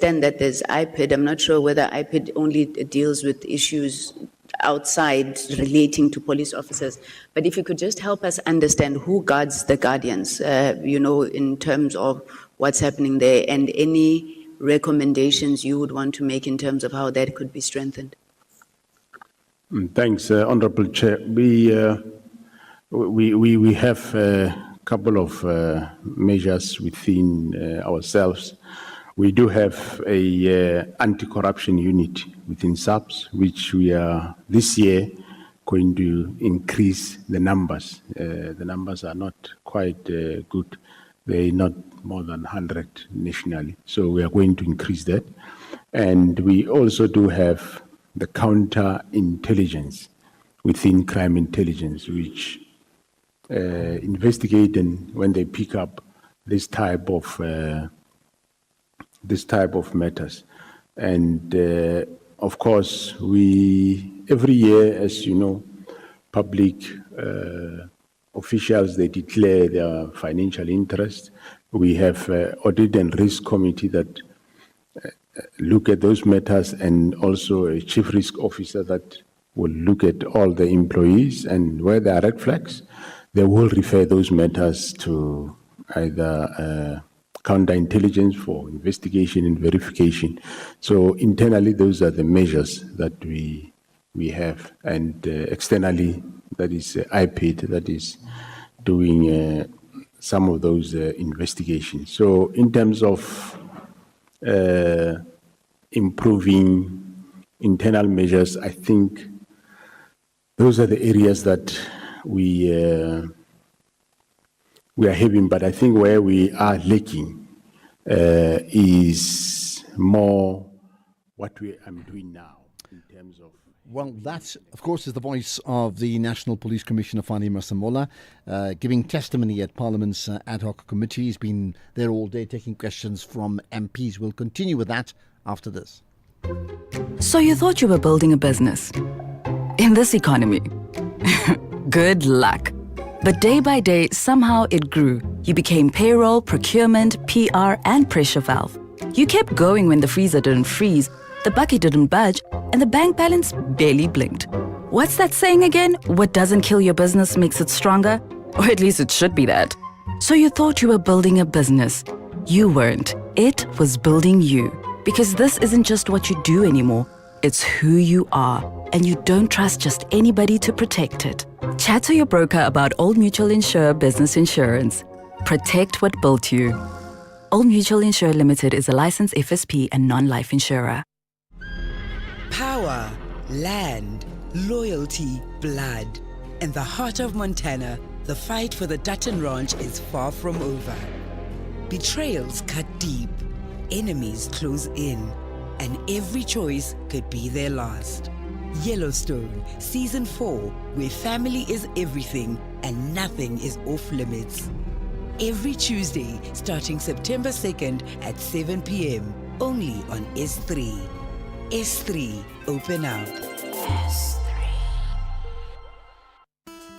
understand that there's IPID. I'm not sure whether IPID only deals with issues outside relating to police officers. But if you could just help us understand who guards the guardians, in terms of what's happening there, and any recommendations you would want to make in terms of how that could be strengthened. Thanks, Honorable Chair. We have a couple of measures within ourselves. We do have a anti-corruption unit within SAPS, which we are this year going to increase the numbers. The numbers are not quite good. They're not more than 100 nationally. So we are going to increase that. And we also do have the counter-intelligence within crime intelligence, which investigate, and when they pick up this type of matters. And of course, every year, as you know, public officials, they declare their financial interest. We have audit and risk committee that look at those matters, and also a chief risk officer that will look at all the employees, and where there are red flags, they will refer those matters to either counterintelligence for investigation and verification. So internally, those are the measures that we have, and externally, that is IPID that is doing some of those investigations. So in terms of improving internal measures, I think those are the areas that we are having, but I think where we are lacking is more what I'm doing now in terms of. Well, that, of course, is the voice of the National Police Commissioner, Fani Masemola, giving testimony at Parliament's ad hoc committee. He's been there all day taking questions from MPs. We'll continue with that after this. So you thought you were building a business in this economy? Good luck. But day by day, somehow it grew. You became payroll, procurement, PR, and pressure valve. You kept going when the freezer didn't freeze, the bucket didn't budge, and the bank balance barely blinked. What's that saying again? What doesn't kill your business makes it stronger? Or at least it should be that. So you thought you were building a business. You weren't. It was building you. Because this isn't just what you do anymore. It's who you are. And you don't trust just anybody to protect it. Chat to your broker about Old Mutual Insure Business Insurance. Protect what built you. Old Mutual Insure Limited is a licensed FSP and non-life insurer. Power, land, loyalty, blood. In the heart of Montana, the fight for the Dutton Ranch is far from over. Betrayals cut deep, enemies close in, and every choice could be their last. Yellowstone, Season 4, where family is everything and nothing is off limits. Every Tuesday, starting September 2nd at 7 p.m, only on S3. S3, open up. S3.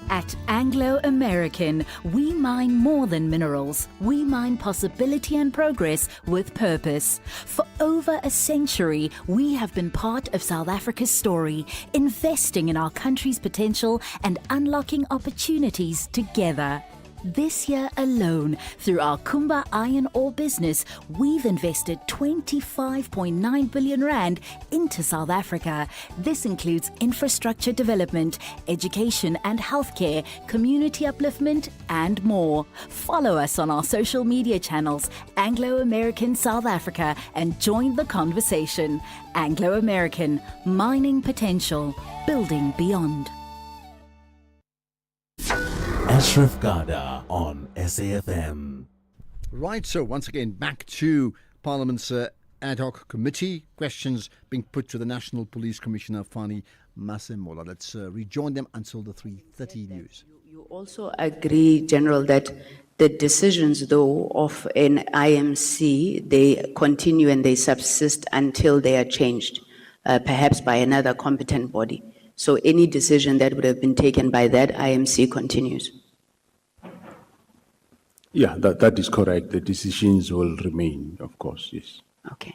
At Anglo American, we mine more than minerals. We mine possibility and progress with purpose. For over a century, we have been part of South Africa's story, investing in our country's potential and unlocking opportunities together. This year alone, through our Kumba iron ore business, we've invested 25.9 billion rand into South Africa. This includes infrastructure development, education and healthcare, community upliftment, and more. Follow us on our social media channels, Anglo American South Africa, and join the conversation. Anglo American, mining potential, building beyond. Ashraf Garda on SAFM. Right, so once again, back to Parliament's ad hoc committee. Questions being put to the National Police Commissioner, Fani Masemola. Let's rejoin them until the 3:30 news. You also agree, General, that the decisions, though, of an IMC, they continue and they subsist until they are changed, perhaps by another competent body. So any decision that would have been taken by that IMC continues. Yeah, that is correct. The decisions will remain, of course, yes. Okay.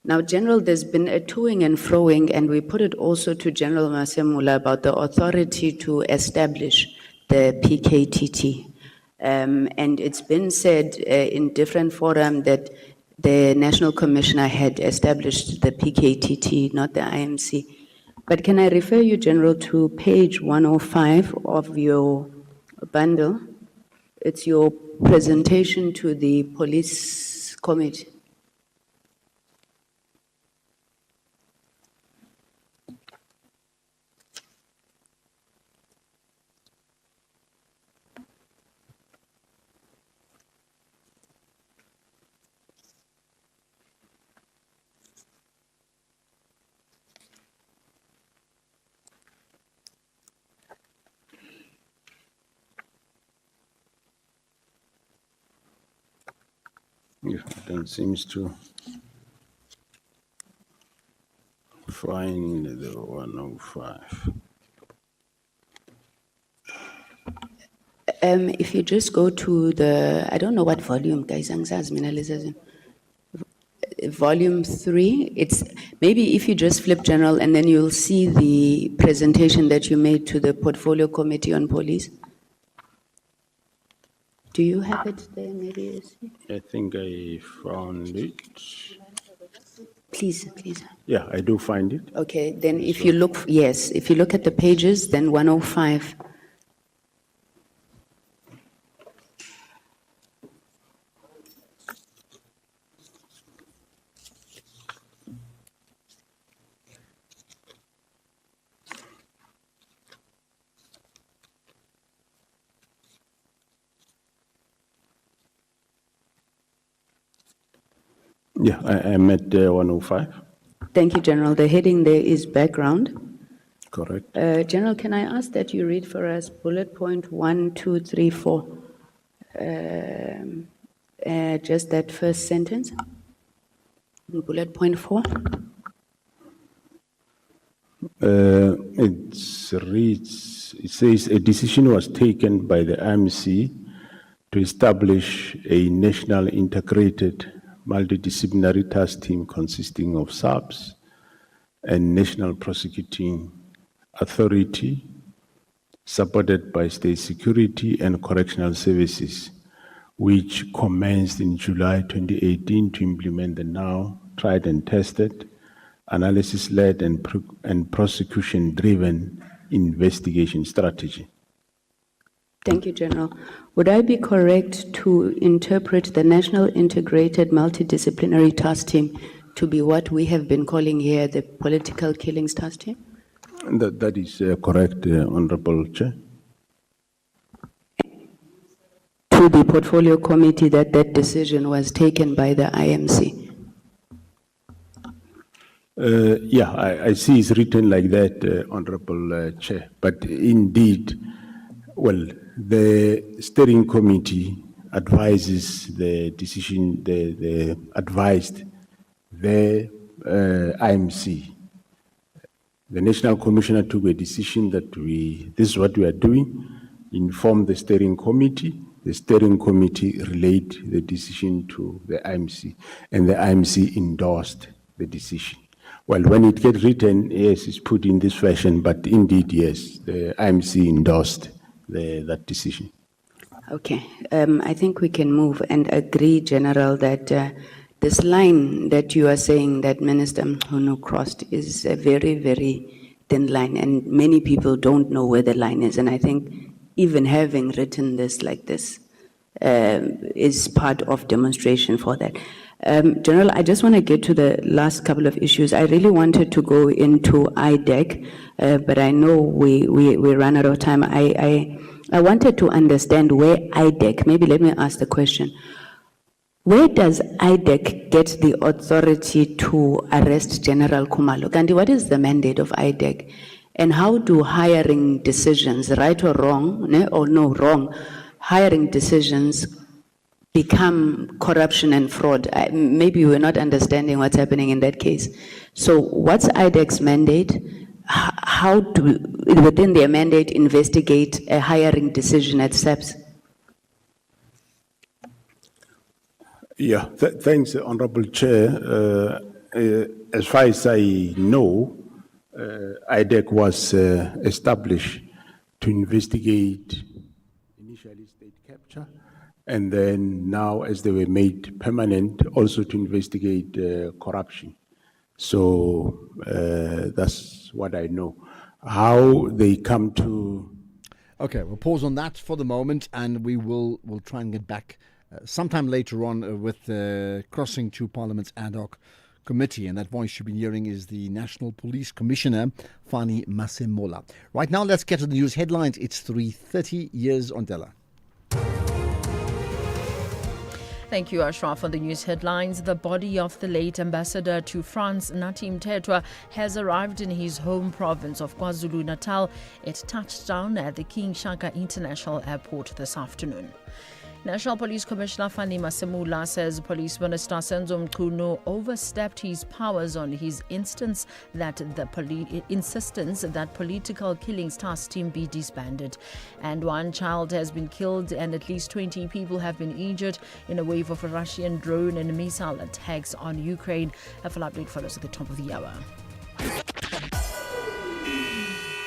Now, General, there's been a toing and froing, and we put it also to General Masemula about the authority to establish the PKTT. And it's been said in different forums that the National Commissioner had established the PKTT, not the IMC. But can I refer you, General, to page 105 of your bundle? It's your presentation to the police committee. If I don't seems to find the 105. If you just go to the, I don't know what volume, guys, volume 3, it's maybe if you just flip General and then you'll see the presentation that you made to the Portfolio Committee on Police. Do you have it there, maybe? You see? I think I found it. Please, please. Yeah, I do find it. Okay, then if you look, yes, if you look at the pages, then 105. Yeah, I'm at 105. Thank you, General. The heading there is background. Correct. General, can I ask that you read for us bullet point 1, 2, 3, 4? Just that first sentence. Bullet point 4. It reads, it says a decision was taken by the IMC to establish a national integrated multidisciplinary task team consisting of SAPS and National Prosecuting Authority, supported by State Security and Correctional Services, which commenced in July 2018 to implement the now tried and tested, analysis-led and prosecution-driven investigation strategy. Thank you, General. Would I be correct to interpret the National Integrated Multidisciplinary Task Team to be what we have been calling here the Political Killings Task Team? That is correct, Honorable Chair. To the Portfolio Committee that that decision was taken by the IMC? Yeah, I see it's written like that, Honorable Chair. But indeed, well, the steering committee advises the decision, they advised the IMC. The National Commissioner took a decision that this is what we are doing, informed the steering committee. The steering committee relayed the decision to the IMC, and the IMC endorsed the decision. Well, when it gets written, yes, it's put in this fashion, but indeed, yes, the IMC endorsed that decision. Okay, I think we can move and agree, General, that this line that you are saying that Minister Mchunu crossed is a very, very thin line, and many people don't know where the line is. And I think even having written this like this is part of demonstration for that. General, I just want to get to the last couple of issues. I really wanted to go into IDEC, but I know we ran out of time. I wanted to understand where IDEC, maybe let me ask the question. Where does IDEC get the authority to arrest General Khumalo? Gandhi, what is the mandate of IDEC? And how do hiring decisions, right or wrong, wrong, hiring decisions become corruption and fraud? Maybe we're not understanding what's happening in that case. So what's IDEC's mandate? How do, within their mandate, investigate a hiring decision at SAPS? Yeah, thanks, Honorable Chair. As far as I know, IDEC was established to investigate initially state capture, and then now, as they were made permanent, also to investigate corruption. So that's what I know. How they come to... Okay, we'll pause on that for the moment, and we'll try and get back sometime later on with Crossing to Parliament's ad hoc committee. And that voice you've been hearing is the National Police Commissioner, Fani Masemola. Right now, let's get to the news headlines. It's 3:30. Years on Della. Thank you, Ashraf. On the news headlines, the body of the late ambassador to France, Natim Tetwa, has arrived in his home province of KwaZulu-Natal. It touched down at the King Shaka International Airport this afternoon. National Police Commissioner Fani Masemola says Police Minister Senzo Mchunu overstepped his powers on his insistence that political killings task team be disbanded. And one child has been killed and at least 20 people have been injured in a wave of Russian drone and missile attacks on Ukraine. A full update follows at the top of the hour.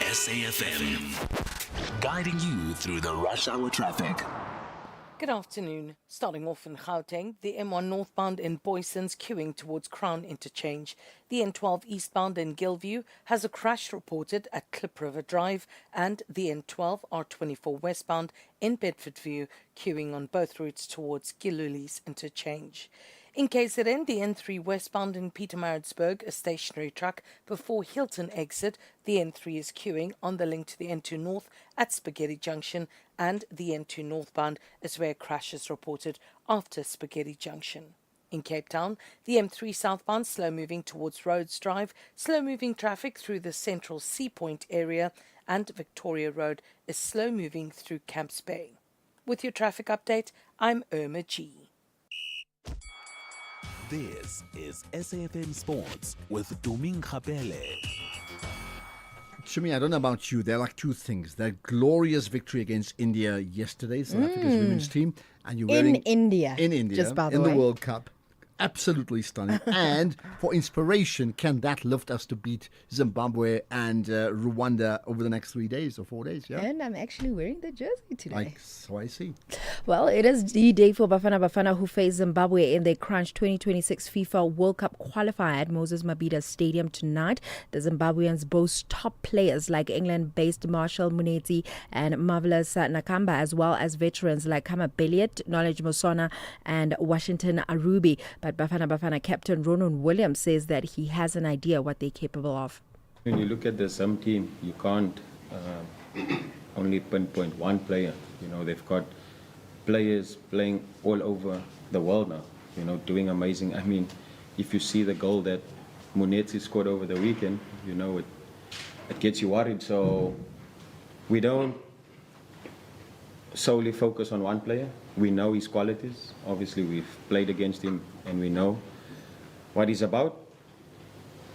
SAFM, guiding you through the rush hour traffic. Good afternoon. Starting off in Gauteng, the M1 northbound in Boyson's queuing towards Crown Interchange. The N12 eastbound in Gilview has a crash reported at Klip River Drive, and the N12 R24 westbound in Bedfordview queuing on both routes towards Giluli's Interchange. In KZN, the N3 westbound in Pietermaritzburg, a stationary truck before Hilton exit. The N3 is queuing on the link to the N2 North at Spaghetti Junction, and the N2 northbound is where a crash is reported after Spaghetti Junction. In Cape Town, the M3 southbound slow-moving towards Rhodes Drive, slow-moving traffic through the central Sea Point area, and Victoria Road is slow-moving through Camps Bay. With your traffic update, I'm Irma G. This is SAFM Sports with Duming Khapele. Shumi, I don't know about you. There are like two things. That glorious victory against India yesterday, South Africa's women's team, and you're wearing in India, just by the in way. the World Cup. Absolutely stunning. And for inspiration, can that lift us to beat Zimbabwe and Rwanda over the next 3 days or 4 days? Yeah. And I'm actually wearing the jersey today. So I see. Well, it is D-Day for Bafana who face Zimbabwe in their Crunch 2026 FIFA World Cup qualifier at Moses Mabhida Stadium tonight. The Zimbabweans boast top players like England-based Marshall Munetsi and Marvelous Nakamba, as well as veterans like Kama Belliot, Knowledge Mosona and Washington Arubi. But Bafana captain Ronan Williams says that he has an idea what they're capable of. When you look at the Zim team, you can't only pinpoint one player. You know, they've got players playing all over the world now, you know, doing amazing. I mean, if you see the goal that Munetsi scored over the weekend, you know, it gets you worried. So we don't solely focus on one player. We know his qualities. Obviously, we've played against him and we know what he's about.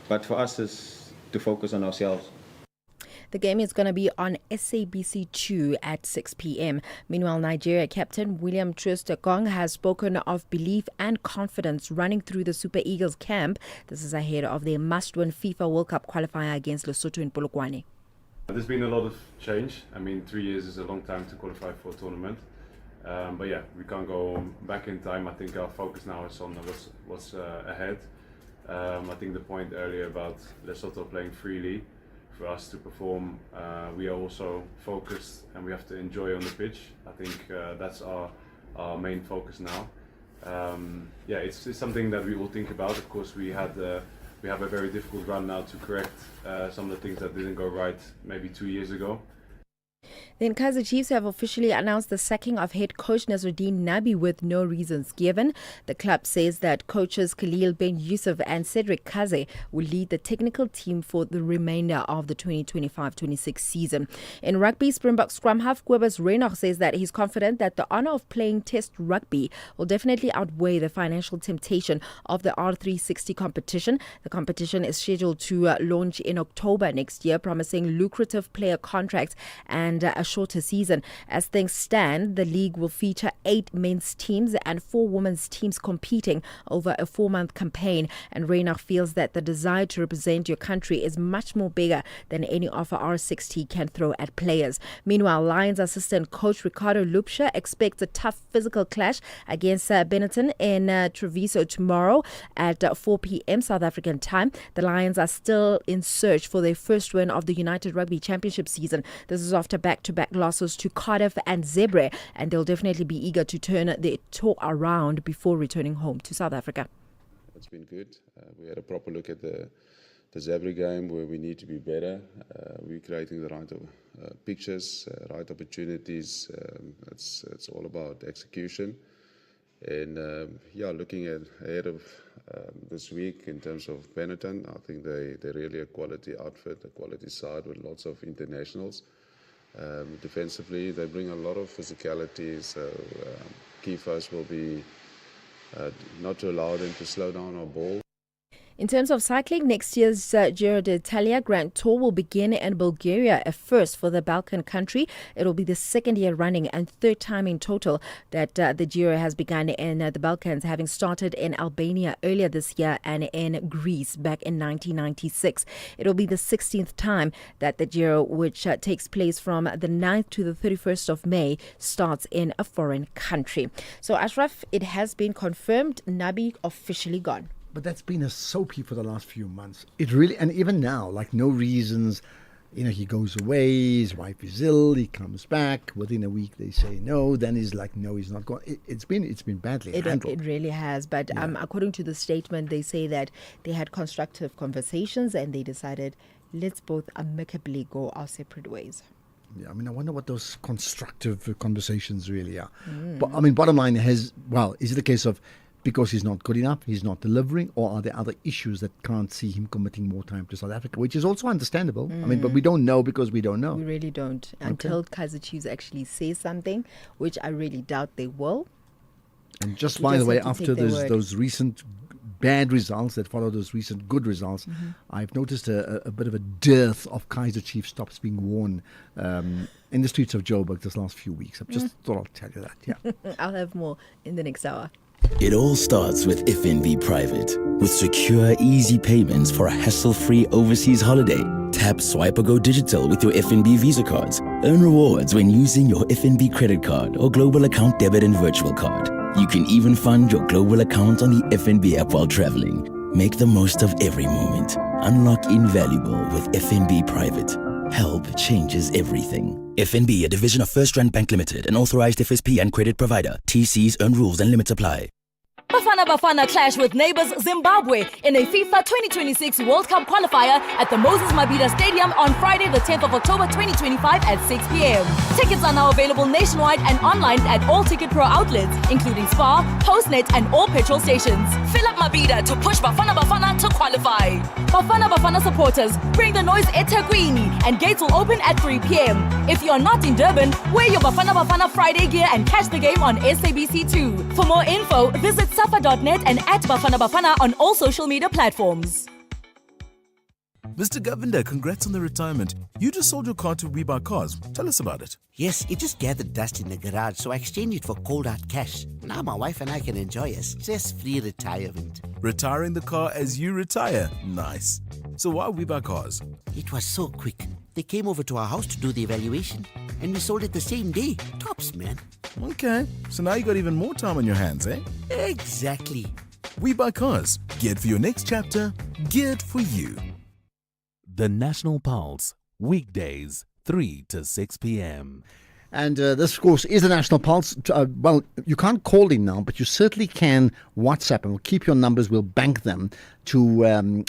But for us is to focus on ourselves. The game is going to be on SABC 2 at 6 p.m. Meanwhile, Nigeria captain William Troost-Ekong has spoken of belief and confidence running through the Super Eagles camp. This is ahead of their must-win FIFA World Cup qualifier against Lesotho in Polokwane. There's been a lot of change. I mean, 3 years is a long time to qualify for a tournament. But yeah, we can't go back in time. I think our focus now is on what's ahead. I think the point earlier about Lesotho playing freely, for us to perform, we are also focused and we have to enjoy on the pitch. I think that's our main focus now. Yeah, it's something that we will think about. Of course, we have a very difficult run now to correct some of the things that didn't go right maybe 2 years ago. Then Kaizer Chiefs have officially announced the sacking of head coach Nasruddin Nabi with no reasons given. The club says that coaches Khalil Ben Yusuf and Cedric Kaze will lead the technical team for the remainder of the 2025-26 season. In rugby, Springbok scrum half Kobus Reinach says that he's confident that the honour of playing Test rugby will definitely outweigh the financial temptation of the R360 competition. The competition is scheduled to launch in October next year, promising lucrative player contracts and a shorter season. As things stand, the league will feature 8 men's teams and 4 women's teams competing over a 4-month campaign. And Reinach feels that the desire to represent your country is much more bigger than any offer R60 can throw at players. Meanwhile, Lions assistant coach Ricardo Lupsha expects a tough physical clash against Benetton in Treviso tomorrow at 4 p.m. South African time. The Lions are still in search for their first win of the United Rugby Championship season. This is after back-to-back losses to Cardiff and Zebre, and they'll definitely be eager to turn their tour around before returning home to South Africa. It's been good. We had a proper look at the Zebre game where we need to be better. We're creating the right pictures, right opportunities. It's all about execution. And looking ahead of this week in terms of Benetton, I think they're really a quality outfit, a quality side with lots of internationals. Defensively, they bring a lot of physicality, so key for us will be not to allow them to slow down our ball. In terms of cycling, next year's Giro d'Italia Grand Tour will begin in Bulgaria, a first for the Balkan country. It will be the second year running and third time in total that the Giro has begun in the Balkans, having started in Albania earlier this year and in Greece back in 1996. It will be the 16th time that the Giro, which takes place from the 9th to the 31st of May, starts in a foreign country. So, Ashraf, it has been confirmed, Nabi officially gone. But that's been a soapy for the last few months. It really, and even now, like no reasons. He goes away, his wife is ill, he comes back. Within a week, they say no. Then he's like, no, he's not going. It's been badly handled. It really has. But according to the statement, they say that they had constructive conversations and they decided, let's both amicably go our separate ways. Yeah, I wonder what those constructive conversations really are. But bottom line is it a case of because he's not good enough, he's not delivering, or are there other issues that can't see him committing more time to South Africa, which is also understandable. But we don't know because we don't know. We really don't. Until Kaizer Chiefs actually say something, which I really doubt they will. And just by the way, after those recent bad results that follow those recent good results, I've noticed a bit of a dearth of Kaizer Chiefs tops being worn in the streets of Joburg this last few weeks. I just thought I'll tell you that. Yeah. I'll have more in the next hour. It all starts with FNB Private. With secure, easy payments for a hassle-free overseas holiday. Tap, swipe or go digital with your FNB Visa cards. Earn rewards when using your FNB credit card or global account debit and virtual card. You can even fund your global account on the FNB app while traveling. Make the most of every moment. Unlock invaluable with FNB Private. Help changes everything. FNB, a division of First Rand Bank Limited, an authorized FSP and credit provider. TCs earn rules and limits apply. Bafana clash with neighbours Zimbabwe in a FIFA 2026 World Cup qualifier at the Moses Mabhida Stadium on Friday the 10th of October 2025 at 6 p.m. Tickets are now available nationwide and online at all Ticket Pro outlets, including Spar, Postnet and all petrol stations. Fill up Mabhida to push Bafana to qualify. Bafana supporters, bring the noise at eThekwini and gates will open at 3 p.m. If you are not in Durban, wear your Bafana Friday gear and catch the game on SABC2. For more info, visit safa.net and at Bafana on all social media platforms. Mr. Govender, congrats on the retirement. You just sold your car to We Buy Cars. Tell us about it. Yes, it just gathered dust in the garage, so I exchanged it for cold hard cash. Now my wife and I can enjoy a stress-free retirement. Retiring the car as you retire. Nice. So why We Buy Cars? It was so quick. They came over to our house to do the evaluation, and we sold it the same day. Tops, man. Okay, so now you got even more time on your hands, eh? Exactly. We Buy Cars. Geared for your next chapter. Geared for you. The National Pulse, weekdays, 3 to 6 p.m. And this, of course, is the National Pulse. Well, you can't call in now, but you certainly can WhatsApp, and we'll keep your numbers, we'll bank them to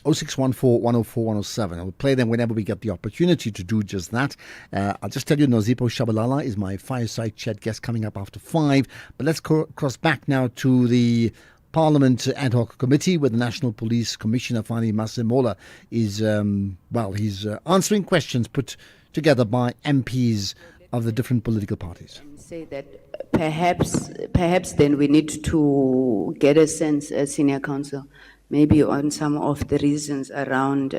0614 104 107. And we'll play them whenever we get the opportunity to do just that. I'll just tell you, Nozipho Shabalala is my fireside chat guest coming up after 5. But let's cross back now to the Parliament Ad Hoc Committee, where the National Police Commissioner Fani Masemola is, he's answering questions put together by MPs of the different political parties. Say that perhaps then we need to get a sense, Senior Counsel, maybe on some of the reasons around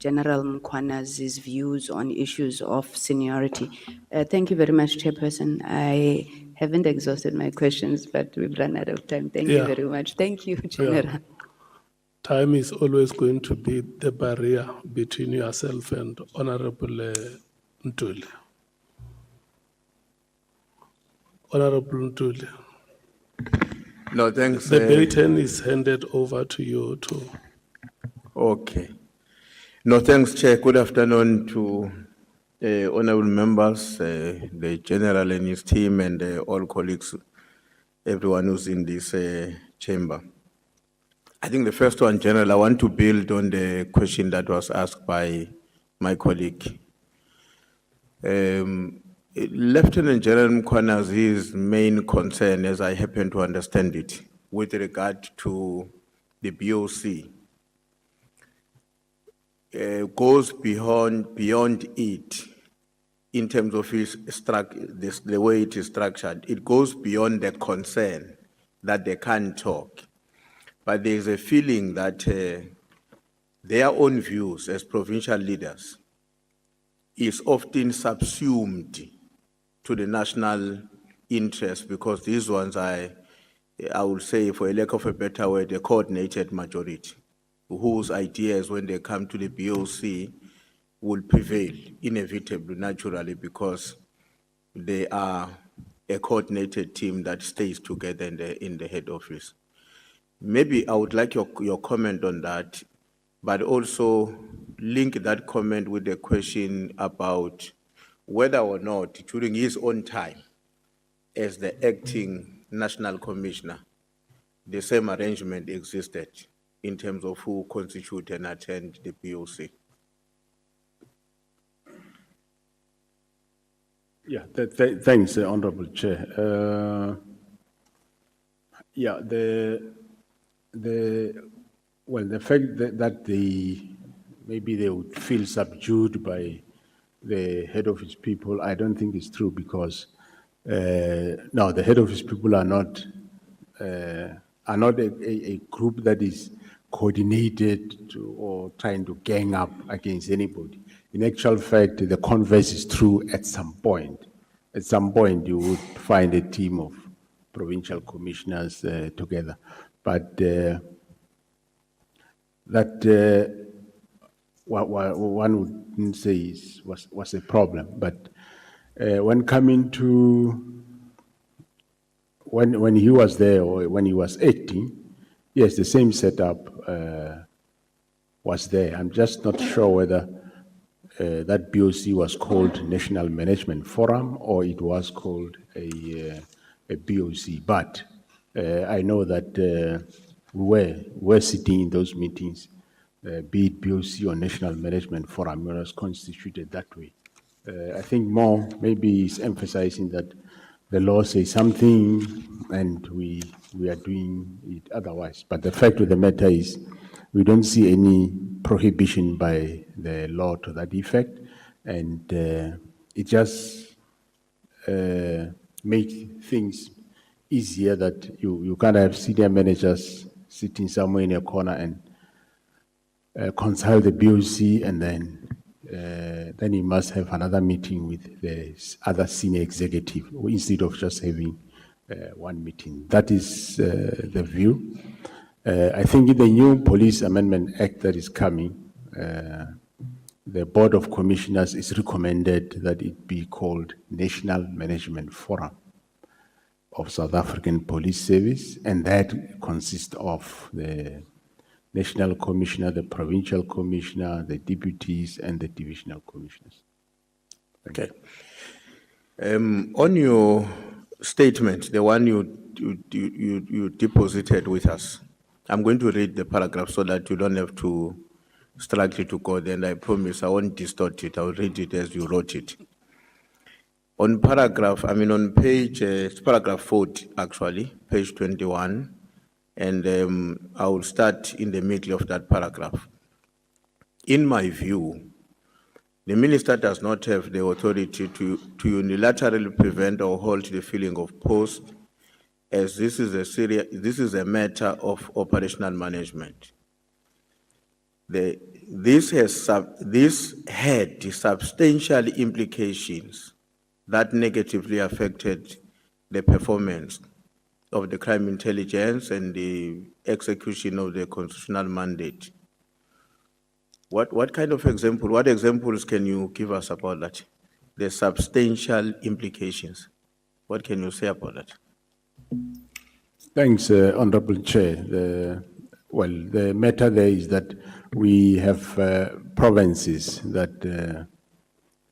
General Mkwana's views on issues of seniority. Thank you very much, Chairperson. I haven't exhausted my questions, but we've run out of time. Thank you Yeah. very much. Thank you, General. Time is always going to be the barrier between yourself and Honorable Ntuli. Honorable Ntuli. No, thanks. The baton is handed over to you too. Okay. No, thanks, Chair. Good afternoon to honorable members, the General and his team, and all colleagues, everyone who's in this chamber. I think the first one, General, I want to build on the question that was asked by my colleague. Lieutenant General Mkwana's main concern, as I happen to understand it, with regard to the BOC, goes beyond it in terms of the way it is structured. It goes beyond the concern that they can't talk. But there is a feeling that their own views as provincial leaders is often subsumed to the national interest, because these ones I would say, for a lack of a better word, a coordinated majority, whose ideas when they come to the BOC will prevail inevitably, naturally, because they are a coordinated team that stays together in the head office. Maybe I would like your comment on that, but also link that comment with the question about whether or not during his own time as the acting national commissioner, the same arrangement existed in terms of who constitute and attend the BOC. Yeah, thanks, Honorable Chair. Yeah, the fact that maybe they would feel subdued by the head office people, I don't think is true, because no, the head office people are not a group that is coordinated or trying to gang up against anybody. In actual fact, the converse is true at some point. At some point, you would find a team of provincial commissioners together. But what one wouldn't say was a problem. But when coming to when he was there, or when he was acting, yes, the same setup was there. I'm just not sure whether that BOC was called National Management Forum or it was called a BOC. But I know that we were sitting in those meetings, be it BOC or National Management Forum, it was constituted that way. I think more maybe is emphasizing that the law says something and we are doing it otherwise. But the fact of the matter is we don't see any prohibition by the law to that effect, and it just makes things easier that you can't have senior managers sitting somewhere in a corner and consult the BOC, and then you must have another meeting with the other senior executive instead of just having one meeting. That is the view. I think in the new Police Amendment Act that is coming, the Board of Commissioners is recommended that it be called National Management Forum of South African Police Service, and that consists of the National Commissioner, the Provincial Commissioner, the deputies, and the Divisional Commissioners. Okay. On your statement, the one you deposited with us, I'm going to read the paragraph so that you don't have to struggle to go there, and I promise I won't distort it. I'll read it as you wrote it. On page, it's paragraph 40, actually, page 21, and I will start in the middle of that paragraph. In my view, the minister does not have the authority to unilaterally prevent or halt the filling of posts, as this is a matter of operational management. The this had substantial implications that negatively affected the performance of the crime intelligence and the execution of the constitutional mandate. What examples can you give us about that? The substantial implications. What can you say about that? Thanks, Honorable Chair. The matter there is that we have provinces that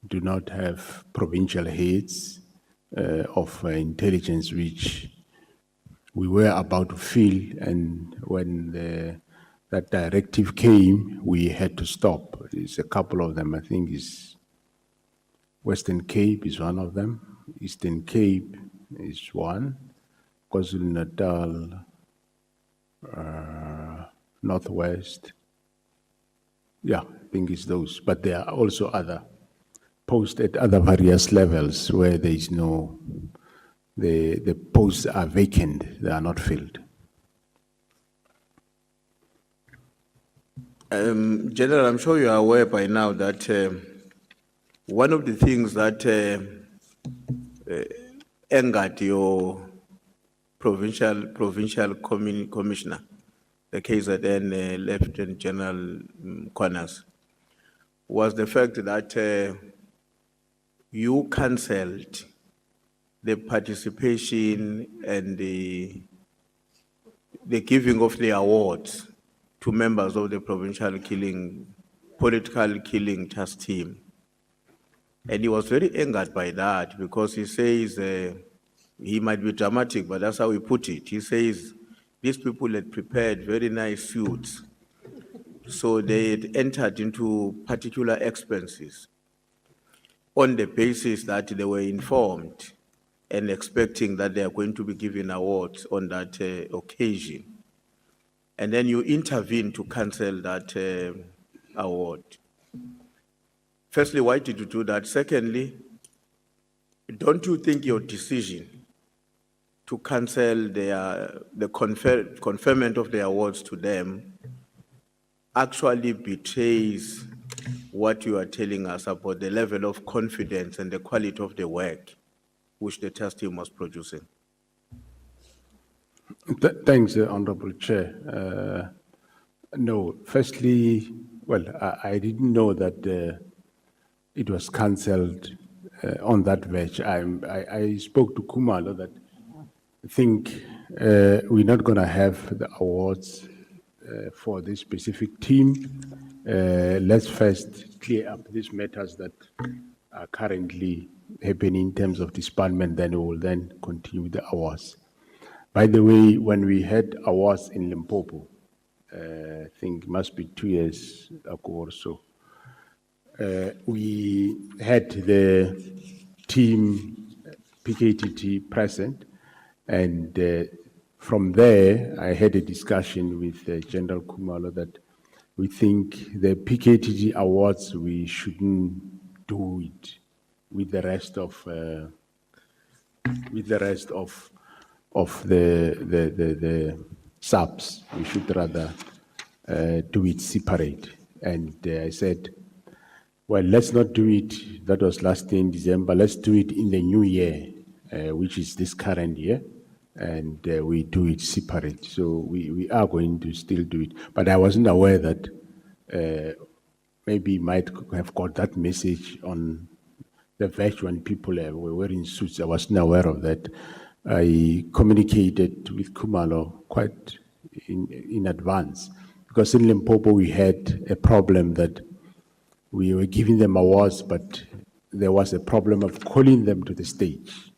do not have provincial heads of intelligence, which we were about to fill, and when that directive came, we had to stop. It's a couple of them. I think is Western Cape is one of them. Eastern Cape is one. KwaZulu-Natal, Northwest. Yeah, I think it's those. But there are also other posts at other various levels where there is no, the posts are vacant, they are not filled. General, I'm sure you are aware by now that one of the things that angered your provincial commissioner, the KZN Lieutenant General Corners, was the fact that you cancelled the participation and the giving of the awards to members of the political killing task team. And he was very angered by that because he says, he might be dramatic, but that's how he put it. He says, these people had prepared very nice suits, so they had entered into particular expenses on the basis that they were informed and expecting that they are going to be given awards on that occasion. And then you intervene to cancel that award. Firstly, why did you do that? Secondly, don't you think your decision to cancel the conferment of the awards to them actually betrays what you are telling us about the level of confidence and the quality of the work which the task team was producing? Thanks, Honorable Chair. No, firstly, well, I didn't know that it was cancelled on that verge. I spoke to Kumalo that I think we're not going to have the awards for this specific team. Let's first clear up these matters that are currently happening in terms of disbandment, then we will then continue the awards. By the way, when we had awards in Limpopo, I think it must be 2 years ago or so, we had the team PKTT present, and from there I had a discussion with General Kumalo that we think the PKTT awards, we shouldn't do it with the rest of the subs. We should rather do it separate. And I said, well, let's not do it. That was last year in December. Let's do it in the new year, which is this current year, and we do it separate. So we are going to still do it. But I wasn't aware that maybe you might have got that message on the verge when people were wearing suits. I wasn't aware of that. I communicated with Kumalo quite in advance, because in Limpopo we had a problem that we were giving them awards, but there was a problem of calling them to the stage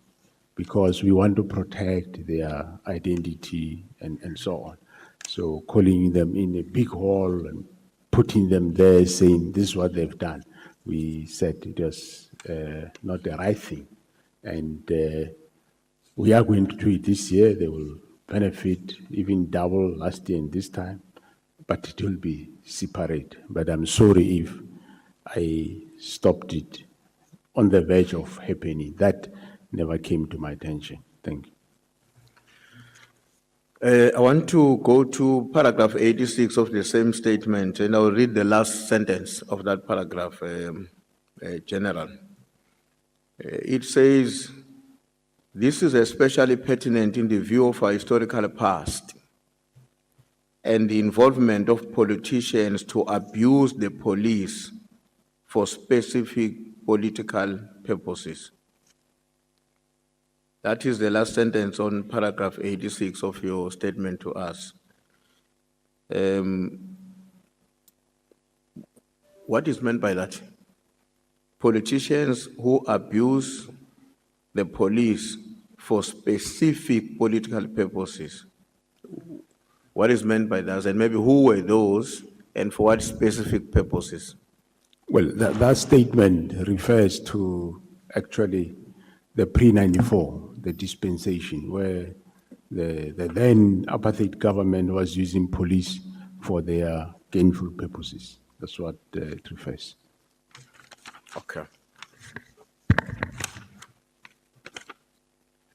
because we want to protect their identity and so on. So calling them in a big hall and putting them there saying this is what they've done, we said it was not the right thing. And we are going to do it this year. They will benefit even double last year and this time, but it will be separate. But I'm sorry if I stopped it on the verge of happening. That never came to my attention. Thank I want to go to paragraph 86 of the same statement, and I'll read the last sentence of that paragraph, General. It says, this is especially pertinent in the view of our historical past and the involvement of politicians to abuse the police for specific political purposes. That is the last sentence on paragraph 86 of your statement to us. What is meant by that? Politicians who abuse the police for specific political purposes. What is meant by that? And maybe who were those and for what specific purposes? Well, that statement refers to actually the pre-94, the dispensation, where the then apartheid government was using police for their gainful purposes. That's what it refers. Okay.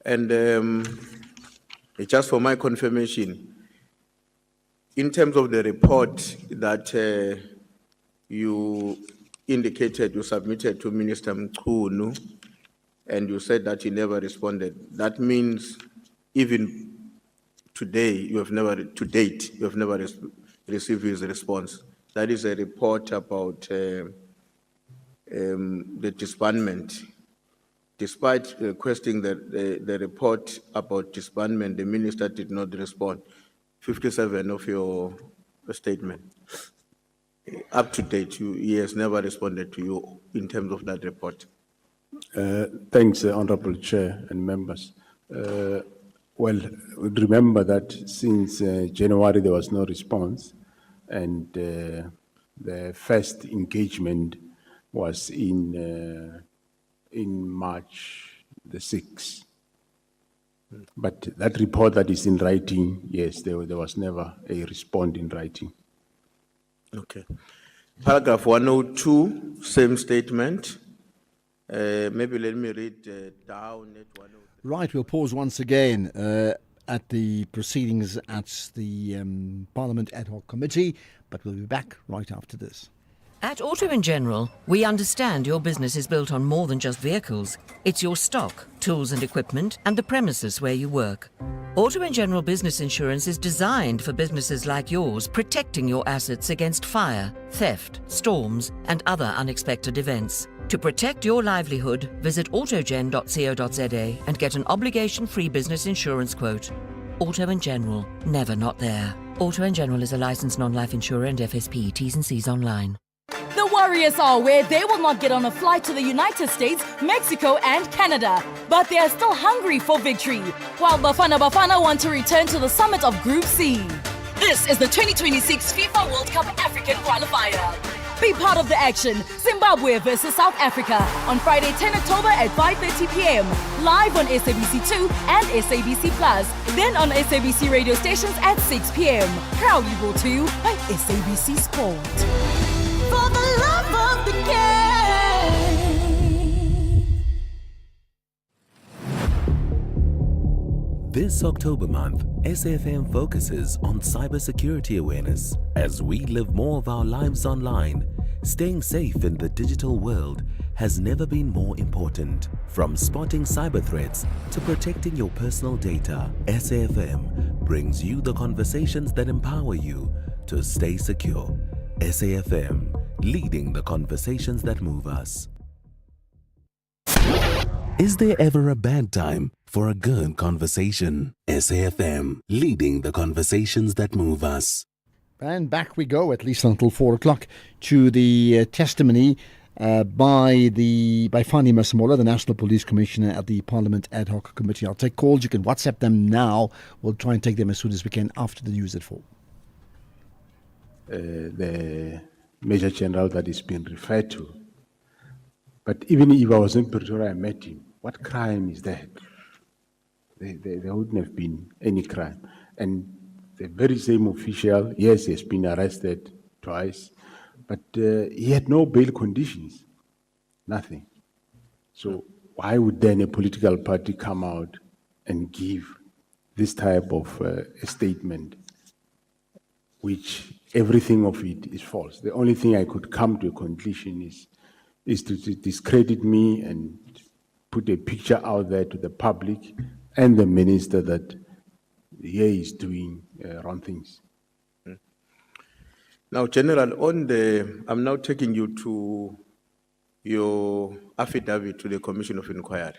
And just for my confirmation, in terms of the report that you indicated you submitted to Minister Mchunu, and you said that he never responded, that means even today, to date, you have never received his response. That is a report about the disbandment. Despite requesting the report about disbandment, the minister did not respond. 57 of your statement. Up to date, he has never responded to you in terms of that report. Thanks, Honorable Chair and members. Well, remember that since January there was no response, and the first engagement was in March the 6th. But that report that is in writing, yes, there was never a response in writing. Okay. Paragraph 102, same statement. Maybe let me read down at 102. Right, we'll pause once again at the proceedings at the Parliament Ad Hoc Committee, but we'll be back right after this. At Auto & General, we understand your business is built on more than just vehicles. It's your stock, tools and equipment, and the premises where you work. Auto & General Business Insurance is designed for businesses like yours, protecting your assets against fire, theft, storms, and other unexpected events. To protect your livelihood, visit autogen.co.za and get an obligation-free business insurance quote. Auto & General, never not there. Auto & General is a licensed non-life insurer and FSP. T's and C's online. The Warriors are aware they will not get on a flight to the United States, Mexico and Canada, but they are still hungry for victory, while Bafana want to return to the summit of Group C. This is the 2026 FIFA World Cup African qualifier. Be part of the action, Zimbabwe versus South Africa, on Friday 10 October at 5:30 p.m, live on SABC2 and SABC Plus, then on SABC radio stations at 6 p.m. Proudly brought to you by SABC Sport. For the love of the game. This October month, SAFM focuses on cybersecurity awareness. As we live more of our lives online, staying safe in the digital world has never been more important. From spotting cyber threats to protecting your personal data, SAFM brings you the conversations that empower you to stay secure. SAFM, leading the conversations that move us. Is there ever a bad time for a good conversation? SAFM, leading the conversations that move us. And back we go, at least until 4 o'clock, to the testimony by Fani Masemola, the National Police Commissioner at the Parliament Ad Hoc Committee. I'll take calls. You can WhatsApp them now. We'll try and take them as soon as we can after the news at 4. The Major General that is being referred to. But even if I was in Pretoria, I met him. What crime is that? There wouldn't have been any crime. And the very same official, yes, he has been arrested twice, but he had no bail conditions, nothing. So why would then a political party come out and give this type of a statement, which everything of it is false. The only thing I could come to a conclusion is to discredit me and put a picture out there to the public and the minister that he is doing wrong things. Now, General, I'm now taking you to your affidavit to the Commission of Inquiry.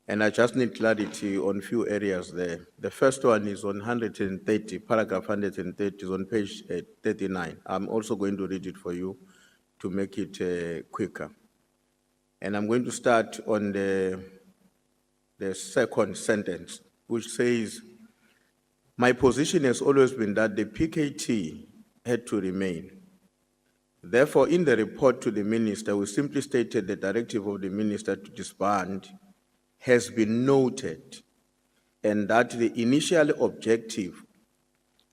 And I just need clarity on few areas there. The first one is on 130, paragraph 130 is on page 39. I'm also going to read it for you to make it quicker. And I'm going to start on the second sentence, which says, my position has always been that the PKT had to remain. Therefore, in the report to the minister, we simply stated the directive of the minister to disband has been noted, and that the initial objective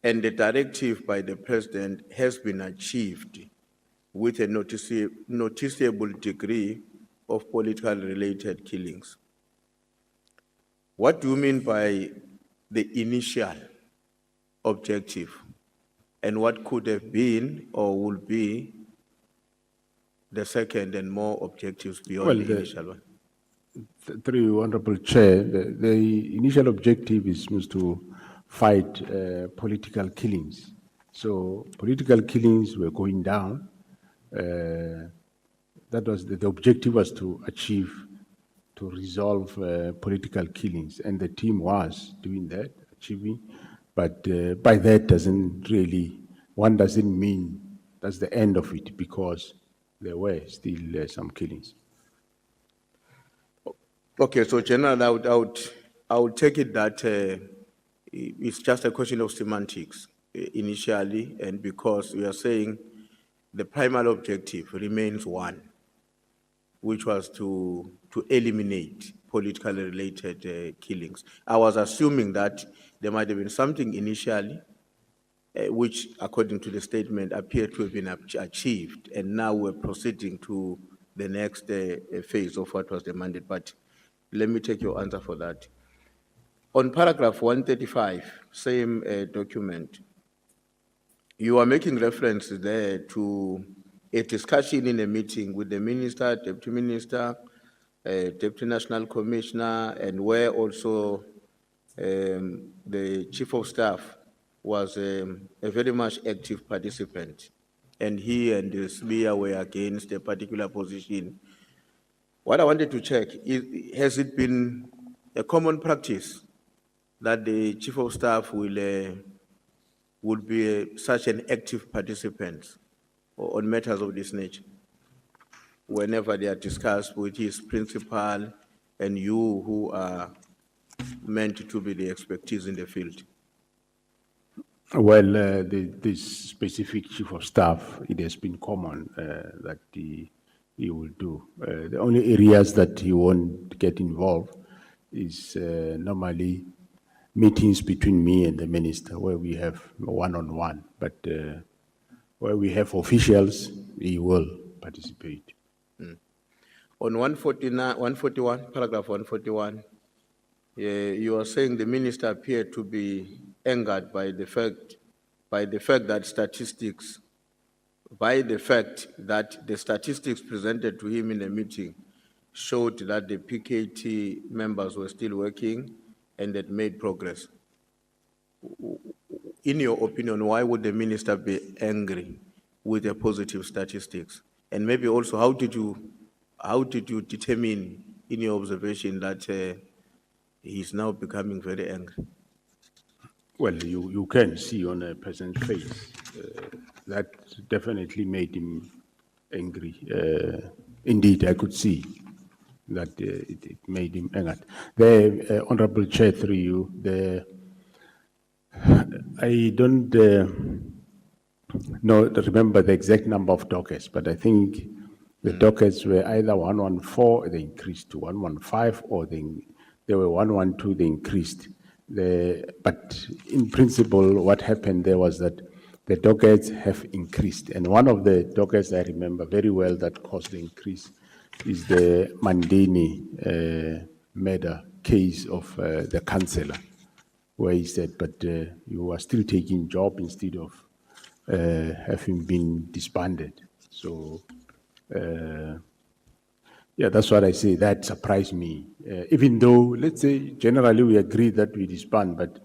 and the directive by the president has been achieved with a noticeable degree of political related killings. What do you mean by the initial objective, and what could have been or will be the second and more objectives beyond the initial one? Through you, Honorable Chair, the initial objective is to fight political killings. So political killings were going down. That was the objective was to resolve political killings, and the team was doing that, achieving. But by that doesn't mean that's the end of it, because there were still some killings. Okay, so General, I would take it that it's just a question of semantics initially, and because we are saying the primary objective remains one, which was to eliminate politically related killings. I was assuming that there might have been something initially, which, according to the statement, appeared to have been achieved, and now we're proceeding to the next phase of what was demanded. But let me take your answer for that. On paragraph 135, same document, you are making reference there to a discussion in a meeting with the minister, deputy minister, deputy national commissioner, and where also the chief of staff was a very much active participant. And he and the SBIA were against a particular position. What I wanted to check is, has it been a common practice that the chief of staff would be such an active participant on matters of this nature, whenever they are discussed with his principal and you who are meant to be the expertise in the field? Well, this specific chief of staff, it has been common that he will do. The only areas that he won't get involved is normally meetings between me and the minister, where we have one-on-one. But where we have officials, he will participate. On 141, paragraph 141, you are saying the minister appeared to be angered by the fact that the statistics presented to him in the meeting showed that the PKT members were still working and had made progress. In your opinion, why would the minister be angry with the positive statistics? And maybe also, how did you determine in your observation that he's now becoming very angry? Well, you can see on a person's face that definitely made him angry. Indeed, I could see that it made him angry. The Honorable Chair, through you, I don't remember the exact number of dockets, but I think the dockets were either 114, they increased to 115, or they were 112, they increased. But in principle, what happened there was that the dockets have increased. And one of the dockets I remember very well that caused the increase is the Mandeni murder case of the councillor. where he said, but you are still taking job instead of having been disbanded. So, yeah, that's what I say. That surprised me. Even though, let's say, generally we agree that we disband, but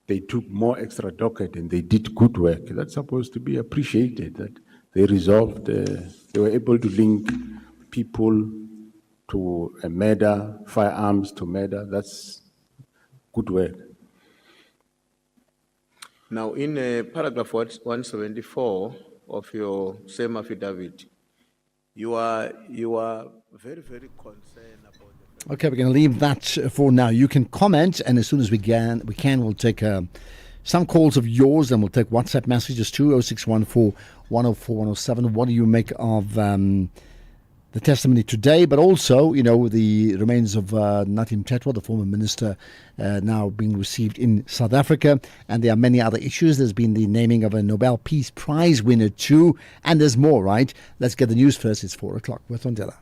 they took more extra docket and they did good work. That's supposed to be appreciated, that they resolved, they were able to link people to a murder, firearms to murder. That's good work. Now, in paragraph 174 of your same affidavit, you are very, very concerned about the... Okay, we're going to leave that for now. You can comment, and as soon as we can, we'll take some calls of yours, and we'll take WhatsApp messages too, 0614 104 107. What do you make of the testimony today, but also, the remains of Nathi Mthethwa, the former minister, now being received in South Africa. And there are many other issues. There's been the naming of a Nobel Peace Prize winner too. And there's more, right? Let's get the news first. It's 4 o'clock with Ondela.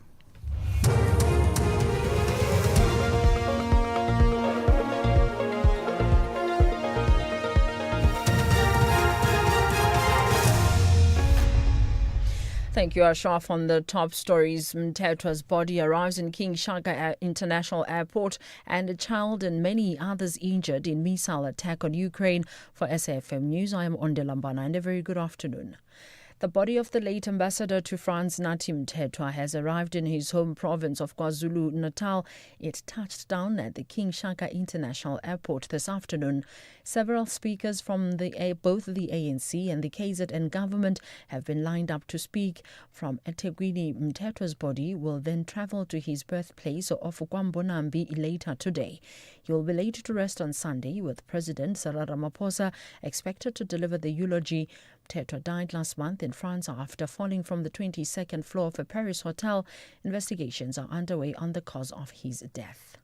Thank you, Ashraf. On the top stories, Mthethwa's body arrives in King Shaka International Airport, and a child and many others injured in missile attack on Ukraine. For SAFM News, I am Ondela Mbana, and a very good afternoon. The body of the late ambassador to France, Nathi Mthethwa, has arrived in his home province of KwaZulu-Natal. It touched down at the King Shaka International Airport this afternoon. Several speakers from both the ANC and the KZN government have been lined up to speak. From eThekwini, Mthethwa's body will then travel to his birthplace of KwaMbonambi later today. He will be laid to rest on Sunday, with President Cyril Ramaphosa expected to deliver the eulogy. Mthethwa died last month in France after falling from the 22nd floor of a Paris hotel. Investigations are underway on the cause of his death.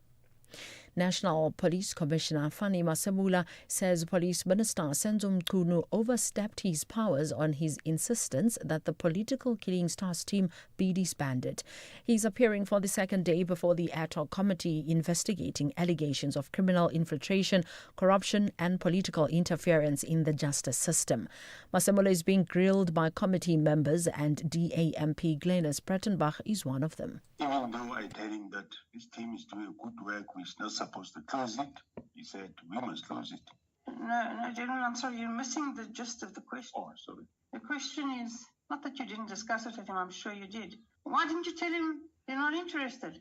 National Police Commissioner Fani Masemula says Police Minister Senzo Mchunu overstepped his powers on his insistence that the Political Killings Task Team be disbanded. He's appearing for the second day before the ad hoc committee investigating allegations of criminal infiltration, corruption and political interference in the justice system. Masemula is being grilled by committee members, and DAMP Glenys Breitenbach is one of them. Even though I tell him that his team is doing good work, we're not supposed to close it, he said, we must close it. No, General, I'm sorry, you're missing the gist of the question. Oh, sorry. The question is, not that you didn't discuss it with him, I'm sure you did. Why didn't you tell him you're not interested?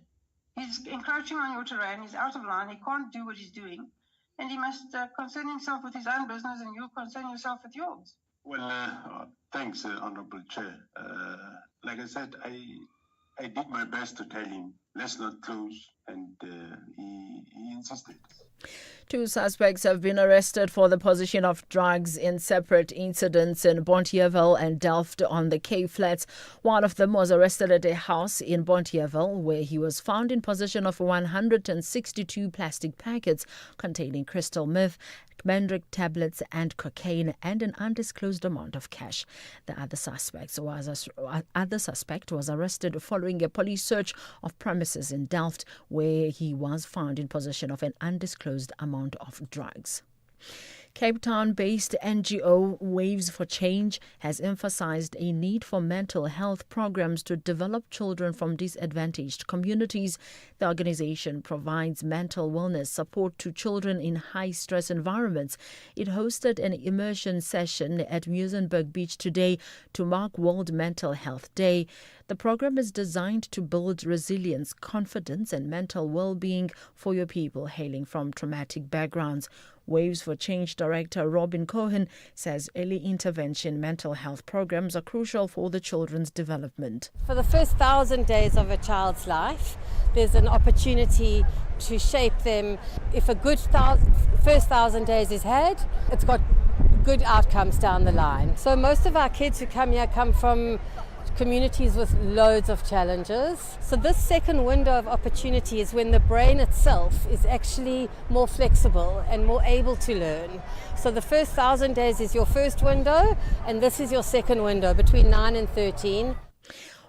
He's encroaching on your terrain, he's out of line, he can't do what he's doing, and he must concern himself with his own business, and you concern yourself with yours. Well, thanks, Honorable Chair. Like I said, I did my best to tell him, let's not close, and he insisted. 2 suspects have been arrested for the possession of drugs in separate incidents in Bonteheuwel and Delft on the Cape Flats. One of them was arrested at a house in Bonteheuwel, where he was found in possession of 162 plastic packets containing crystal meth, Mandrake tablets and cocaine, and an undisclosed amount of cash. The other suspect was arrested following a police search of premises in Delft, where he was found in possession of an undisclosed amount of drugs. Cape Town-based NGO Waves for Change has emphasized a need for mental health programs to develop children from disadvantaged communities. The organization provides mental wellness support to children in high-stress environments. It hosted an immersion session at Muizenberg Beach today to mark World Mental Health Day. The program is designed to build resilience, confidence, and mental well-being for your people hailing from traumatic backgrounds. Waves for Change Director Robin Cohen says early intervention mental health programs are crucial for the children's development. For the first 1,000 days of a child's life, there's an opportunity to shape them. If a good first 1,000 days is had, it's got good outcomes down the line. So most of our kids who come here come from communities with loads of challenges. So this second window of opportunity is when the brain itself is actually more flexible and more able to learn. So the first 1,000 days is your first window, and this is your second window between 9 and 13.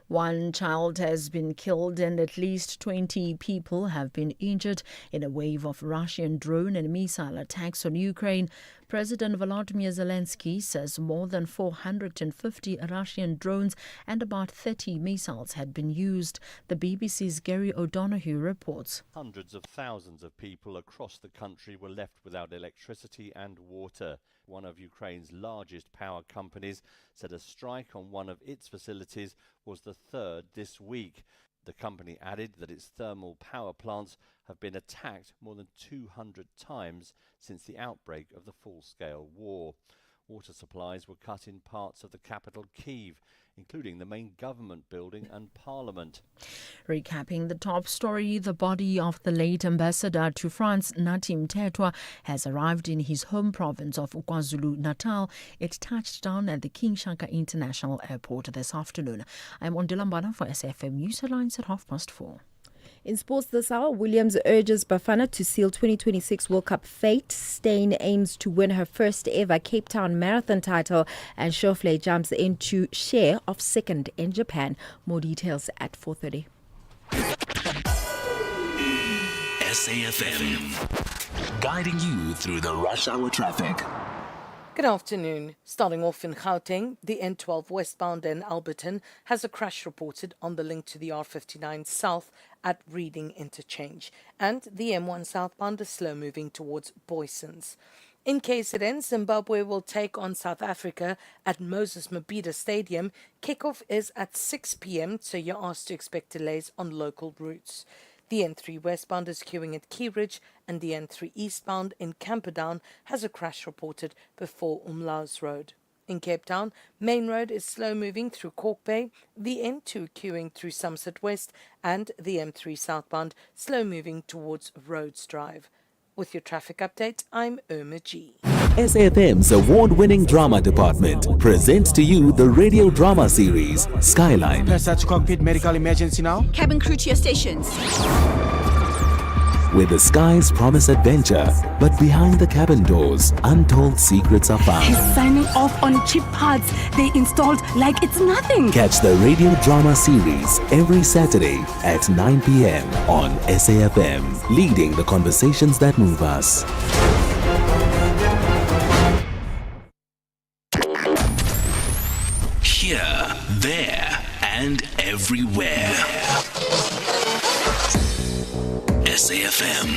One child has been killed and at least 20 people have been injured in a wave of Russian drone and missile attacks on Ukraine. President Volodymyr Zelensky says more than 450 Russian drones and about 30 missiles had been used. The BBC's Gary O'Donoghue reports. Hundreds of thousands of people across the country were left without electricity and water. One of Ukraine's largest power companies said a strike on one of its facilities was the third this week. The company added that its thermal power plants have been attacked more than 200 times since the outbreak of the full-scale war. Water supplies were cut in parts of the capital Kyiv, including the main government building and parliament. Recapping the top story, the body of the late ambassador to France, Natim Tetwa, has arrived in his home province of KwaZulu-Natal. It touched down at the King Shaka International Airport this afternoon. I'm Ondila Mbana for SAFM News Headlines at 4:30. In sports this hour, Williams urges Bafana to seal 2026 World Cup fate. Steyn aims to win her first ever Cape Town Marathon title, and Schauffele jumps into share of second in Japan. More details at 4:30. SAFM, guiding you through the rush hour traffic. Good afternoon. Starting off in Gauteng, the N12 westbound in Alberton has a crash reported on the link to the R59 south at Reading Interchange, and the M1 southbound is slow moving towards Boysons. In KZN, Zimbabwe will take on South Africa at Moses Mabhida Stadium. Kickoff is at 6 p.m, so you're asked to expect delays on local routes. The N3 westbound is queuing at Key Ridge, and the N3 eastbound in Camperdown has a crash reported before Umlaas Road. In Cape Town, Main Road is slow moving through Cork Bay, the N2 queuing through Somerset West, and the M3 southbound slow moving towards Rhodes Drive. With your traffic update, I'm Irma G. SAFM's award-winning drama department presents to you the radio drama series Skyline. Press to cockpit medical emergency now. Cabin crew to your stations. Where the skies promise adventure, but behind the cabin doors, untold secrets are found. He's signing off on cheap parts they installed like it's nothing. Catch the radio drama series every Saturday at 9 p.m. on SAFM, leading the conversations that move us. Here, there, and everywhere. SAFM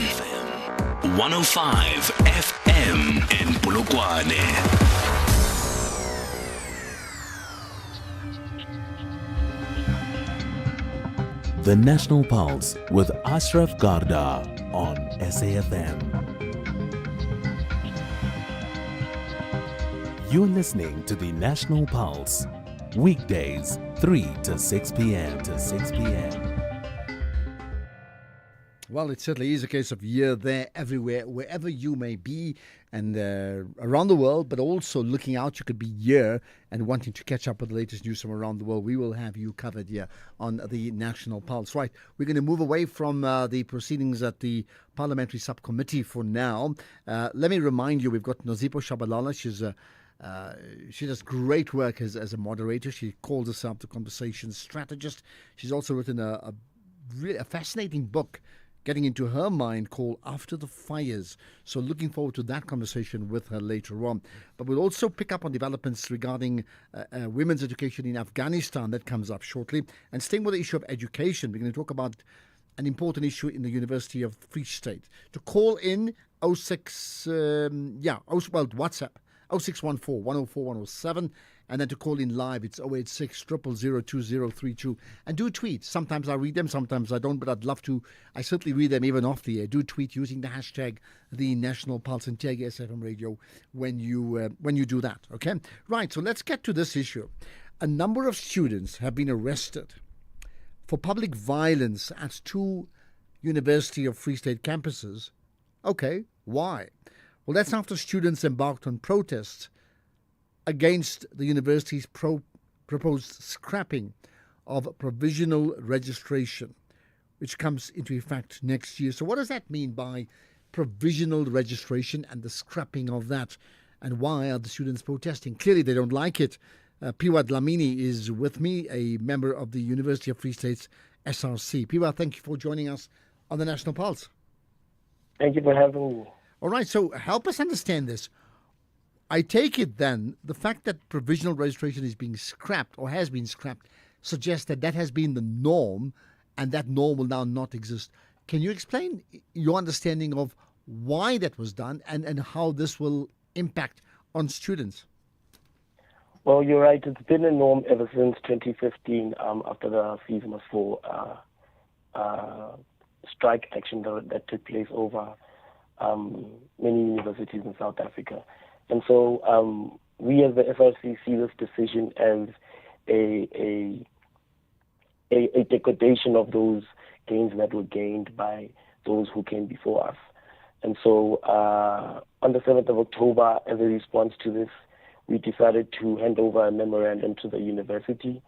105 FM in Polokwane. The National Pulse with Ashraf Garda on SAFM. You're listening to the National Pulse, weekdays 3 to 6 p.m. Well, it certainly is a case of here, there, everywhere, wherever you may be, and around the world, but also looking out. You could be here and wanting to catch up with the latest news from around the world. We will have you covered here on the National Pulse. Right, we're going to move away from the proceedings at the Parliamentary Subcommittee for now. Let me remind you, we've got Nozipho Shabalala. She does great work as a moderator. She calls herself the conversation strategist. She's also written a fascinating book getting into her mind called After the Fires. So looking forward to that conversation with her later on. But we'll also pick up on developments regarding women's education in Afghanistan. That comes up shortly. And staying with the issue of education, we're going to talk about an important issue in the University of Free State. To call in, WhatsApp 0614 104 107, and then to call in live, it's 086 000 2032. And do tweet. Sometimes I read them, sometimes I don't, but I'd love to. I certainly read them even off the air. Do tweet using the hashtag the National Pulse and tag SFM Radio when you do that. Okay, right. So let's get to this issue. A number of students have been arrested for public violence at two University of Free State campuses. Okay, why? Well, that's after students embarked on protests against the university's proposed scrapping of provisional registration, which comes into effect next year. So what does that mean by provisional registration and the scrapping of that? And why are the students protesting? Clearly, they don't like it. Piwa Dlamini is with me, a member of the University of Free State's SRC. Piwa, thank you for joining us on the National Pulse. Thank you for having me. All right, so help us understand this. I take it then, the fact that provisional registration is being scrapped or has been scrapped suggests that that has been the norm and that norm will now not exist. Can you explain your understanding of why that was done and how this will impact on students? Well, you're right. It's been a norm ever since 2015 after the Fees Must Fall strike action that took place over many universities in South Africa. And so we as the FRC see this decision as a degradation of those gains that were gained by those who came before us. And so on the 7th of October, as a response to this, we decided to hand over a memorandum to the university,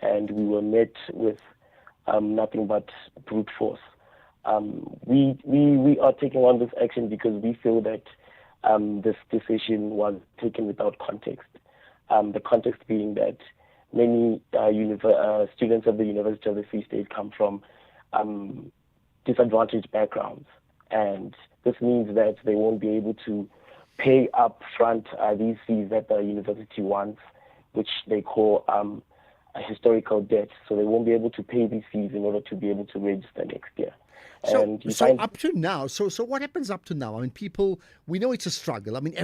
and we were met with nothing but brute force. We are taking on this action because we feel that this decision was taken without context. The context being that many students of the University of the Free State come from disadvantaged backgrounds, and this means that they won't be able to pay up front these fees that the university wants, which they call a historical debt. So they won't be able to pay these fees in order to be able to register next year. So up to now, so what happens up to now? I mean, people, we know it's a struggle. I mean,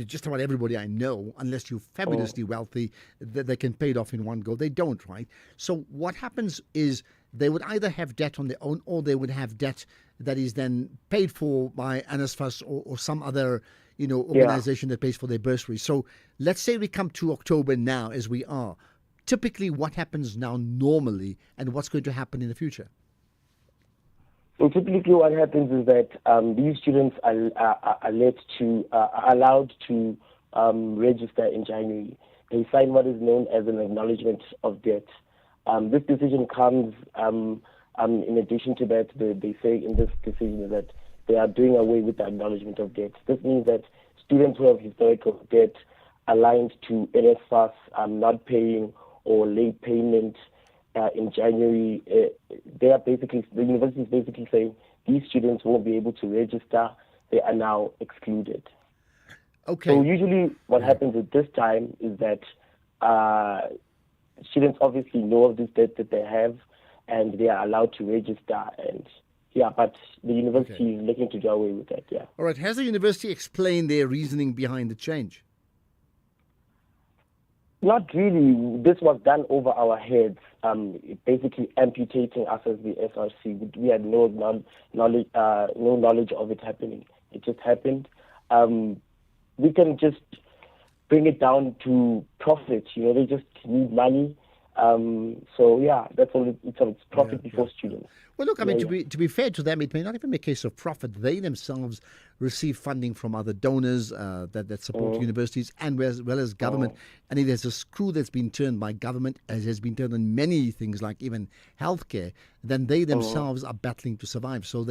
just about everybody I know, unless you're fabulously wealthy, they can pay it off in one go. They don't, right? So what happens is they would either have debt on their own, or they would have debt that is then paid for by NSFAS or some other, organization that pays for their bursary. So let's say we come to October now, as we are. Typically, what happens now normally, and what's going to happen in the future? So typically what happens is that these students are allowed to register in January. They sign what is known as an acknowledgement of debt. This decision comes in addition to that, they say in this decision that they are doing away with the acknowledgement of debt. This means that students who have historical debt aligned to NSFAS not paying or late payment in January, the university is basically saying these students won't be able to register. They are now excluded. Okay. So usually what happens at this time is that students obviously know of this debt that they have, and they are allowed to register. But the university is looking to do away with that. Yeah. All right. Has the university explained their reasoning behind the change? Not really. This was done over our heads, basically amputating us as the SRC. We had no knowledge of it happening. It just happened. We can just bring it down to profit. They just need money. That's all. It's profit before students. Well, look, I mean, to be fair to them, it may not even be a case of profit. They themselves receive funding from other donors that support universities, and as well as government. And if there's a screw that's been turned by government, as has been turned on many things like even healthcare, then they themselves are battling to survive. So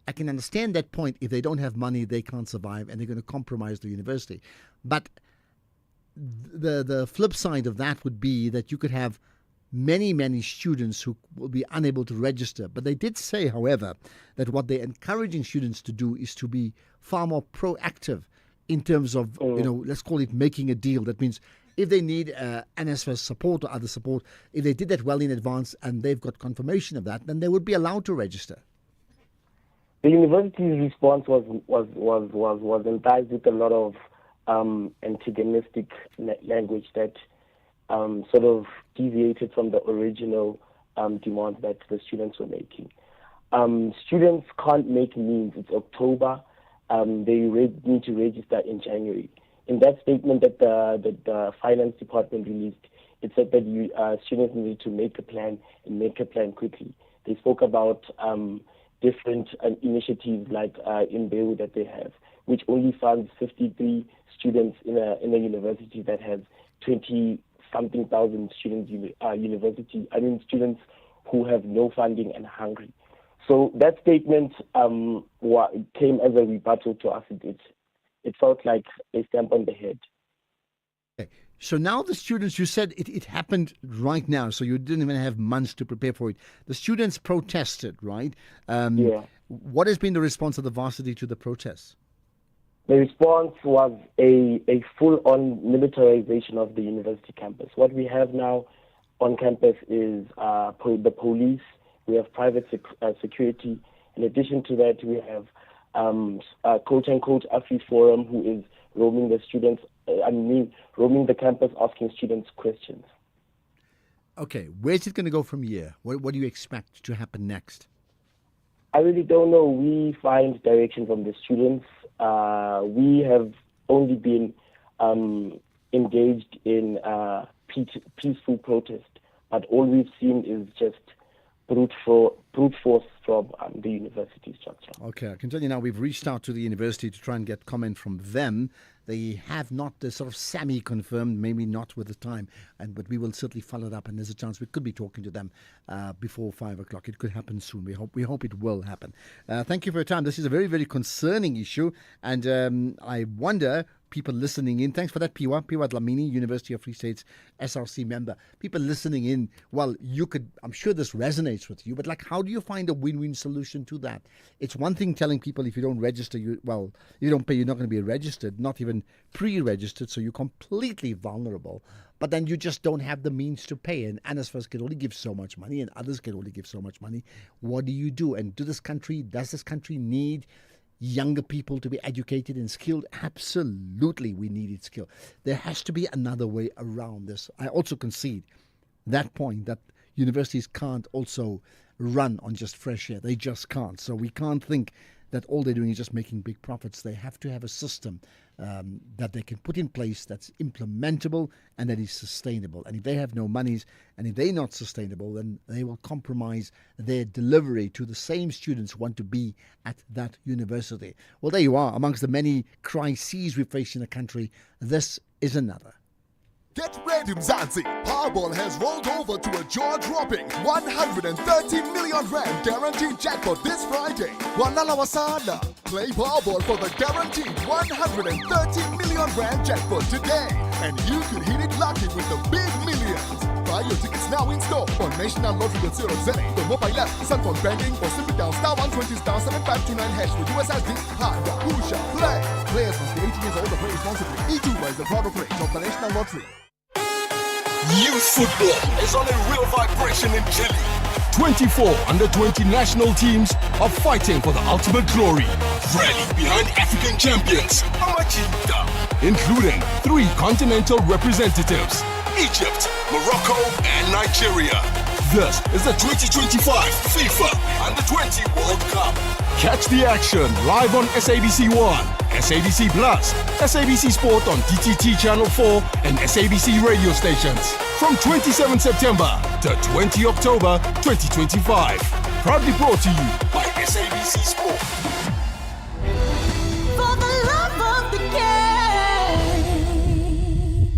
I can understand that point. If they don't have money, they can't survive, and they're going to compromise the university. But the flip side of that would be that you could have many students who will be unable to register. But they did say, however, that what they're encouraging students to do is to be far more proactive in terms of, let's call it making a deal. That means if they need NSFAS support or other support, if they did that well in advance and they've got confirmation of that, then they would be allowed to register. The university's response was enticed with a lot of antagonistic language that sort of deviated from the original demands that the students were making. Students can't make means. It's October. They need to register in January. In that statement that the finance department released, it said that students needed to make a plan and make a plan quickly. They spoke about different initiatives like Imbewu that they have, which only funds 53 students in a university that has 20-something thousand students students who have no funding and hungry. So that statement came as a rebuttal to us. It felt like a stamp on the head. Okay. So now the students, you said it happened right now, so you didn't even have months to prepare for it. The students protested, right? Yeah. What has been the response of the varsity to the protests? The response was a full-on militarization of the university campus. What we have now on campus is the police, we have private security. In addition to that, we have quote-unquote Afri Forum, who is roaming the students, roaming the campus, asking students questions. Okay, where's it going to go from here? What do you expect to happen next? I really don't know. We find direction from the students. We have only been engaged in peaceful protest, but all we've seen is just brute force from the university structure. Okay, I can tell you now we've reached out to the university to try and get comment from them. They have not sort of semi-confirmed, maybe not with the time, but we will certainly follow it up, and there's a chance we could be talking to them before 5 o'clock. It could happen soon. We hope it will happen. Thank you for your time. This is a very, very concerning issue, and I wonder, people listening in, thanks for that, Piwa Dlamini, University of Free State's SRC member. People listening in, well, I'm sure this resonates with you, but like, how do you find a win-win solution to that? It's one thing telling people if you don't register, if you don't pay, you're not going to be registered, not even pre-registered, so you're completely vulnerable. But then you just don't have the means to pay, and NSFAS can only give so much money, and others can only give so much money. What do you do? And does this country need younger people to be educated and skilled? Absolutely, we needed skill. There has to be another way around this. I also concede that point that universities can't also run on just fresh air. They just can't. So we can't think that all they're doing is just making big profits. They have to have a system that they can put in place that's implementable and that is sustainable. And if they have no monies and if they're not sustainable, then they will compromise their delivery to the same students who want to be at that university. Well, there you are. Amongst the many crises we face in the country, this is another. Get ready, Mzansi! Powerball has rolled over to a jaw-dropping 130 million rand guaranteed jackpot this Friday. Wanala Wasana. Play Powerball for the guaranteed 130 million rand jackpot today, and you could hit it lucky with the big millions. Buy your tickets now in store on nationallottery.co.za, the mobile app, cellphone banking, or simply dial *120 *7529# for USSD. Hi, Pusha, play! Players must be 18 years old or play responsibly. E2 is the proud operator of the National Lottery. Youth football is on a real vibration in Chile. 24 under-20 national teams are fighting for the ultimate glory. Rally behind African champions, Amachita, including 3 continental representatives, Egypt, Morocco, and Nigeria. This is the 2025 FIFA Under-20 World Cup. Catch the action live on SABC 1, SABC Plus, SABC Sport on DTT Channel 4, and SABC radio stations from 27 September to 20 October 2025. Proudly brought to you by SABC Sport. For the love of the game.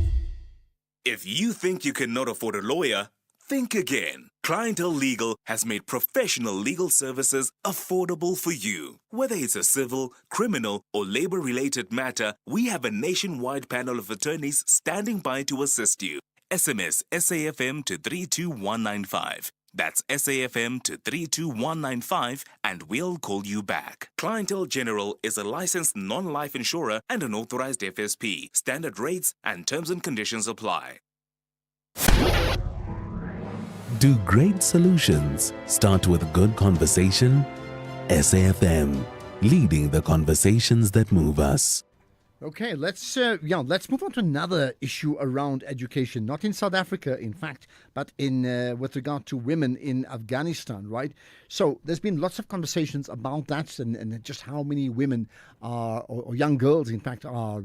If you think you cannot afford a lawyer, think again. Clientele Legal has made professional legal services affordable for you. Whether it's a civil, criminal, or labor-related matter, we have a nationwide panel of attorneys standing by to assist you. SMS SAFM to 32195. That's SAFM to 32195 and we'll call you back. Clientele General is a licensed non-life insurer and an authorized FSP. Standard rates and terms and conditions apply. Do great solutions start with good conversation? SAFM, leading the conversations that move us. Okay, let's move on to another issue around education. Not in South Africa, in fact, but in with regard to women in Afghanistan, right? So there's been lots of conversations about that and just how many women or young girls, in fact, are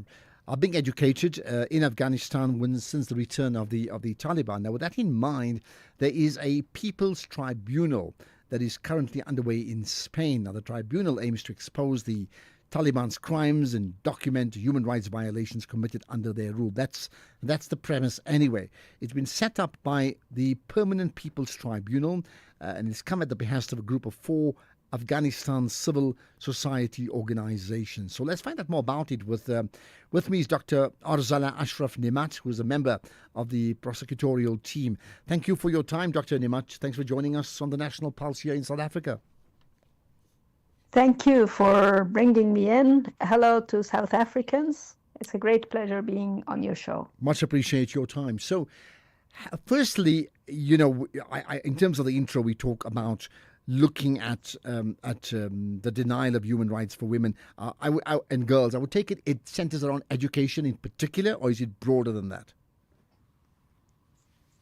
being educated in Afghanistan since the return of the Taliban. Now, with that in mind, there is a People's Tribunal that is currently underway in Spain. Now, the tribunal aims to expose the Taliban's crimes and document human rights violations committed under their rule. That's the premise anyway. It's been set up by the Permanent People's Tribunal, and it's come at the behest of a group of 4 Afghanistan civil society organization. So let's find out more about it. With me is Dr. Arzala Ashraf Nemat, who is a member of the prosecutorial team. Thank you for your time, Dr. Nemat. Thanks for joining us on the National Pulse here in South Africa. Thank you for bringing me in. Hello to South Africans. It's a great pleasure being on your show. Much appreciate your time. So, firstly, in terms of the intro, we talk about looking at the denial of human rights for women and girls. I would take it centers around education in particular, or is it broader than that?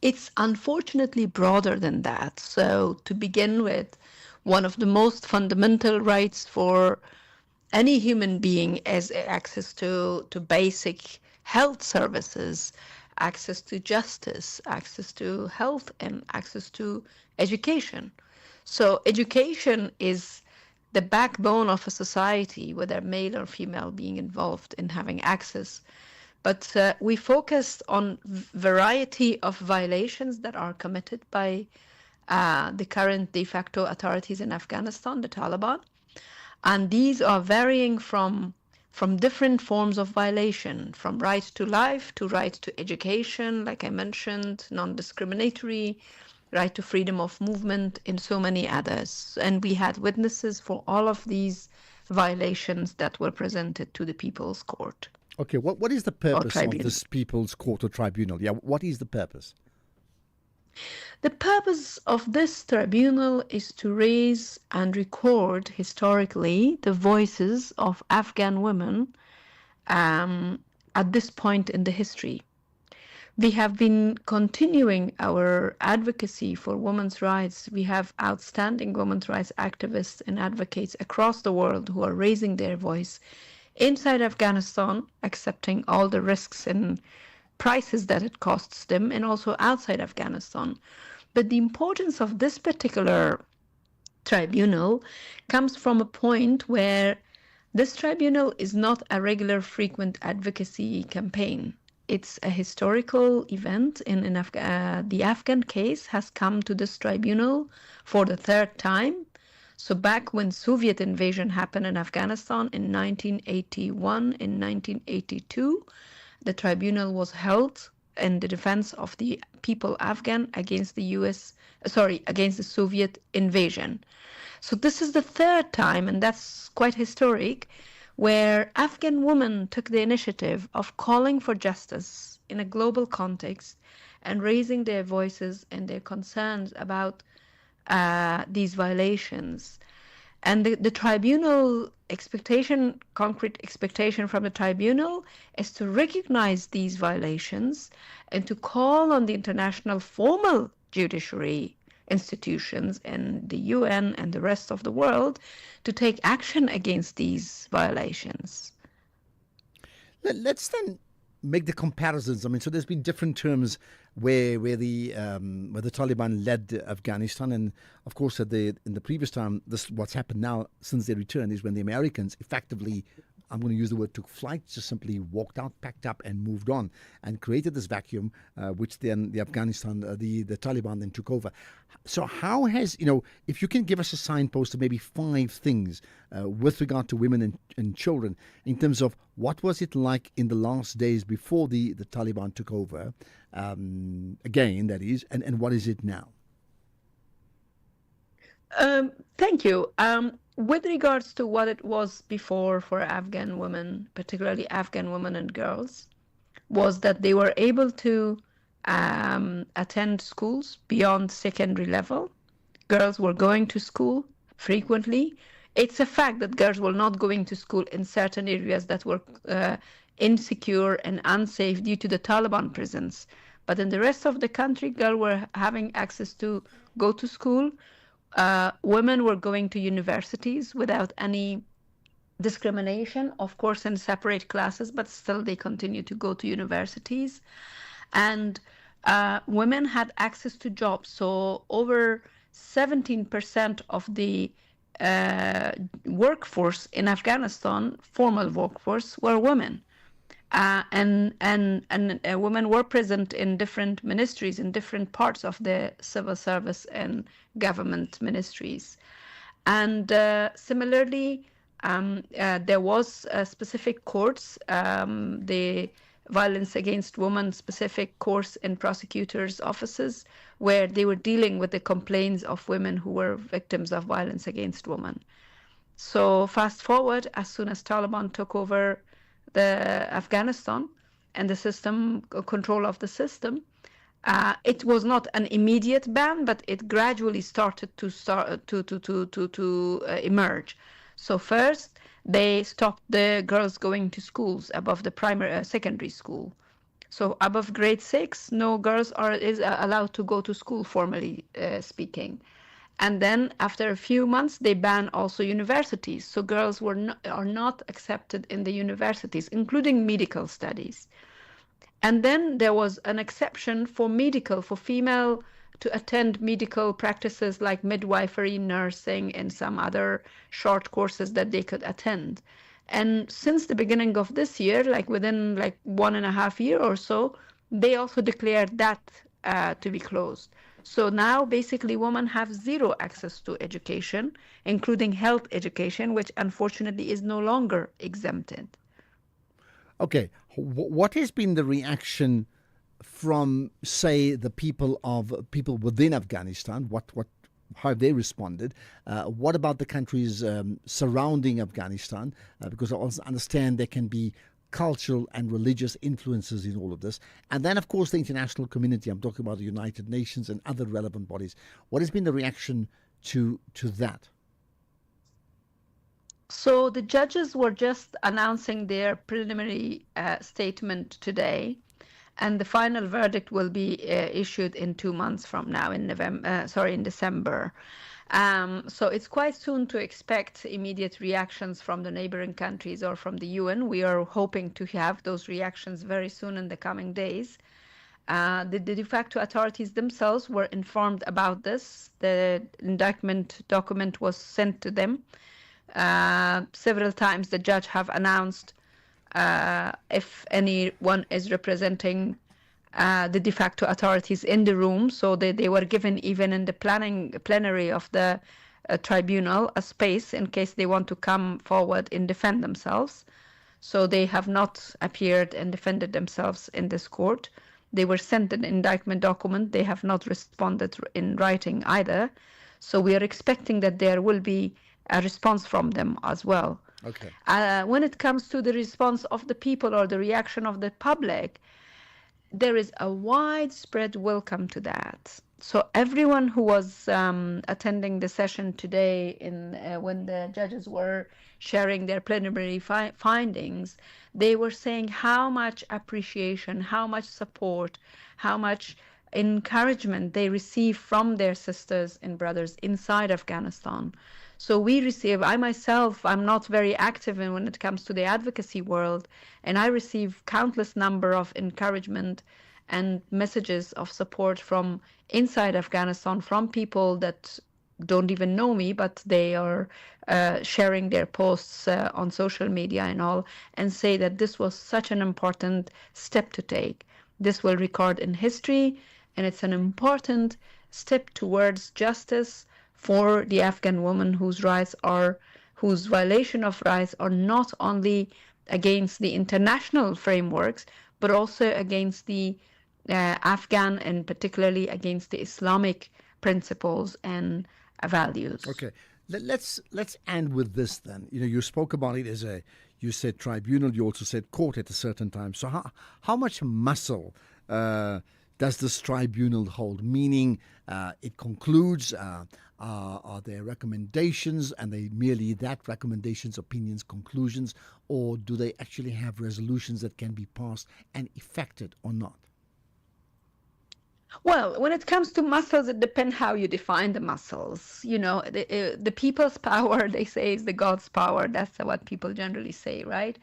It's unfortunately broader than that. So, to begin with, one of the most fundamental rights for any human being is access to basic health services, access to justice, access to health, and access to education. So education is the backbone of a society, whether male or female being involved in having access. But we focused on variety of violations that are committed by the current de facto authorities in Afghanistan, the Taliban. And these are varying from different forms of violation, from right to life to right to education, like I mentioned, non-discriminatory, right to freedom of movement, and so many others. And we had witnesses for all of these violations that were presented to the People's Court. Okay, what is the purpose of this People's Court or Tribunal? Yeah, what is the purpose? The purpose of this tribunal is to raise and record historically the voices of Afghan women at this point in the history. We have been continuing our advocacy for women's rights. We have outstanding women's rights activists and advocates across the world who are raising their voice inside Afghanistan, accepting all the risks and prices that it costs them, and also outside Afghanistan. But the importance of this particular tribunal comes from a point where this tribunal is not a regular frequent advocacy campaign. It's a historical event. The Afghan case has come to this tribunal for the third time. So back when Soviet invasion happened in Afghanistan in 1981 and 1982, the tribunal was held in the defense of the people Afghan against against the Soviet invasion. So this is the third time, and that's quite historic, where Afghan women took the initiative of calling for justice in a global context and raising their voices and their concerns about these violations. And the tribunal concrete expectation from the tribunal is to recognize these violations and to call on the international formal judiciary institutions and the UN and the rest of the world to take action against these violations. Let's then make the comparisons. I mean, so there's been different terms where the Taliban led Afghanistan, and of course in the previous time, what's happened now since they returned is when the Americans effectively, I'm going to use the word, took flight, just simply walked out, packed up, and moved on, and created this vacuum, which then the Taliban then took over. So how has, if you can give us a signpost of maybe 5 things with regard to women and children, in terms of what was it like in the last days before the Taliban took over, again, that is, and what is it now? Thank you. With regards to what it was before for Afghan women, particularly Afghan women and girls, was that they were able to attend schools beyond secondary level. Girls were going to school frequently. It's a fact that girls were not going to school in certain areas that were insecure and unsafe due to the Taliban presence. But in the rest of the country, girls were having access to go to school. Women were going to universities without any discrimination, of course in separate classes, but still they continue to go to universities. And women had access to jobs. So over 17% of the workforce in Afghanistan, formal workforce, were women. And women were present in different ministries in different parts of the civil service and government ministries. And similarly, there was specific courts, the violence against women specific course in prosecutors' offices, where they were dealing with the complaints of women who were victims of violence against women. So fast forward, as soon as Taliban took over the Afghanistan and the system, control of the system, it was not an immediate ban, but it gradually started to emerge. So first, they stopped the girls going to schools above the primary secondary school. So above grade 6, no girls is allowed to go to school, formally speaking. And then after a few months, they banned also universities. So girls are not accepted in the universities, including medical studies. And then there was an exception for female to attend medical practices like midwifery, nursing, and some other short courses that they could attend. And since the beginning of this year, within 1.5 years or so, they also declared that to be closed. So now basically women have zero access to education, including health education, which unfortunately is no longer exempted. Okay, what has been the reaction from, say, the people within Afghanistan? How have they responded? What about the countries surrounding Afghanistan? Because I also understand there can be cultural and religious influences in all of this. And then, of course, the international community. I'm talking about the United Nations and other relevant bodies. What has been the reaction to that? So the judges were just announcing their preliminary statement today, and the final verdict will be issued in 2 months from now, in December. So it's quite soon to expect immediate reactions from the neighboring countries or from the UN. We are hoping to have those reactions very soon in the coming days. The de facto authorities themselves were informed about this. The indictment document was sent to them. Several times the judge have announced if anyone is representing the de facto authorities in the room, so they were given even in the plenary of the tribunal a space in case they want to come forward and defend themselves. So they have not appeared and defended themselves in this court. They were sent an indictment document. They have not responded in writing either. So we are expecting that there will be a response from them as well. Okay. When it comes to the response of the people or the reaction of the public, there is a widespread welcome to that. So everyone who was attending the session today when the judges were sharing their preliminary findings, they were saying how much appreciation, how much support, how much encouragement they receive from their sisters and brothers inside Afghanistan. So I myself, I'm not very active when it comes to the advocacy world, and I receive countless number of encouragement and messages of support from inside Afghanistan, from people that don't even know me, but they are sharing their posts on social media and all, and say that this was such an important step to take. This will record in history, and it's an important step towards justice for the Afghan women whose violation of rights are not only against the international frameworks, but also against the Afghan and particularly against the Islamic principles and values. Okay, let's end with this then. You spoke about it as you said tribunal, you also said court at a certain time. So how much muscle does this tribunal hold? Meaning, it concludes. Are there recommendations, and they merely that recommendations, opinions, conclusions, or do they actually have resolutions that can be passed and effected or not? Well, when it comes to muscles, it depends how you define the muscles. The people's power, they say, is the God's power. That's what people generally say, right?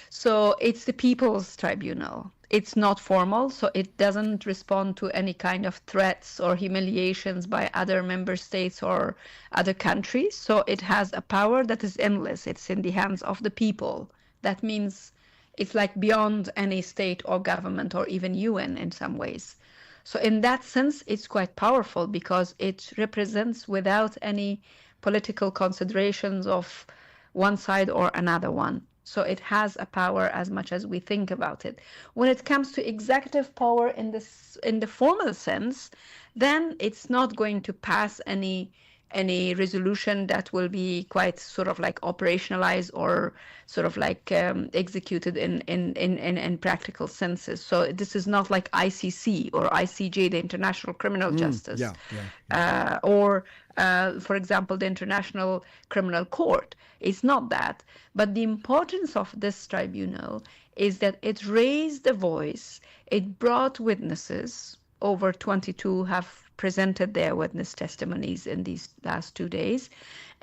So it's the people's tribunal. It's not formal, so it doesn't respond to any kind of threats or humiliations by other member states or other countries. So it has a power that is endless. It's in the hands of the people. That means it's beyond any state or government or even UN in some ways. So in that sense, it's quite powerful because it represents without any political considerations of one side or another one. So it has a power as much as we think about it. When it comes to executive power in the formal sense, then it's not going to pass any resolution that will be quite sort of like operationalized or sort of like executed in practical senses. So this is not like ICC or ICJ, the International Criminal Justice, or for example, the International Criminal Court. It's not that. But the importance of this tribunal is that it raised the voice, it brought witnesses. Over 22 have presented their witness testimonies in these last 2 days.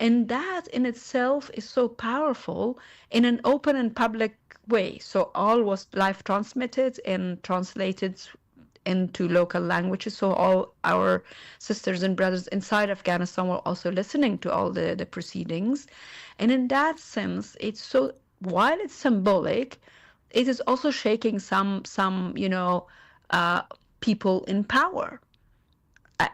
And that in itself is so powerful in an open and public way. So all was live transmitted and translated into local languages. So all our sisters and brothers inside Afghanistan were also listening to all the proceedings. And in that sense, it's so, while it's symbolic, it is also shaking some people in power.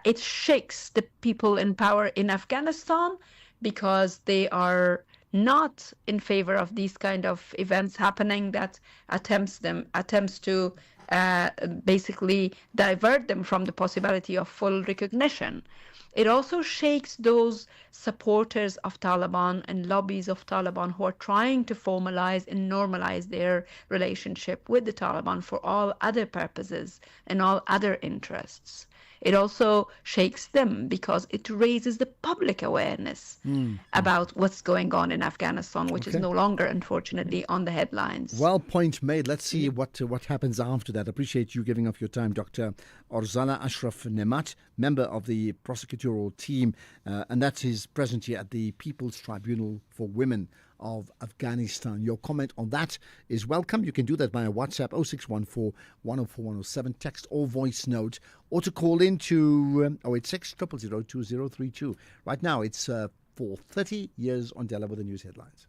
It shakes the people in power in Afghanistan because they are not in favor of these kind of events happening that attempts to basically divert them from the possibility of full recognition. It also shakes those supporters of Taliban and lobbies of Taliban who are trying to formalize and normalize their relationship with the Taliban for all other purposes and all other interests. It also shakes them because it raises the public awareness about what's going on in Afghanistan, which is no longer, unfortunately, on the headlines. Well, point made. Let's see what happens after that. Appreciate you giving up your time, Dr. Orzala Ashraf Nemat, member of the prosecutorial team, and that is present here at the People's Tribunal for Women of Afghanistan. Your comment on that is welcome. You can do that via WhatsApp 0614 104 107, text or voice note, or to call in to 086 000 2032. Right now, it's for 30 years on Della with the news headlines.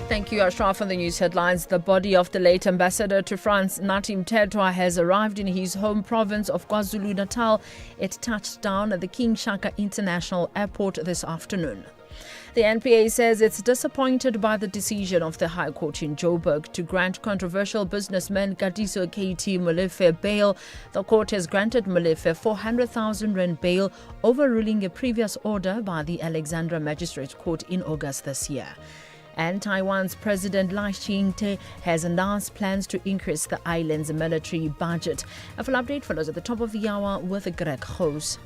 Thank you, Ashraf. On the news headlines, the body of the late ambassador to France, Natim Tedwa, has arrived in his home province of KwaZulu-Natal. It touched down at the King Shaka International Airport this afternoon. The NPA says it's disappointed by the decision of the High Court in Joburg to grant controversial businessman Kadiso KT Molefe bail. The court has granted Molefe 400,000 rand bail, overruling a previous order by the Alexandra Magistrates Court in August this year. And Taiwan's President Lai Ching-te has announced plans to increase the island's military budget. A full update follows at the top of the hour with Greg Hose.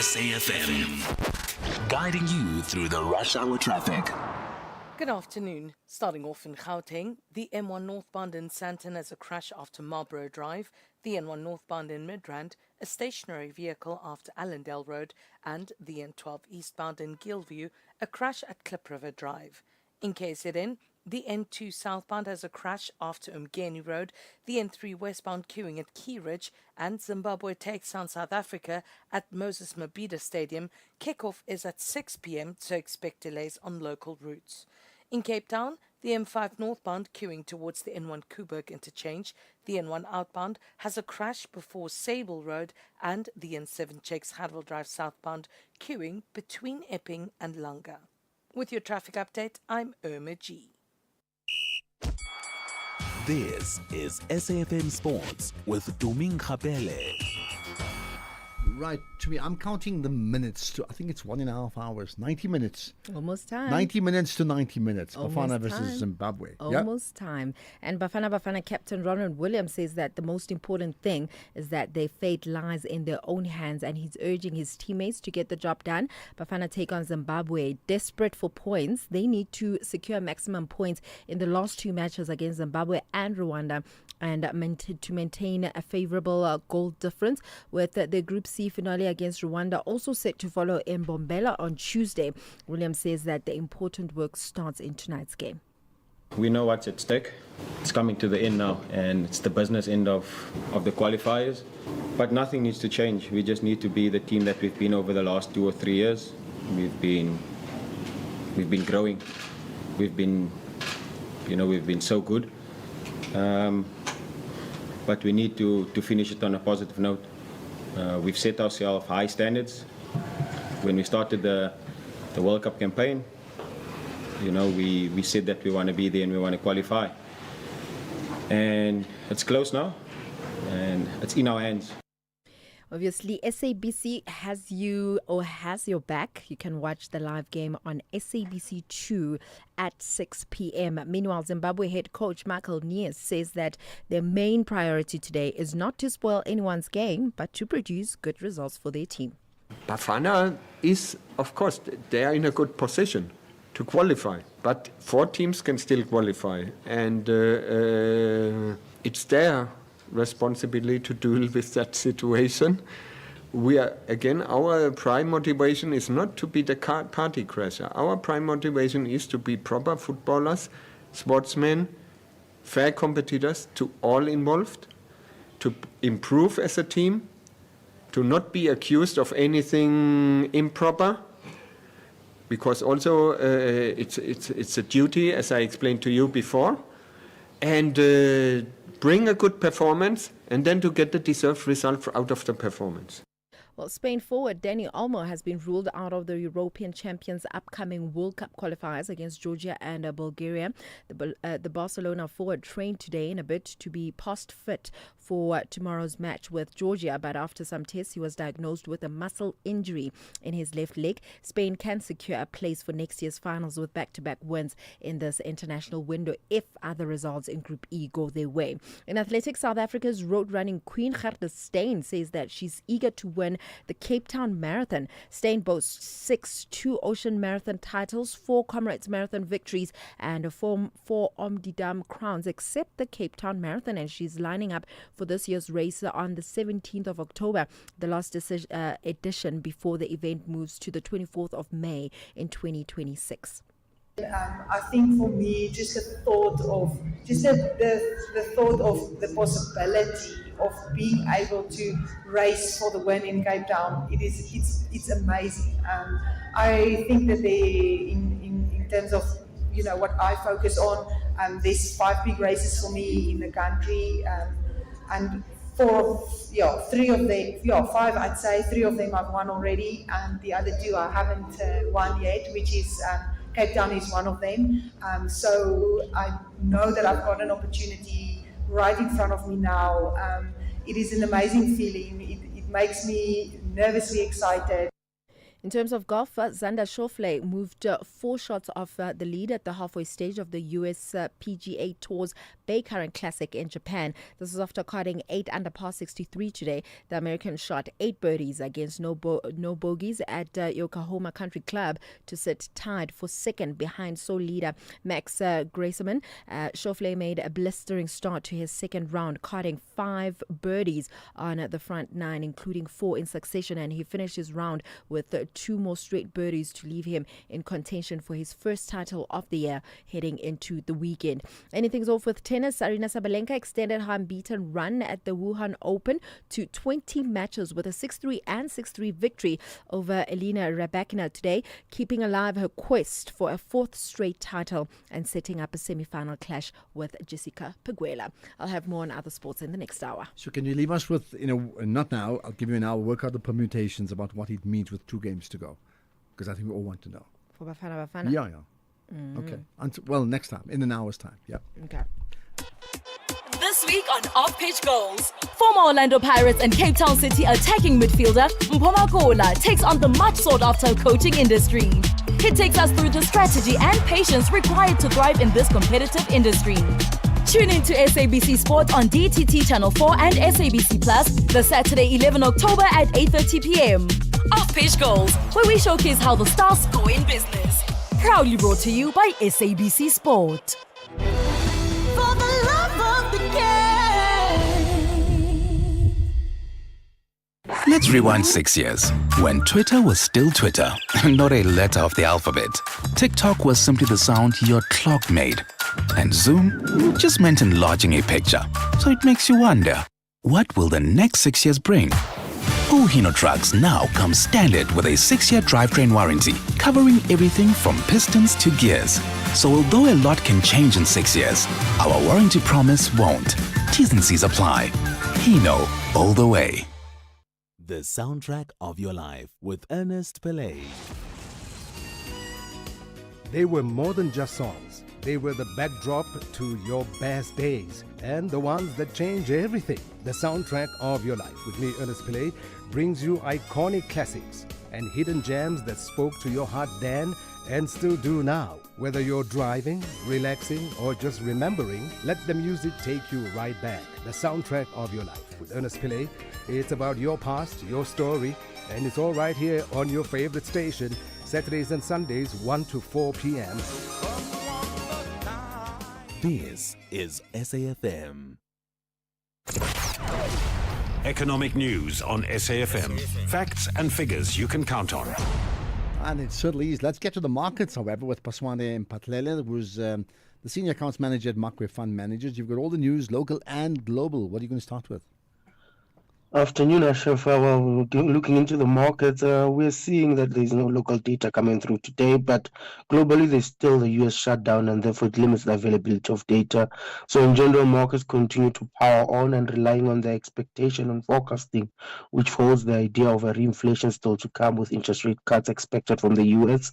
SAFM, guiding you through the rush hour traffic. Good afternoon. Starting off in Gauteng, the M1 northbound in Sandton has a crash after Marlborough Drive, the N1 northbound in Midrand, a stationary vehicle after Allendale Road, and the N12 eastbound in Gilview, a crash at Klip River Drive. In KZN, the N2 southbound has a crash after Umgeni Road, the N3 westbound queuing at Key Ridge, and Zimbabwe takes on South Africa at Moses Mabhida Stadium. Kickoff is at 6 p.m, so expect delays on local routes. In Cape Town, the M5 northbound queuing towards the N1 Koeberg interchange, the N1 outbound has a crash before Sable Road, and the N7 checks Harwell Drive southbound queuing between Epping and Langa. With your traffic update, I'm Irma G. This is SAFM Sports with Duming Khapele. Right, I'm counting the minutes to, I think it's 1.5 hours, 90 minutes. Almost time. 90 minutes to 90 minutes. Almost Bafana time. versus Zimbabwe. Almost time. And Bafana captain Ronald Williams says that the most important thing is that their fate lies in their own hands, and he's urging his teammates to get the job done. Bafana take on Zimbabwe, desperate for points. They need to secure maximum points in the last two matches against Zimbabwe and Rwanda, and to maintain a favourable goal difference, with the Group C finale against Rwanda also set to follow in Bombela on Tuesday. Williams says that the important work starts in tonight's game. We know what's at stake. It's coming to the end now, and it's the business end of the qualifiers. But nothing needs to change. We just need to be the team that we've been over the last 2 or 3 years. We've been growing. We've been so good. But we need to finish it on a positive note. We've set ourselves high standards. When we started the World Cup campaign, we said that we want to be there and we want to qualify. And it's close now, and it's in our hands. Obviously, SABC has your back. You can watch the live game on SABC2 at 6 p.m. Meanwhile, Zimbabwe head coach Michael Nies says that their main priority today is not to spoil anyone's game, but to produce good results for their team. Bafana is, of course, they are in a good position to qualify, but 4 teams can still qualify, and it's their responsibility to deal with that situation. Our prime motivation is not to be the party crasher. Our prime motivation is to be proper footballers, sportsmen, fair competitors to all involved, to improve as a team, to not be accused of anything improper, because also it's a duty, as I explained to you before, and bring a good performance, and then to get the deserved result out of the performance. Well, Spain forward Dani Olmo has been ruled out of the European champions' upcoming World Cup qualifiers against Georgia and Bulgaria. The Barcelona forward trained today in a bid to be past fit for tomorrow's match with Georgia, but after some tests, he was diagnosed with a muscle injury in his left leg. Spain can secure a place for next year's finals with back-to-back wins in this international window if other results in Group E go their way. In athletics, South Africa's road-running queen Gerda Steyn says that she's eager to win the Cape Town Marathon. Steyn boasts 6 2-ocean marathon titles, 4 Comrades Marathon victories, and 4 Omdidam crowns, except the Cape Town Marathon, and she's lining up for this year's race on the 17th of October, the last edition before the event moves to the 24th of May in 2026. I think for me, just the thought of the possibility of being able to race for the win in Cape Town, it's amazing. I think that in terms of what I focus on, there's 5 big races for me in the country, and 5 I'd say 3 of them I've won already, and the other 2 I haven't won yet, which is Cape Town is one of them. So I know that I've got an opportunity right in front of me now. It is an amazing feeling. It makes me nervously excited. In terms of golf, Xander Schauffele moved 4 shots off the lead at the halfway stage of the US PGA Tour's Bay Current Classic in Japan. This is after cutting 8 under par 63 today. The American shot 8 birdies against no bogeys at Yokohama Country Club to sit tied for second behind sole leader Max Grayson. Schauffele made a blistering start to his second round, cutting 5 birdies on the front 9, including 4 in succession, and he finished his round with 2 more straight birdies to leave him in contention for his first title of the year heading into the weekend. Anything's off with tennis. Aryna Sabalenka extended her unbeaten run at the Wuhan Open to 20 matches with a 6-3 and 6-3 victory over Elena Rybakina today, keeping alive her quest for a 4th straight title and setting up a semi-final clash with Jessica Peguela. I'll have more on other sports in the next hour. So can you leave us with, not now, I'll give you an hour, work out the permutations about what it means with 2 games to go, because I think we all want to know. For Bafana? Yeah. Okay. Well, next time, in an hour's time. Yeah. Okay. This week on Off Pitch Goals, former Orlando Pirates and Cape Town City attacking midfielder Mpoma Gola takes on the much sought after coaching industry. He takes us through the strategy and patience required to thrive in this competitive industry. Tune in to SABC Sport on DTT Channel 4 and SABC Plus the Saturday 11 October at 8:30 p.m. Off Pitch Goals, where we showcase how the stars score in business. Proudly brought to you by SABC Sport. For the love of the game. Let's rewind 6 years, when Twitter was still Twitter, not a letter of the alphabet. TikTok was simply the sound your clock made. And Zoom just meant enlarging a picture. So it makes you wonder, what will the next 6 years bring? Hino trucks now come standard with a 6-year drivetrain warranty, covering everything from pistons to gears. So although a lot can change in 6 years, our warranty promise won't. T's and C's apply. Hino, all the way. The soundtrack of your life with Ernest Pillay. They were more than just songs. They were the backdrop to your best days and the ones that change everything. The soundtrack of your life with me, Ernest Pillay, brings you iconic classics and hidden gems that spoke to your heart then and still do now. Whether you're driving, relaxing, or just remembering, let the music take you right back. The soundtrack of your life with Ernest Pillay. It's about your past, your story, and it's all right here on your favorite station, Saturdays and Sundays, 1 to 4 p.m. This is SAFM. Economic news on SAFM. Facts and figures you can count on. And it certainly is. Let's get to the markets, however, with Paswane Mpatlele, who's the Senior Accounts Manager at Makwe Fund Managers. You've got all the news, local and global. What are you going to start with? Afternoon, Ashraf. Well, looking into the markets, we're seeing that there's no local data coming through today, but globally there's still the US shutdown and therefore it limits the availability of data. So in general, markets continue to power on and relying on the expectation and forecasting, which holds the idea of a reinflation still to come with interest rate cuts expected from the US.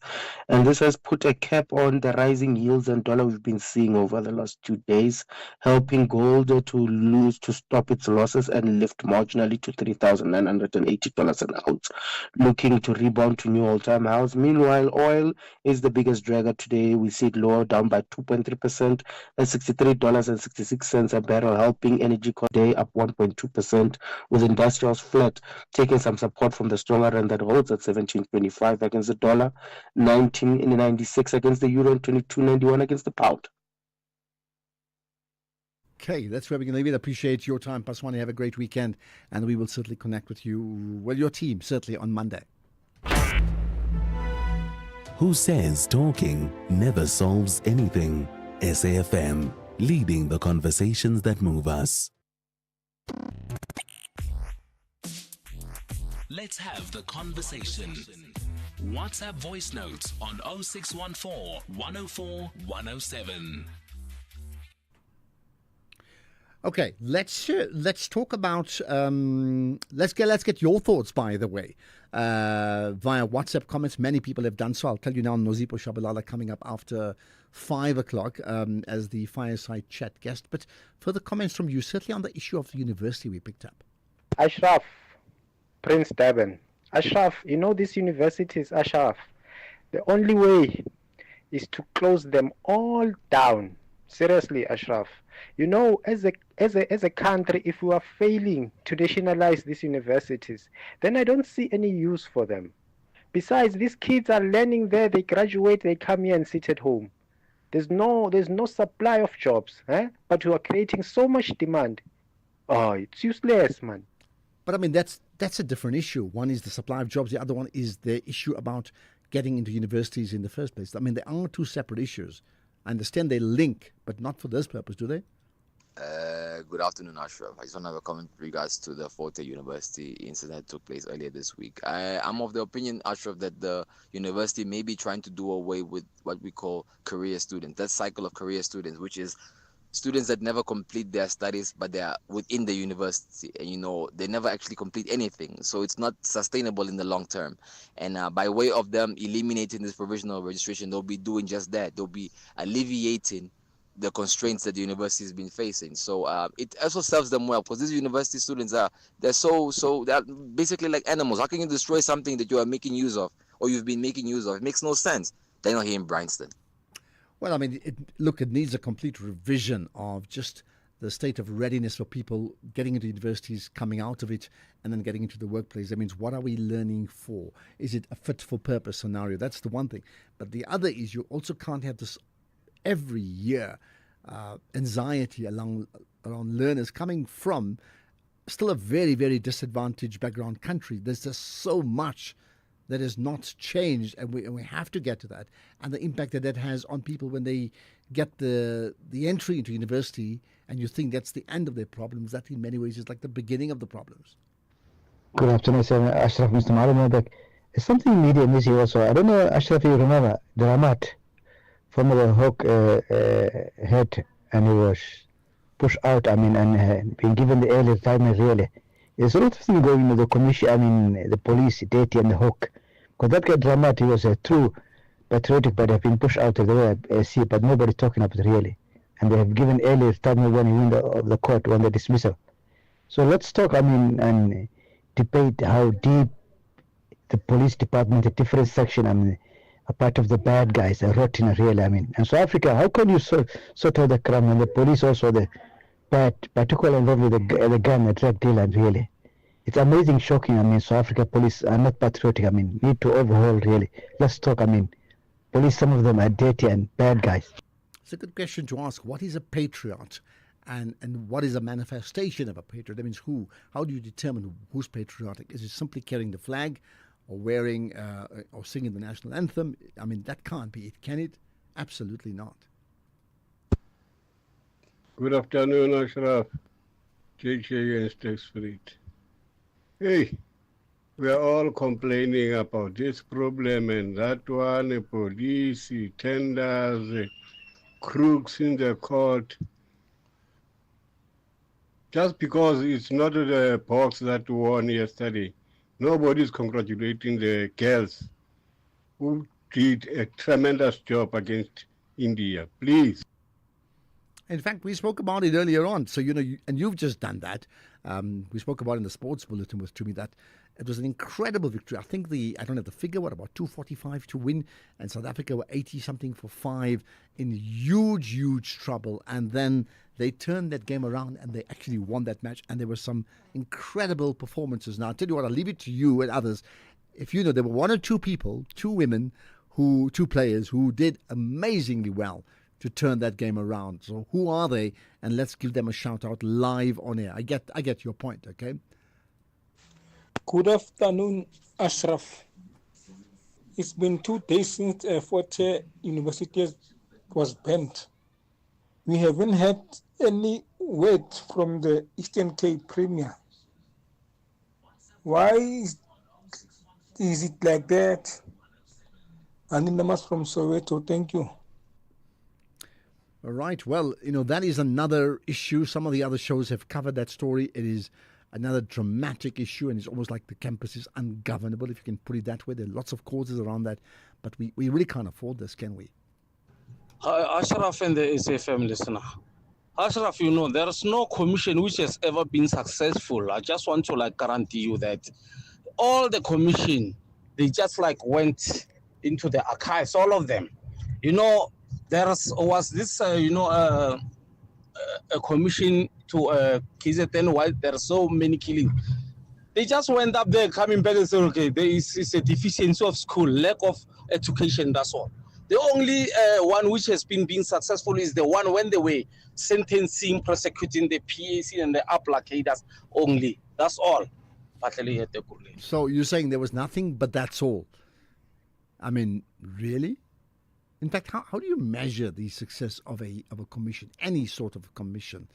And this has put a cap on the rising yields and dollar we've been seeing over the last 2 days, helping gold to stop its losses and lift marginally to $3,980 an ounce, looking to rebound to new all-time highs. Meanwhile, oil is the biggest dragger today. We see it lower, down by 2.3% at $63.66 a barrel, helping energy day up 1.2%, with industrials flat, taking some support from the stronger rand that holds at 17.25 against the dollar, 19.96 against the euro, and 22.91 against the pound. Okay, that's where we're going to leave it. Appreciate your time, Paswane. Have a great weekend, and we will certainly connect with you, well, your team, certainly on Monday. Who says talking never solves anything? SAFM, leading the conversations that move us. Let's have the conversation. WhatsApp voice notes on 0614 104 107. Okay, let's talk about let's get your thoughts, by the way, via WhatsApp comments. Many people have done so. I'll tell you now, Nozipho Shabalala coming up after 5 o'clock as the fireside chat guest. But further comments from you, certainly on the issue of the university we picked up. Ashraf, Prince Durban. Ashraf, you know these universities, Ashraf, the only way is to close them all down. Seriously, Ashraf. You know, as a country, if we are failing to nationalize these universities, then I don't see any use for them. Besides, these kids are learning there, they graduate, they come here and sit at home. There's no supply of jobs, but we are creating so much demand. Oh, it's useless, man. But I mean, that's a different issue. One is the supply of jobs. The other one is the issue about getting into universities in the first place. I mean, there are two separate issues. I understand they link, but not for this purpose, do they? Good afternoon, Ashraf. I just want to have a comment with regards to the Forte University incident that took place earlier this week. I'm of the opinion, Ashraf, that the university may be trying to do away with what we call career students, that cycle of career students, which is students that never complete their studies, but they are within the university, and they never actually complete anything. So it's not sustainable in the long term. And by way of them eliminating this provisional registration, they'll be doing just that. They'll be alleviating the constraints that the university has been facing. So it also serves them well, because these university students they're basically like animals. How can you destroy something that you are making use of, or you've been making use of? It makes no sense. They're not here in Bryanston. Well, I mean, it needs a complete revision of just the state of readiness for people getting into universities, coming out of it, and then getting into the workplace. That means, what are we learning for? Is it a fit-for-purpose scenario? That's the one thing. But the other is, you also can't have this every year anxiety around learners coming from still a very, very disadvantaged background country. There's just so much that has not changed, and we have to get to that, and the impact that has on people when they get the entry into university, and you think that's the end of their problems. That in many ways is like the beginning of the problems. Good afternoon, sir. Ashraf, Mr. Malamabek. It's something media miss here also. I don't know, Ashraf, you remember Daramat, former Hawk head, and he was pushed out, and being given the early retirement, really. There's a lot of things going on the commission, the police, dirty and the hook. Because that guy Dramat, he was a true patriotic, but have been pushed out of the way I see it, but nobody's talking about it really. And they have given early retirement when he won the court, won the dismissal. So let's talk, and debate how deep the police department, the different section, a part of the bad guys, are rotten really, And South Africa, how can you sort out the crime and the police also the bad, particularly involved with the gun, the drug dealer, really? It's amazing, shocking. South Africa police are not patriotic. Need to overhaul really. Let's talk. Police, some of them are dirty and bad guys. It's a good question to ask. What is a patriot, and what is a manifestation of a patriot? That means who? How do you determine who's patriotic? Is it simply carrying the flag, or wearing, or singing the national anthem? That can't be it, can it? Absolutely not. Good afternoon, Ashraf. JJ and Stakes Street. Hey, we are all complaining about this problem and that one, police, tenders, crooks in the court. Just because it's not the box that won yesterday, nobody's congratulating the girls who did a tremendous job against India. Please. In fact, we spoke about it earlier on. So, and you've just done that. We spoke about it in the sports bulletin with Tumi that it was an incredible victory. I think I don't have the figure, about 245 to win, and South Africa were 80-something for 5 in huge, huge trouble. And then they turned that game around and they actually won that match. And there were some incredible performances. Now, I'll tell you what, I'll leave it to you and others. If you know, there were 1 or 2 people, 2 women, 2 players who did amazingly well to turn that game around. So who are they? And let's give them a shout out live on air. I get your point, okay? Good afternoon, Ashraf. It's been 2 days since Forte University was banned. We haven't had any word from the Eastern Cape Premier. Why is it like that? Aninamas from Soweto, thank you. All right. Well, that is another issue. Some of the other shows have covered that story. It is another dramatic issue, and it's almost like the campus is ungovernable, if you can put it that way. There are lots of causes around that, but we really can't afford this, can we? Ashraf and the SFM listener. Ashraf, there is no commission which has ever been successful. I just want to guarantee you that all the commission, they just went into the archives, all of them. There was this, a commission to KZN why there are so many killings. They just went up there, coming back and said, okay, there is a deficiency of school, lack of education, that's all. The only one which has been successful is the one when they were sentencing, prosecuting the PAC and the applicators only. That's all. So you're saying there was nothing, but that's all? Really? In fact, how do you measure the success of a commission, any sort of commission,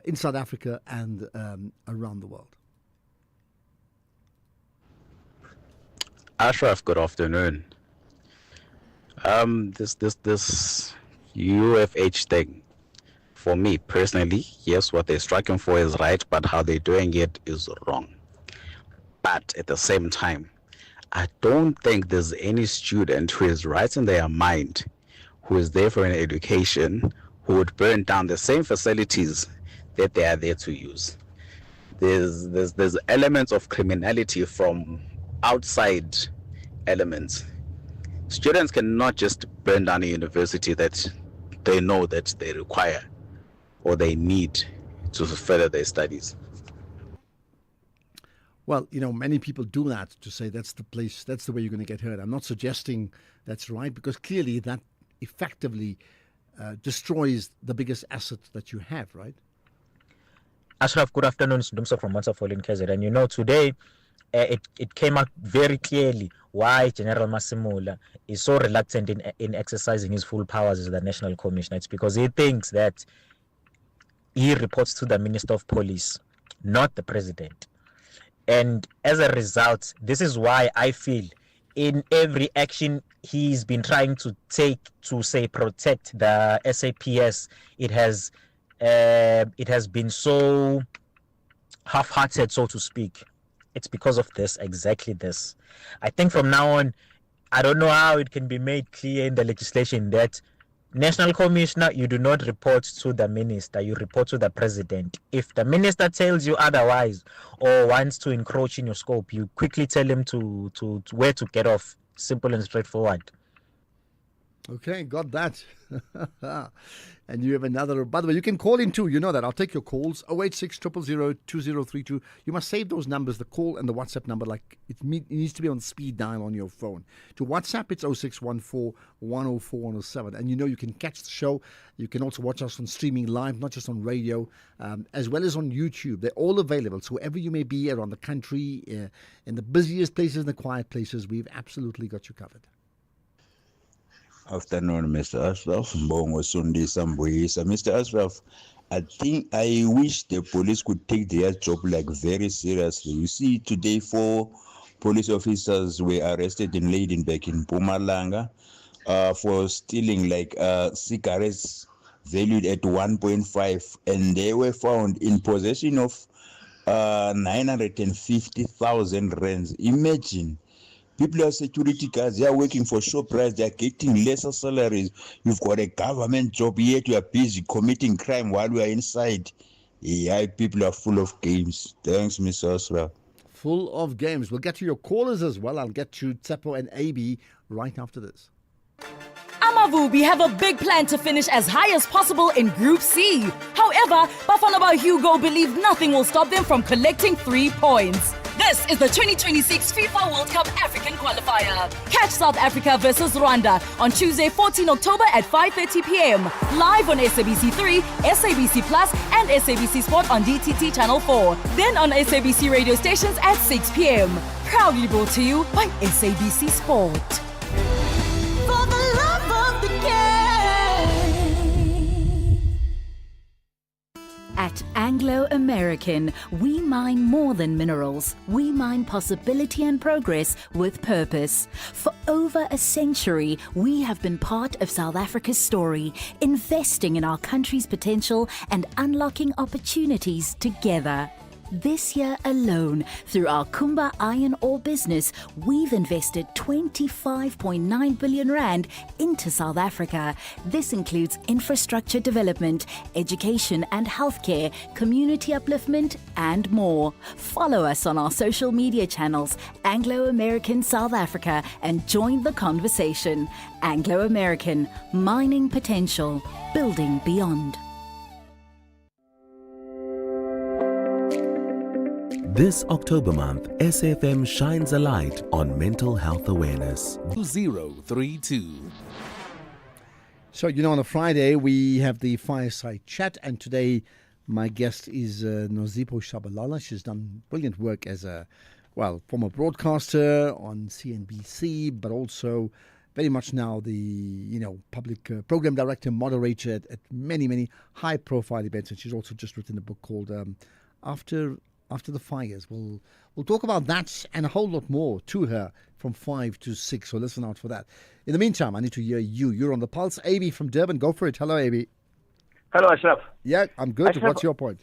in South Africa and around the world? Ashraf, good afternoon. This UFH thing, for me personally, yes, what they're striking for is right, but how they're doing it is wrong. But at the same time, I don't think there's any student who is right in their mind, who is there for an education, who would burn down the same facilities that they are there to use. There's elements of criminality from outside elements. Students cannot just burn down a university that they know that they require or they need to further their studies. Well, many people do that to say that's the place, that's the way you're going to get hurt. I'm not suggesting that's right, because clearly that effectively destroys the biggest asset that you have, right? Ashraf, good afternoon. It's Dumso from Mansafol in KZN. And today it came out very clearly why General Masemola is so reluctant in exercising his full powers as the National Commissioner. It's because he thinks that he reports to the Minister of Police, not the President. And as a result, this is why I feel in every action he's been trying to take to, say, protect the SAPS, it has been so half-hearted, so to speak. It's because of this, exactly this. I think from now on, I don't know how it can be made clear in the legislation that National Commissioner, you do not report to the minister, you report to the president. If the minister tells you otherwise or wants to encroach in your scope, you quickly tell him to where to get off. Simple and straightforward. Okay, got that. And you have another. By the way, you can call in too. You know that. I'll take your calls. 086 000 2032. You must save those numbers, the call and the WhatsApp number. Like it needs to be on speed dial on your phone. To WhatsApp, it's 0614 104 107. And you know you can catch the show. You can also watch us on streaming live, not just on radio, as well as on YouTube. They're all available. So wherever you may be around the country, in the busiest places and the quiet places, we've absolutely got you covered. Afternoon, Mr. Ashraf. Mbongo Sundisa Mbuyisa. Mr. Ashraf, I wish the police could take their job like very seriously. You see, today 4 police officers were arrested in Leidenburg in Mpumalanga for stealing like cigarettes valued at 1.5, and they were found in possession of 950,000 rands. Imagine. People are security guards, they are working for Shoprite, they are getting lesser salaries. You've got a government job, yet you are busy committing crime while you are inside. Yeah, people are full of games. Thanks, Mr. Asra. Full of games. We'll get to your callers as well. I'll get to Tsepo and AB right after this. Amavubi have a big plan to finish as high as possible in Group C. However, Bafana Hugo believe nothing will stop them from collecting 3 points. This is the 2026 FIFA World Cup African qualifier. Catch South Africa versus Rwanda on Tuesday, 14 October at 5:30 p.m. Live on SABC3, SABC Plus, and SABC Sport on DTT Channel 4. Then on SABC radio stations at 6 p.m. Proudly brought to you by SABC Sport. For the love of the game. At Anglo American, we mine more than minerals. We mine possibility and progress with purpose. For over a century, we have been part of South Africa's story, investing in our country's potential and unlocking opportunities together. This year alone, through our Kumba iron ore business, we've invested 25.9 billion rand into South Africa. This includes infrastructure development, education and healthcare, community upliftment, and more. Follow us on our social media channels, Anglo American South Africa, and join the conversation. Anglo American, mining potential, building beyond. This October month, SAFM shines a light on mental health awareness. 2032. So, you know, on a Friday, we have the fireside chat, and today my guest is Nozipho Shabalala. She's done brilliant work as a, former broadcaster on CNBC, but also very much now the, public program director, moderator at many, many high-profile events. And she's also just written a book called After the Fires. We'll talk about that and a whole lot more to her from 5 to 6, so listen out for that. In the meantime, I need to hear you. You're on the pulse. AB from Durban, go for it. Hello, AB. Hello, Ashraf. Yeah, I'm good. Ashraf, what's your point?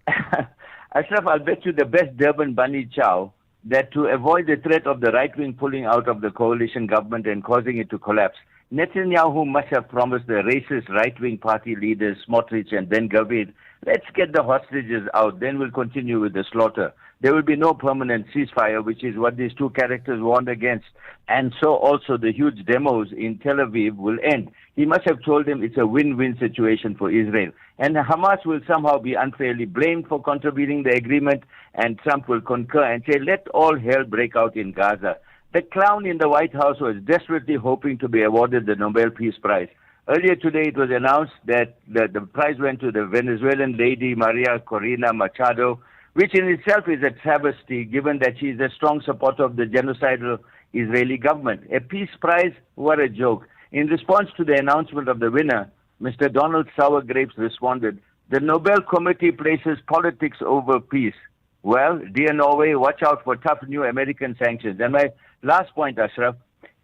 Ashraf, I'll bet you the best Durban bunny chow that to avoid the threat of the right-wing pulling out of the coalition government and causing it to collapse, Netanyahu must have promised the racist right-wing party leaders, Smotrich and Ben Gvir, let's get the hostages out, then we'll continue with the slaughter. There will be no permanent ceasefire, which is what these two characters warned against. And so also the huge demos in Tel Aviv will end. He must have told them it's a win-win situation for Israel. And Hamas will somehow be unfairly blamed for contravening the agreement, and Trump will concur and say, let all hell break out in Gaza. The clown in the White House was desperately hoping to be awarded the Nobel Peace Prize. Earlier today, it was announced that the prize went to the Venezuelan lady Maria Corina Machado, which in itself is a travesty, given that she is a strong supporter of the genocidal Israeli government. A peace prize? What a joke. In response to the announcement of the winner, Mr. Donald Sourgrapes responded, the Nobel Committee places politics over peace. Well, dear Norway, watch out for tough new American sanctions. And my last point, Ashraf,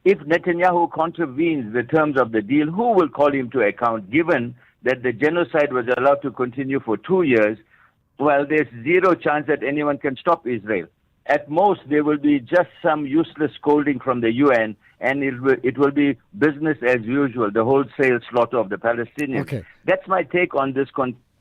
if Netanyahu contravenes the terms of the deal, who will call him to account, given that the genocide was allowed to continue for 2 years well, there's zero chance that anyone can stop Israel. At most, there will be just some useless scolding from the UN, and it will be business as usual, the wholesale slaughter of the Palestinians. Okay. That's my take on this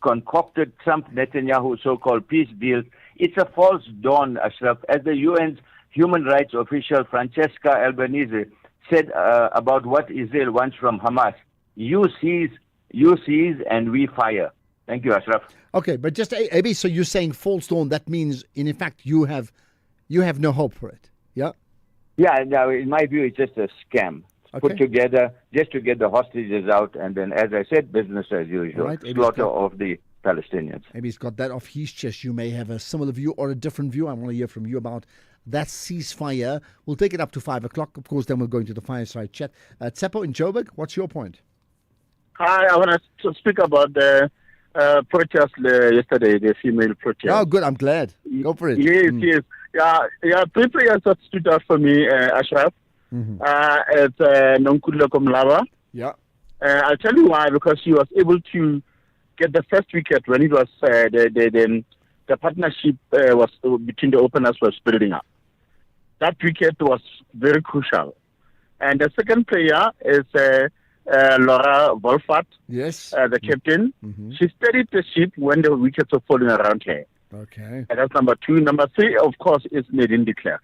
concocted Trump-Netanyahu so-called peace deal. It's a false dawn, Ashraf. As the UN's human rights official Francesca Albanese said about what Israel wants from Hamas, you seize and we fire. Thank you, Ashraf. Okay, but just Abi, so you're saying false dawn, that means in fact you have no hope for it. Yeah? Yeah, no, in my view, it's just a scam. Put together just to get the hostages out, and then, as I said, business as usual. Right, slaughter of the Palestinians. Maybe he's got that off his chest. You may have a similar view or a different view. I want to hear from you about that ceasefire. We'll take it up to 5 o'clock. Of course, then we'll go into the fireside chat. Tsepo in Joburg, what's your point? Hi, I want to speak about the protest yesterday, the female protest. Oh, good. I'm glad. Go for it. Yes. Yeah. Three players that stood out for me, Ashraf. It's Nonkululeko Mlaba. Yeah. I'll tell you why, because she was able to get the first wicket when it was the partnership was between the openers was building up. That wicket was very crucial. And the second player is Laura Wolfert, yes, the captain. She steadied the ship when the wickets were falling around her. Okay. And that's number two. Number three, of course, is Nadine de Klerk,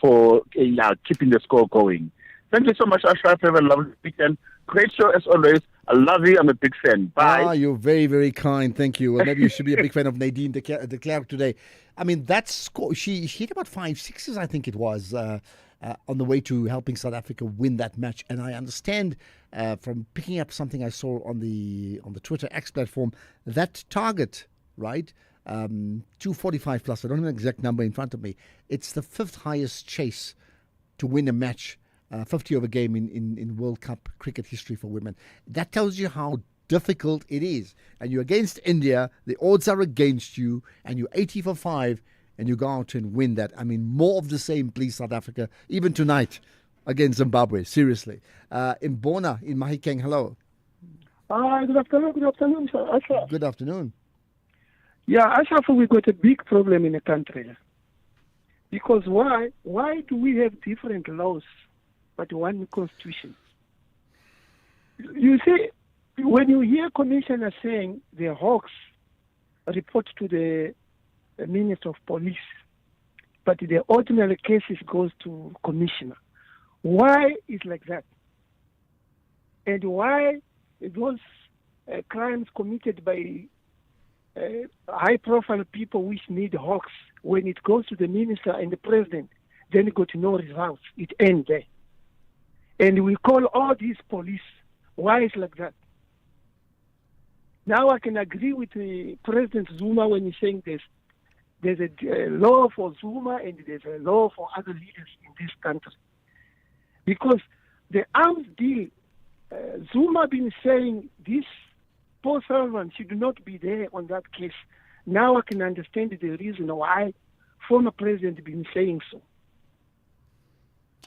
for keeping the score going. Thank you so much, Ashraf. Have a lovely weekend. Great show as always. I love you. I'm a big fan. Bye. Ah, you're very, very kind. Thank you. Well, maybe you should be a big fan of Nadine de Klerk today. I mean, that score, she hit about 5 sixes, I think it was, on the way to helping South Africa win that match. And I understand from picking up something I saw on the Twitter X platform, that target, right, 245 plus, I don't have an exact number in front of me, it's the 5th highest chase to win a match, 50 over game in World Cup cricket history for women. That tells you how difficult it is. And you're against India, the odds are against you, and you're 80 for 5, and you go out and win that. I mean, more of the same, please, South Africa, even tonight against Zimbabwe, seriously. Mbona in Mahikeng, hello. Hi, good afternoon, sir. Ashraf. Good afternoon. Yeah, Ashraf, we got a big problem in the country. Because why do we have different laws but one constitution? You see, when you hear commissioners saying the Hawks report to the Minister of Police, but the ordinary cases goes to commissioner. Why is like that? And why those crimes committed by high-profile people which need Hawks, when it goes to the minister and the president, then it got no results. It ends there. And we call all these police. Why is like that? Now I can agree with President Zuma when he's saying there's a law for Zuma and there's a law for other leaders in this country. Because the arms deal, Zuma been saying this Paul Sullivan should not be there on that case. Now I can understand the reason why former president been saying so.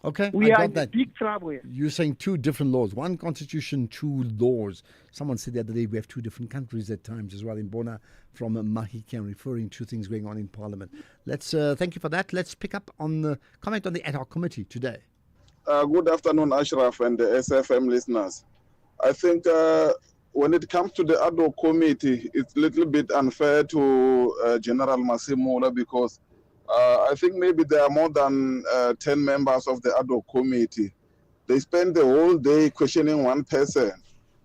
Okay, we I are got that. in big trouble here. You're saying two different laws. One constitution, two laws. Someone said the other day we have two different countries at times as well in Bona from Mahikeng, referring to things going on in Parliament. Let's thank you for that. Let's pick up on the comment on the ad hoc committee today. Good afternoon, Ashraf and the SFM listeners. I think when it comes to the ad hoc committee, it's a little bit unfair to General Masemola because I think maybe there are more than 10 members of the ad hoc committee. They spend the whole day questioning one person.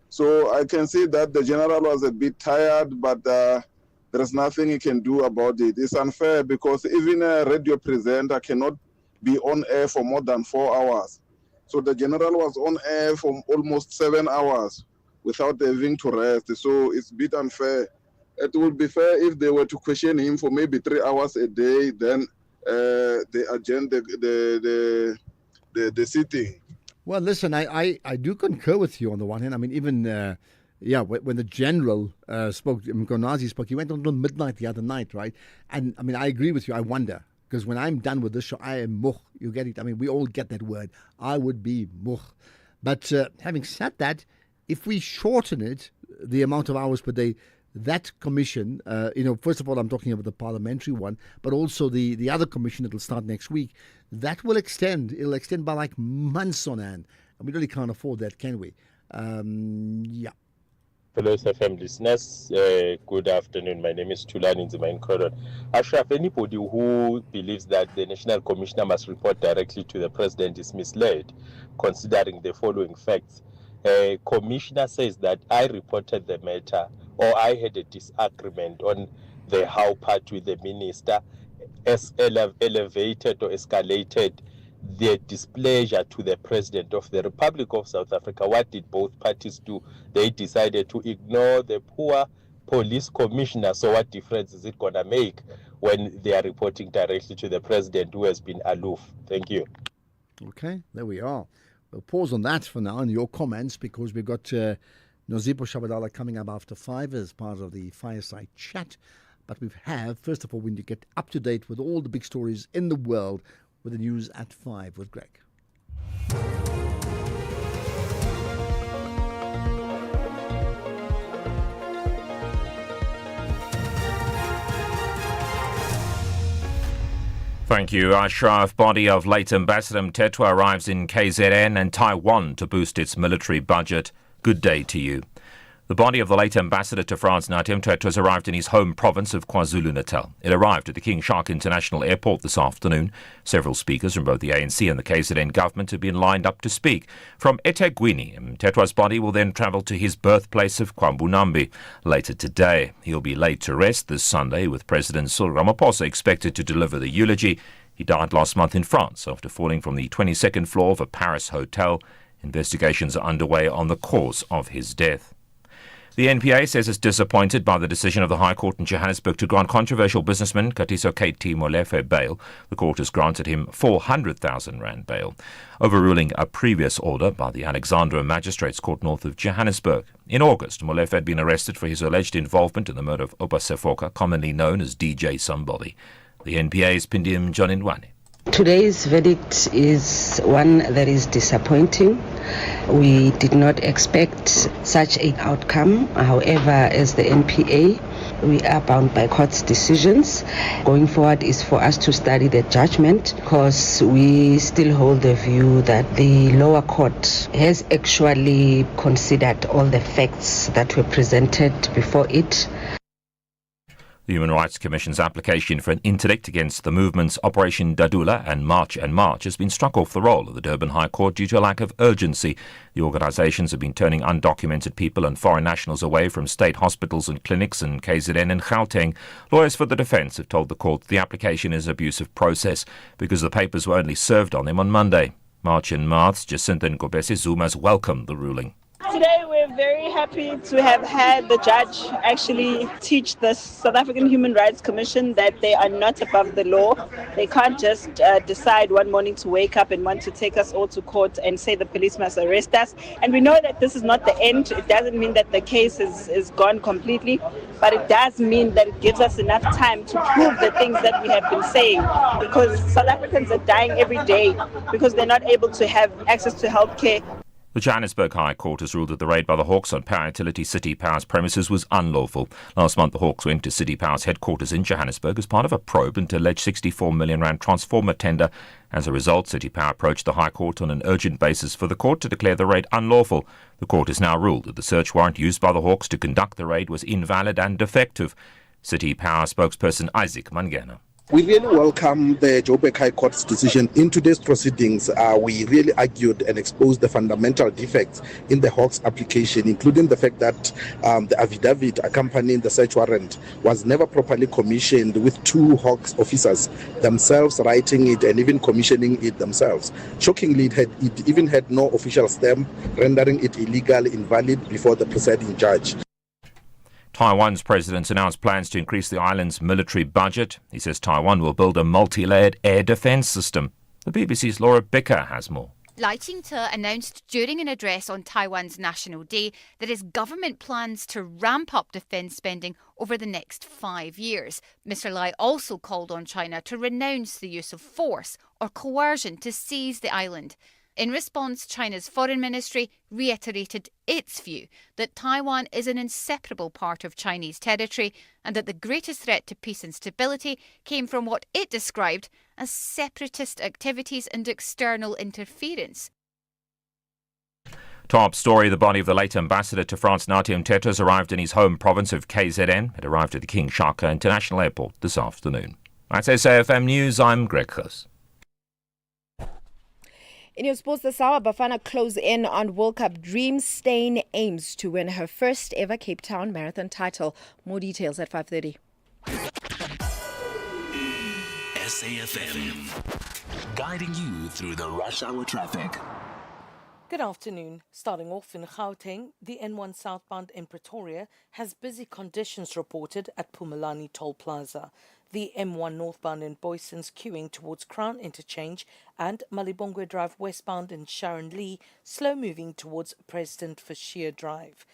So I can see that the general was a bit tired, but there's nothing he can do about it. It's unfair because even a radio presenter cannot be on air for more than 4 hours. So the general was on air for almost 7 hours without having to rest. So it's a bit unfair. It would be fair if they were to question him for maybe 3 hours a day, then they adjourn the sitting. Well, listen, I do concur with you on the one hand. I mean, even, when the general spoke, Mkonazi spoke, he went until midnight the other night, right? And, I mean, I agree with you. I wonder, because when I'm done with this show, I am much. You get it? I mean, we all get that word. I would be much. But having said that, if we shorten it, the amount of hours per day, that commission, first of all, I'm talking about the parliamentary one, but also the other commission that will start next week, that will extend. It'll extend by like months on end. And we really can't afford that, can we? Yeah. Hello, SFM listeners. Good afternoon. My name is Tulani Nzima Nkoron. Ashraf, anybody who believes that the National Commissioner must report directly to the President is misled, considering the following facts. Commissioner says that I reported the matter, or I had a disagreement on the how part with the minister, elevated or escalated their displeasure to the President of the Republic of South Africa. What did both parties do? They decided to ignore the poor police commissioner. So what difference is it going to make when they are reporting directly to the President, who has been aloof? Thank you. Okay, there we are. We'll pause on that for now and your comments, because we've got Nozipho Shabadala coming up after 5 as part of the fireside chat. But first of all, we need to get up to date with all the big stories in the world with the news at 5 with Greg. Thank you, Ashraf. Body of late Ambassador Mthethwa arrives in KZN and Taiwan to boost its military budget. Good day to you. The body of the late ambassador to France, Nathi Mthethwa, has arrived in his home province of KwaZulu-Natal. It arrived at the King Shark International Airport this afternoon. Several speakers from both the ANC and the KZN government have been lined up to speak. From eThekwini, Mthethwa's body will then travel to his birthplace of KwaMbunambi later today. He'll be laid to rest this Sunday, with President Cyril Ramaphosa expected to deliver the eulogy. He died last month in France after falling from the 22nd floor of a Paris hotel. Investigations are underway on the cause of his death. The NPA says it's disappointed by the decision of the High Court in Johannesburg to grant controversial businessman Katiso KT Molefe bail. The court has granted him 400,000 rand bail, overruling a previous order by the Alexandra Magistrates Court north of Johannesburg. In August, Molefe had been arrested for his alleged involvement in the murder of Opa Sefoka, commonly known as DJ Somebody. The NPA's Pindim Joninwane. Today's verdict is one that is disappointing. We did not expect such an outcome. However, as the NPA, we are bound by court's decisions. Going forward is for us to study the judgment, because we still hold the view that the lower court has actually considered all the facts that were presented before it. The Human Rights Commission's application for an interdict against the movements Operation Dadula and March has been struck off the roll of the Durban High Court due to a lack of urgency. The organisations have been turning undocumented people and foreign nationals away from state hospitals and clinics in KZN and Gauteng. Lawyers for the defence have told the court the application is an abusive process because the papers were only served on them on Monday. March, Jacinta Nkobese Zuma's welcomed the ruling. Today we're very happy to have had the judge actually teach the South African Human Rights Commission that they are not above the law. They can't just decide one morning to wake up and want to take us all to court and say the police must arrest us. And we know that this is not the end. It doesn't mean that the case is gone completely, but it does mean that it gives us enough time to prove the things that we have been saying, because South Africans are dying every day because they're not able to have access to healthcare. The Johannesburg High Court has ruled that the raid by the Hawks on power utility City Power's premises was unlawful. Last month, the Hawks went to City Power's headquarters in Johannesburg as part of a probe into alleged 64 million rand transformer tender. As a result, City Power approached the High Court on an urgent basis for the court to declare the raid unlawful. The court has now ruled that the search warrant used by the Hawks to conduct the raid was invalid and defective. City Power spokesperson Isaac Mangena. We really welcome the Joburg High Court's decision. In today's proceedings, we really argued and exposed the fundamental defects in the Hawks application, including the fact that the affidavit accompanying the search warrant was never properly commissioned, with two Hawks officers themselves writing it and even commissioning it themselves. Shockingly, it even had no official stamp, rendering it illegal, invalid before the presiding judge. Taiwan's president announced plans to increase the island's military budget. He says Taiwan will build a multi-layered air defence system. The BBC's Laura Bicker has more. Lai Ching-te announced during an address on Taiwan's National Day that his government plans to ramp up defence spending over the next 5 years. Mr. Lai also called on China to renounce the use of force or coercion to seize the island. In response, China's foreign ministry reiterated its view that Taiwan is an inseparable part of Chinese territory and that the greatest threat to peace and stability came from what it described as separatist activities and external interference. Top story, the body of the late ambassador to France, Natim Tete, has arrived in his home province of KZN. It arrived at the King Shaka International Airport this afternoon. That's SAFM News, I'm Greg Huss. In your sports this hour, Bafana close in on World Cup dreams. Steyn aims to win her first ever Cape Town Marathon title. More details at 5:30. SAFM, guiding you through the rush hour traffic. Good afternoon. Starting off in Gauteng, the N1 southbound in Pretoria has busy conditions reported at Pumalani Toll Plaza. The M1 northbound in Boyson's queuing towards Crown Interchange and Malibongwe Drive westbound in Sharon Lee slow moving towards President Fashir Drive.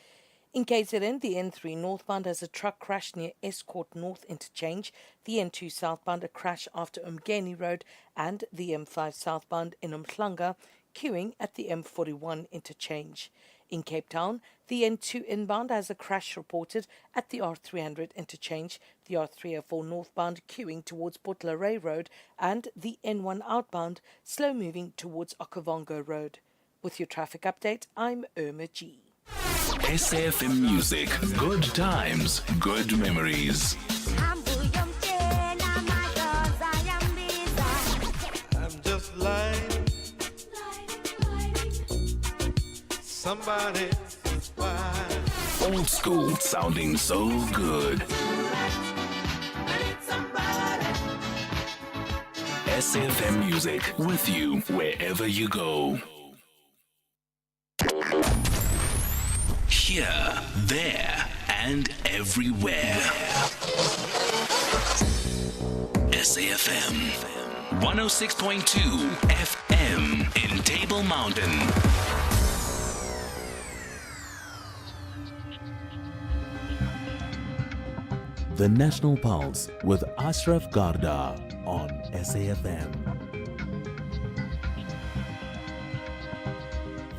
In KZN, the N3 northbound has a truck crash near Escort North Interchange, the N2 southbound a crash after Umgeni Road, and the M5 southbound in Umhlanga queuing at the M41 interchange. In Cape Town, the N2 inbound has a crash reported at the R300 interchange, the R304 northbound queuing towards Butler Road, and the N1 outbound slow moving towards Okavango Road. With your traffic update, I'm Irma G. SAFM Music, good times, good memories. I'm just lying. Somebody is fine. Old school sounding so good. SAFM Music, with you wherever you go. Here, there, and everywhere. SAFM 106.2 FM in Table Mountain. The National Pulse with Ashraf Garda on SAFM.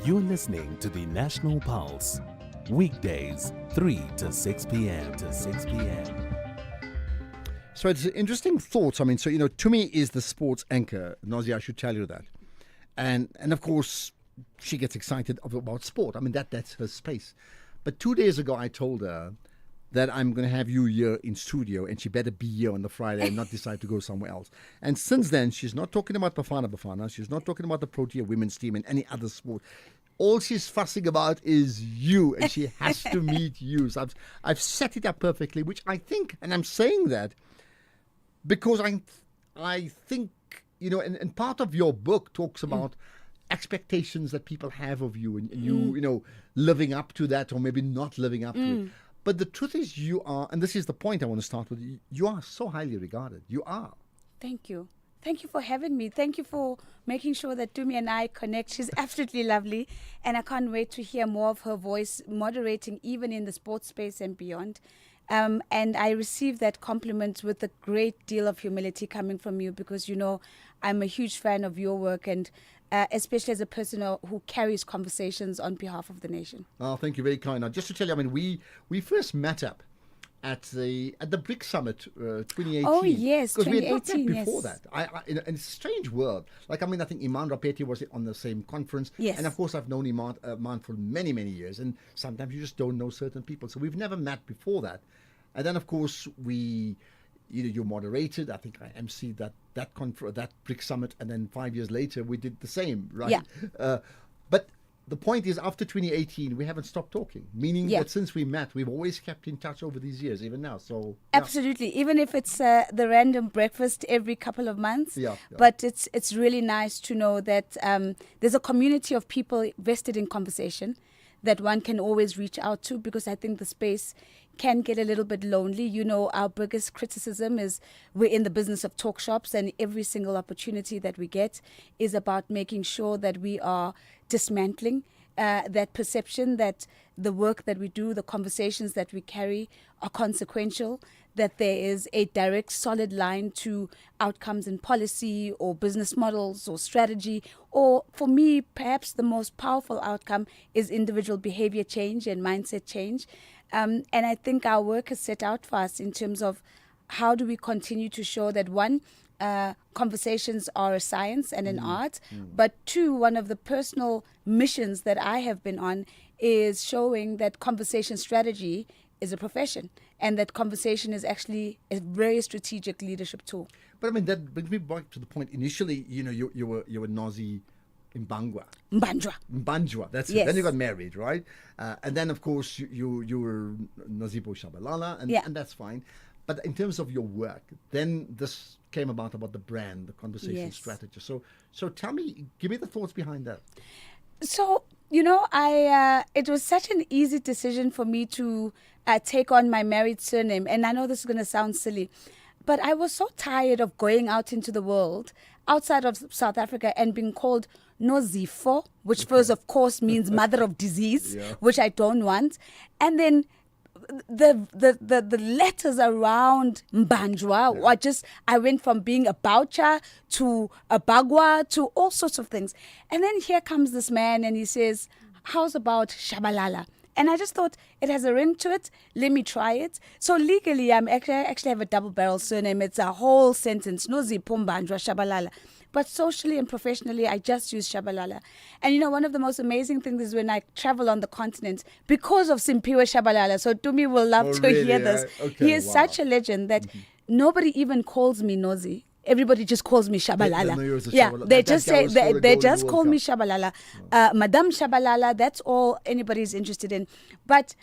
You're listening to the National Pulse, weekdays 3 to 6 p.m. So it's interesting thoughts. I mean, so, Tumi is the sports anchor. Nazi, I should tell you that. And of course, she gets excited about sport. I mean, that's her space. But 2 days ago, I told her that I'm going to have you here in studio and she better be here on the Friday and not decide to go somewhere else. And since then, she's not talking about Bafana. She's not talking about the Protea women's team and any other sport. All she's fussing about is you, and she has to meet you. So I've set it up perfectly, which I think, and I'm saying that because I think, and part of your book talks about expectations that people have of you and you, living up to that or maybe not living up to it. But the truth is you are, and this is the point I want to start with, you are so highly regarded. You are. Thank you. Thank you for having me. Thank you for making sure that Tumi and I connect. She's absolutely lovely. And I can't wait to hear more of her voice moderating even in the sports space and beyond. And I receive that compliment with a great deal of humility coming from you because, I'm a huge fan of your work and especially as a person who carries conversations on behalf of the nation. Oh, thank you. Very kind. Now, just to tell you, I mean, we first met up at the BRICS Summit 2018. Oh, yes, 2018, because we had not met before yes. that. In a strange world. I think Iman Rapeti was on the same conference. Yes. And, of course, I've known Iman for many, many years. And sometimes you just don't know certain people. So we've never met before that. And then, of course, you moderated. I think I emceed that BRICS Summit. And then 5 years later, we did the same, right? Yeah. But the point is, after 2018, we haven't stopped talking, meaning that since we met, we've always kept in touch over these years, even now. So absolutely, even if it's the random breakfast every couple of months. Yeah. But it's really nice to know that there's a community of people vested in conversation that one can always reach out to, because I think the space can get a little bit lonely. Our biggest criticism is we're in the business of talk shops, and every single opportunity that we get is about making sure that we are dismantling that perception that the work that we do, the conversations that we carry are consequential, that there is a direct, solid line to outcomes in policy or business models or strategy. Or for me, perhaps the most powerful outcome is individual behavior change and mindset change. And I think our work is set out for us in terms of how do we continue to show that, one, conversations are a science and an art, but two, one of the personal missions that I have been on is showing that conversation strategy is a profession and that conversation is actually a very strategic leadership tool. But I mean, that brings me back to the point. Initially, you were Nozi Mbanjwa, that's it. Yes. Then you got married, right? And then, of course, you were Nozipho Shabalala, and that's fine. But in terms of your work, then this came about the brand, the conversation strategy. So tell me, give me the thoughts behind that. So, it was such an easy decision for me to take on my married surname. And I know this is going to sound silly, but I was so tired of going out into the world outside of South Africa and being called Nozipho, which first, of course, means mother of disease, which I don't want. And then the letters around Mbanjwa I went from being a Boucher to a Bagwa to all sorts of things. And then here comes this man and he says, how's about Shabalala? And I just thought it has a ring to it. Let me try it. So legally, I actually have a double barrel surname. It's a whole sentence, Nozipho Mbanjwa Shabalala. But socially and professionally, I just use Shabalala. And one of the most amazing things is when I travel on the continent, because of Simphiwe Shabalala. So Tumi will love to hear this. Okay, he is such a legend that nobody even calls me Nozi. Everybody just calls me Shabalala. They just say they just call me Shabalala, Madame Shabalala. That's all anybody's interested in. But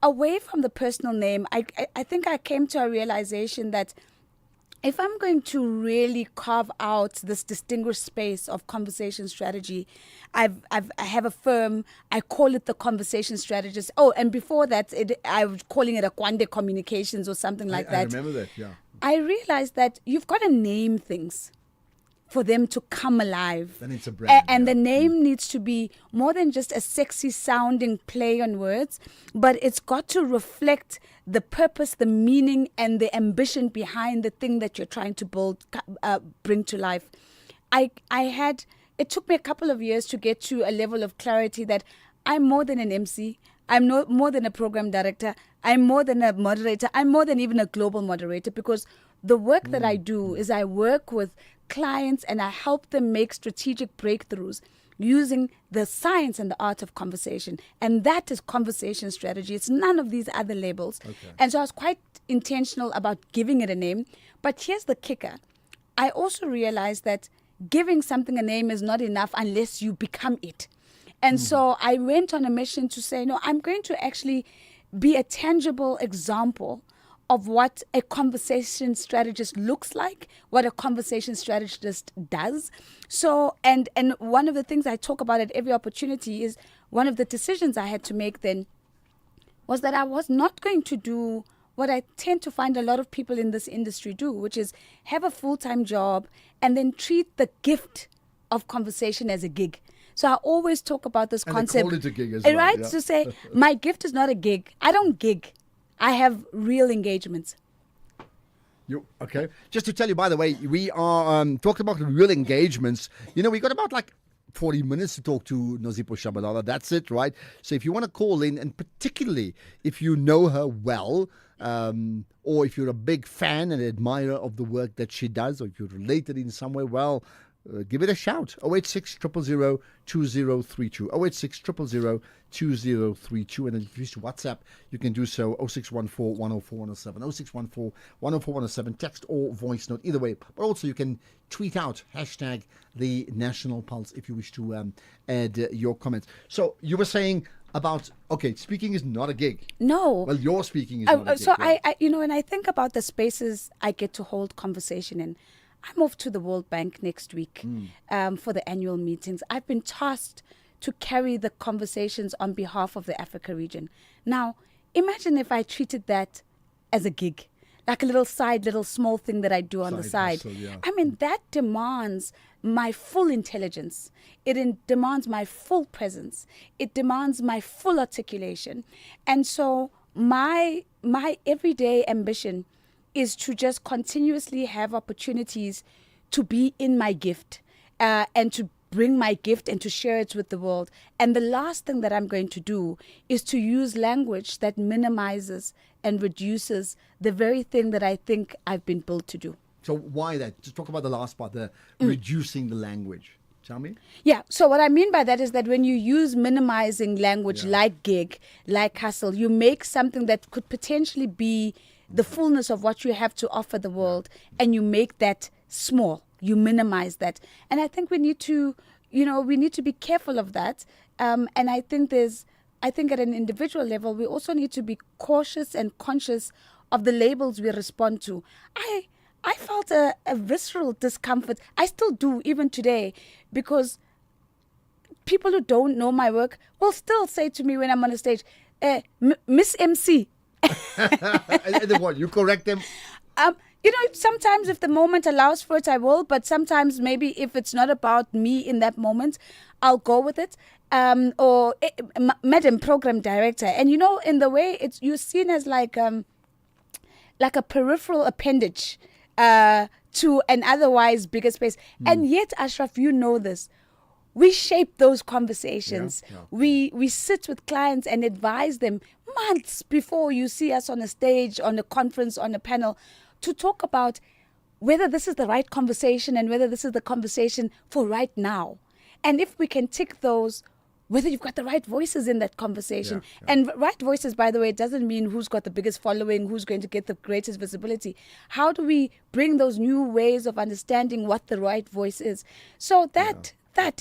away from the personal name, I think I came to a realization that if I'm going to really carve out this distinguished space of conversation strategy, I have a firm. I call it the Conversation Strategist. Oh, and before that, I was calling it Akwande Communications or something like that. I remember that. Yeah. I realized that you've got to name things for them to come alive. Then it's a brand. And the name needs to be more than just a sexy sounding play on words, but it's got to reflect the purpose, the meaning, and the ambition behind the thing that you're trying to build, bring to life. It took me a couple of years to get to a level of clarity that I'm more than an MC. I'm more than a program director. I'm more than a moderator. I'm more than even a global moderator, because the work that I do is I work with clients and I help them make strategic breakthroughs using the science and the art of conversation. And that is conversation strategy. It's none of these other labels. Okay. And so I was quite intentional about giving it a name. But here's the kicker. I also realized that giving something a name is not enough unless you become it. And so I went on a mission to say, no, I'm going to actually be a tangible example of what a conversation strategist looks like, what a conversation strategist does. So, and one of the things I talk about at every opportunity is one of the decisions I had to make then was that I was not going to do what I tend to find a lot of people in this industry do, which is have a full-time job and then treat the gift of conversation as a gig. So I always talk about this concept. And they call it a gig as well. Right? Yeah. To say, my gift is not a gig. I don't gig. I have real engagements. Okay. Just to tell you, by the way, we are talking about real engagements. We got about 40 minutes to talk to Nozipho Shabalala. That's it, right? So if you want to call in, and particularly if you know her well, or if you're a big fan and admirer of the work that she does, or if you're related in some way, well, give it a shout. 086 000 2032. 086 000 2032. And then if you use WhatsApp, you can do so 0614 104 107. 0614 104 107. Text or voice note, either way. But also you can tweet out hashtag the National Pulse if you wish to add your comments. So you were saying about, speaking is not a gig. No. Well, your speaking is not a gig. So I when I think about the spaces I get to hold conversation in, I'm off to the World Bank next week for the annual meetings. I've been tasked to carry the conversations on behalf of the Africa region. Now, imagine if I treated that as a gig, like a little small thing that I do on the side. Hustle, yeah. I mean, that demands my full intelligence. It demands my full presence. It demands my full articulation. And so my everyday ambition is to just continuously have opportunities to be in my gift and to bring my gift and to share it with the world. And the last thing that I'm going to do is to use language that minimizes and reduces the very thing that I think I've been built to do. So why that? Just talk about the last part, the reducing the language. Tell me. Yeah, so what I mean by that is that when you use minimizing language like gig, like hustle, you make something that could potentially be the fullness of what you have to offer the world, and you make that small. You minimize that. And I think we need to, we need to be careful of that. And I think at an individual level, we also need to be cautious and conscious of the labels we respond to. I felt a visceral discomfort. I still do, even today, because people who don't know my work will still say to me when I'm on a stage, Miss MC. And then what? You correct them? Sometimes if the moment allows for it, I will. But sometimes maybe if it's not about me in that moment, I'll go with it. Or Madam Program Director. And in the way you're seen as like a peripheral appendage to an otherwise bigger space. And yet, Ashraf, you know this. We shape those conversations. We sit with clients and advise them months before you see us on a stage, on a conference, on a panel, to talk about whether this is the right conversation and whether this is the conversation for right now. And if we can tick those, whether you've got the right voices in that conversation. And right voices, by the way, it doesn't mean who's got the biggest following, who's going to get the greatest visibility. How do we bring those new ways of understanding what the right voice is? So that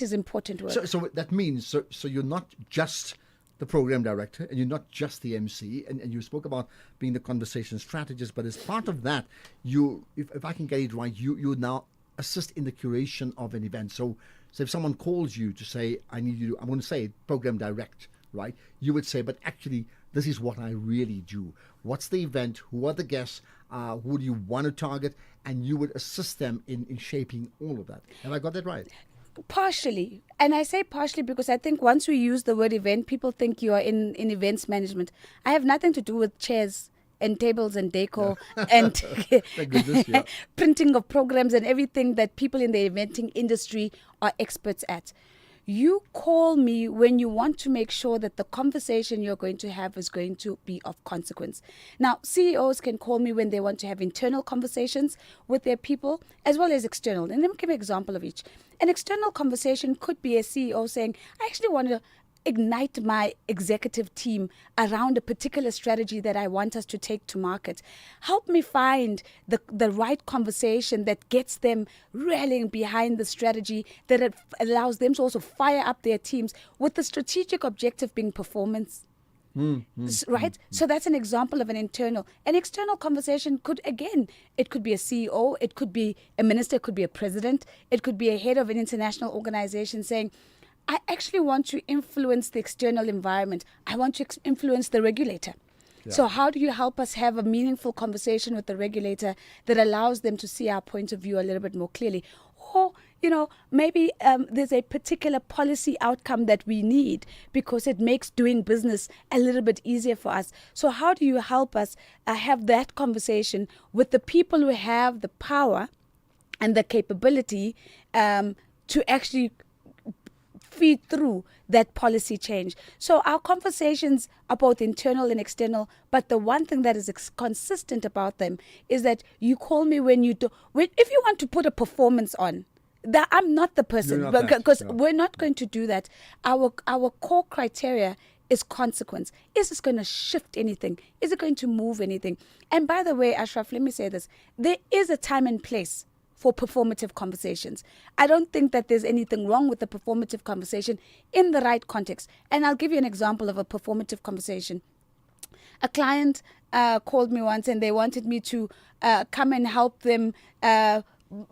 is important work. So that means, so you're not just the program director and you're not just the MC, and you spoke about being the conversation strategist, but as part of that, if I can get it right, you now assist in the curation of an event. So if someone calls you to say, I'm going to say program direct, right? You would say, but actually, this is what I really do. What's the event? Who are the guests? Who do you want to target? And you would assist them in shaping all of that. Have I got that right? Partially. And I say partially because I think once we use the word event, people think you are in events management. I have nothing to do with chairs and tables and decor and printing of programs and everything that people in the eventing industry are experts at. You call me when you want to make sure that the conversation you're going to have is going to be of consequence. Now, CEOs can call me when they want to have internal conversations with their people as well as external. And let me give an example of each. An external conversation could be a CEO saying, I actually want to ignite my executive team around a particular strategy that I want us to take to market. Help me find the right conversation that gets them rallying behind the strategy, that it allows them to also fire up their teams with the strategic objective being performance. Right? So that's an example of an internal. An external conversation it could be a CEO, it could be a minister, it could be a president, it could be a head of an international organization saying, I actually want to influence the external environment. I want to influence the regulator. So how do you help us have a meaningful conversation with the regulator that allows them to see our point of view a little bit more clearly? Or, maybe there's a particular policy outcome that we need because it makes doing business a little bit easier for us. So how do you help us have that conversation with the people who have the power and the capability to actually feed through that policy change? So our conversations are both internal and external, but the one thing that is consistent about them is that you call me if you want to put a performance on, that I'm not the person, because we're not going to do that. Our core criteria is consequence. Is this going to shift anything? Is it going to move anything? And by the way, Ashraf, let me say this. There is a time and place for performative conversations. I don't think that there's anything wrong with the performative conversation in the right context. And I'll give you an example of a performative conversation. A client called me once and they wanted me to come and help them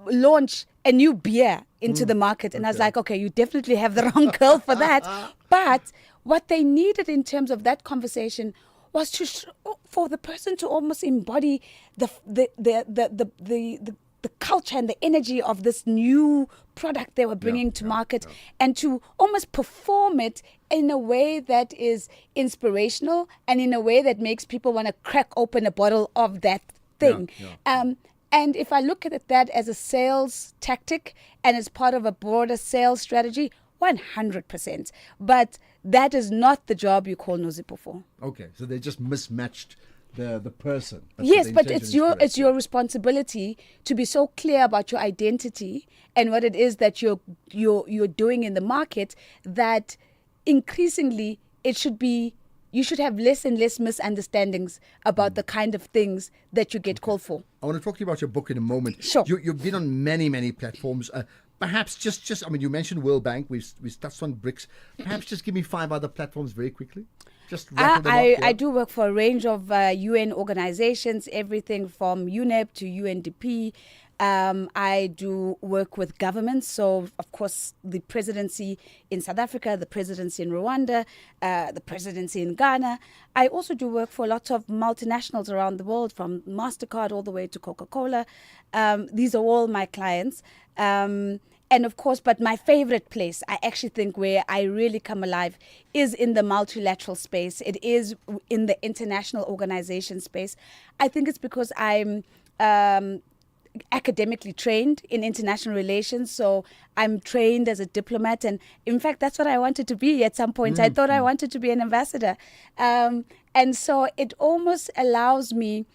launch a new beer into the market. And I was like, okay, you definitely have the wrong girl for that. But what they needed in terms of that conversation was for the person to almost embody the culture and the energy of this new product they were bringing to market, and to almost perform it in a way that is inspirational and in a way that makes people want to crack open a bottle of that thing. Yeah. And if I look at that as a sales tactic and as part of a broader sales strategy, 100%. But that is not the job you call Nozipho for. Okay, so they just mismatched the person. Yes, but it's your responsibility to be so clear about your identity and what it is that you're doing in the market that increasingly you should have less and less misunderstandings about the kind of things that you get called for. I want to talk to you about your book in a moment. Sure. You've been on many platforms. Perhaps just I mean, you mentioned World Bank. We've touched on BRICS. Perhaps just give me 5 other platforms very quickly. Just rattle them up, I do work for a range of UN organizations, everything from UNEP to UNDP. I do work with governments, so of course the presidency in South Africa, the presidency in Rwanda, the presidency in Ghana. I also do work for lots of multinationals around the world, from MasterCard all the way to Coca-Cola. These are all my clients. And of course, but my favorite place, I actually think where I really come alive is in the multilateral space. It is in the international organization space. I think it's because I'm academically trained in international relations, so I'm trained as a diplomat, and in fact that's what I wanted to be at some point. I thought I wanted to be an ambassador, and so it almost allows me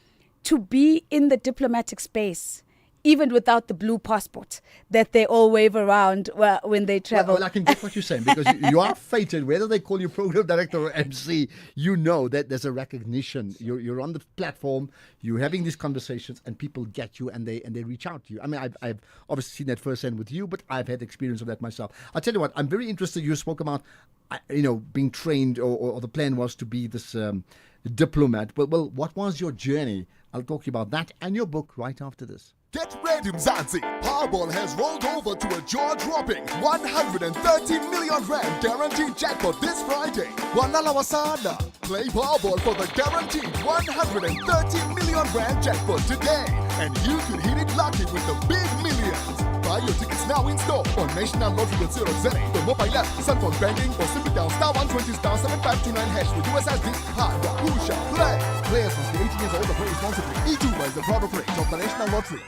to be in the diplomatic space even without the blue passport that they all wave around when they travel. Well, I can get what you're saying, because you are fated, whether they call you program director or MC, you know that there's a recognition. You're on the platform, you're having these conversations, and people get you and they reach out to you. I mean, I've obviously seen that firsthand with you, but I've had experience of that myself. I'll tell you what, I'm very interested. You spoke about, being trained, or the plan was to be this diplomat. Well, what was your journey? I'll talk to you about that and your book right after this. Get ready, Mzansi. Powerball has rolled over to a jaw-dropping 130 million rand guaranteed jackpot this Friday. Walala Wasana. Play Powerball for the guaranteed 130 million rand jackpot today, and you could hit it lucky with the big millions. Buy your tickets now in store on nationallottery.co.za, the mobile app, Sunphone banking, or simply dial *120 *7529# with USSD. Handa, Pusha, play. Players must be 18 years old and play responsibly. E2 is the product rate of the National Lottery.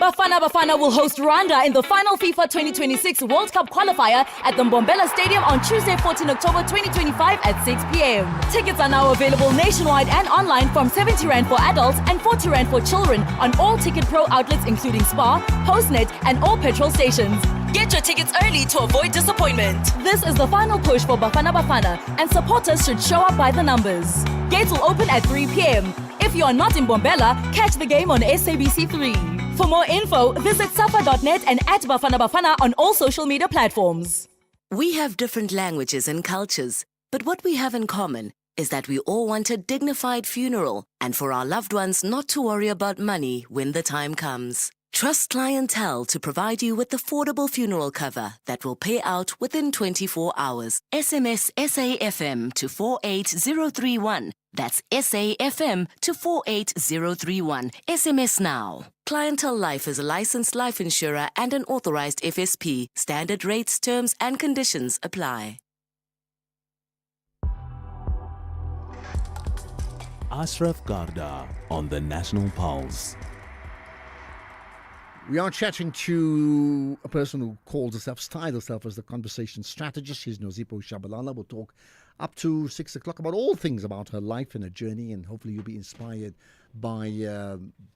Bafana will host Rwanda in the final FIFA 2026 World Cup qualifier at the Mbombela Stadium on Tuesday, 14 October 2025 at 6 p.m. Tickets are now available nationwide and online from 70 Rand for adults and 40 Rand for children on all Ticket Pro outlets including Spar, Postnet and all petrol stations. Get your tickets early to avoid disappointment. This is the final push for Bafana, and supporters should show up by the numbers. Gates will open at 3 p.m. If you are not in Mbombela, catch the game on SABC3. For more info, visit safa.net and at Bafana on all social media platforms. We have different languages and cultures, but what we have in common is that we all want a dignified funeral and for our loved ones not to worry about money when the time comes. Trust Clientele to provide you with affordable funeral cover that will pay out within 24 hours. SMS SAFM to 48031. That's SAFM to 48031. SMS now. Clientele Life is a licensed life insurer and an authorized FSP. Standard rates, terms and conditions apply. Ashraf Garda on the National Pulse. We are chatting to a person who styled herself as the conversation strategist. She's Nozipho Shabalala. We'll talk up to 6 o'clock about all things about her life and her journey, and hopefully you'll be inspired by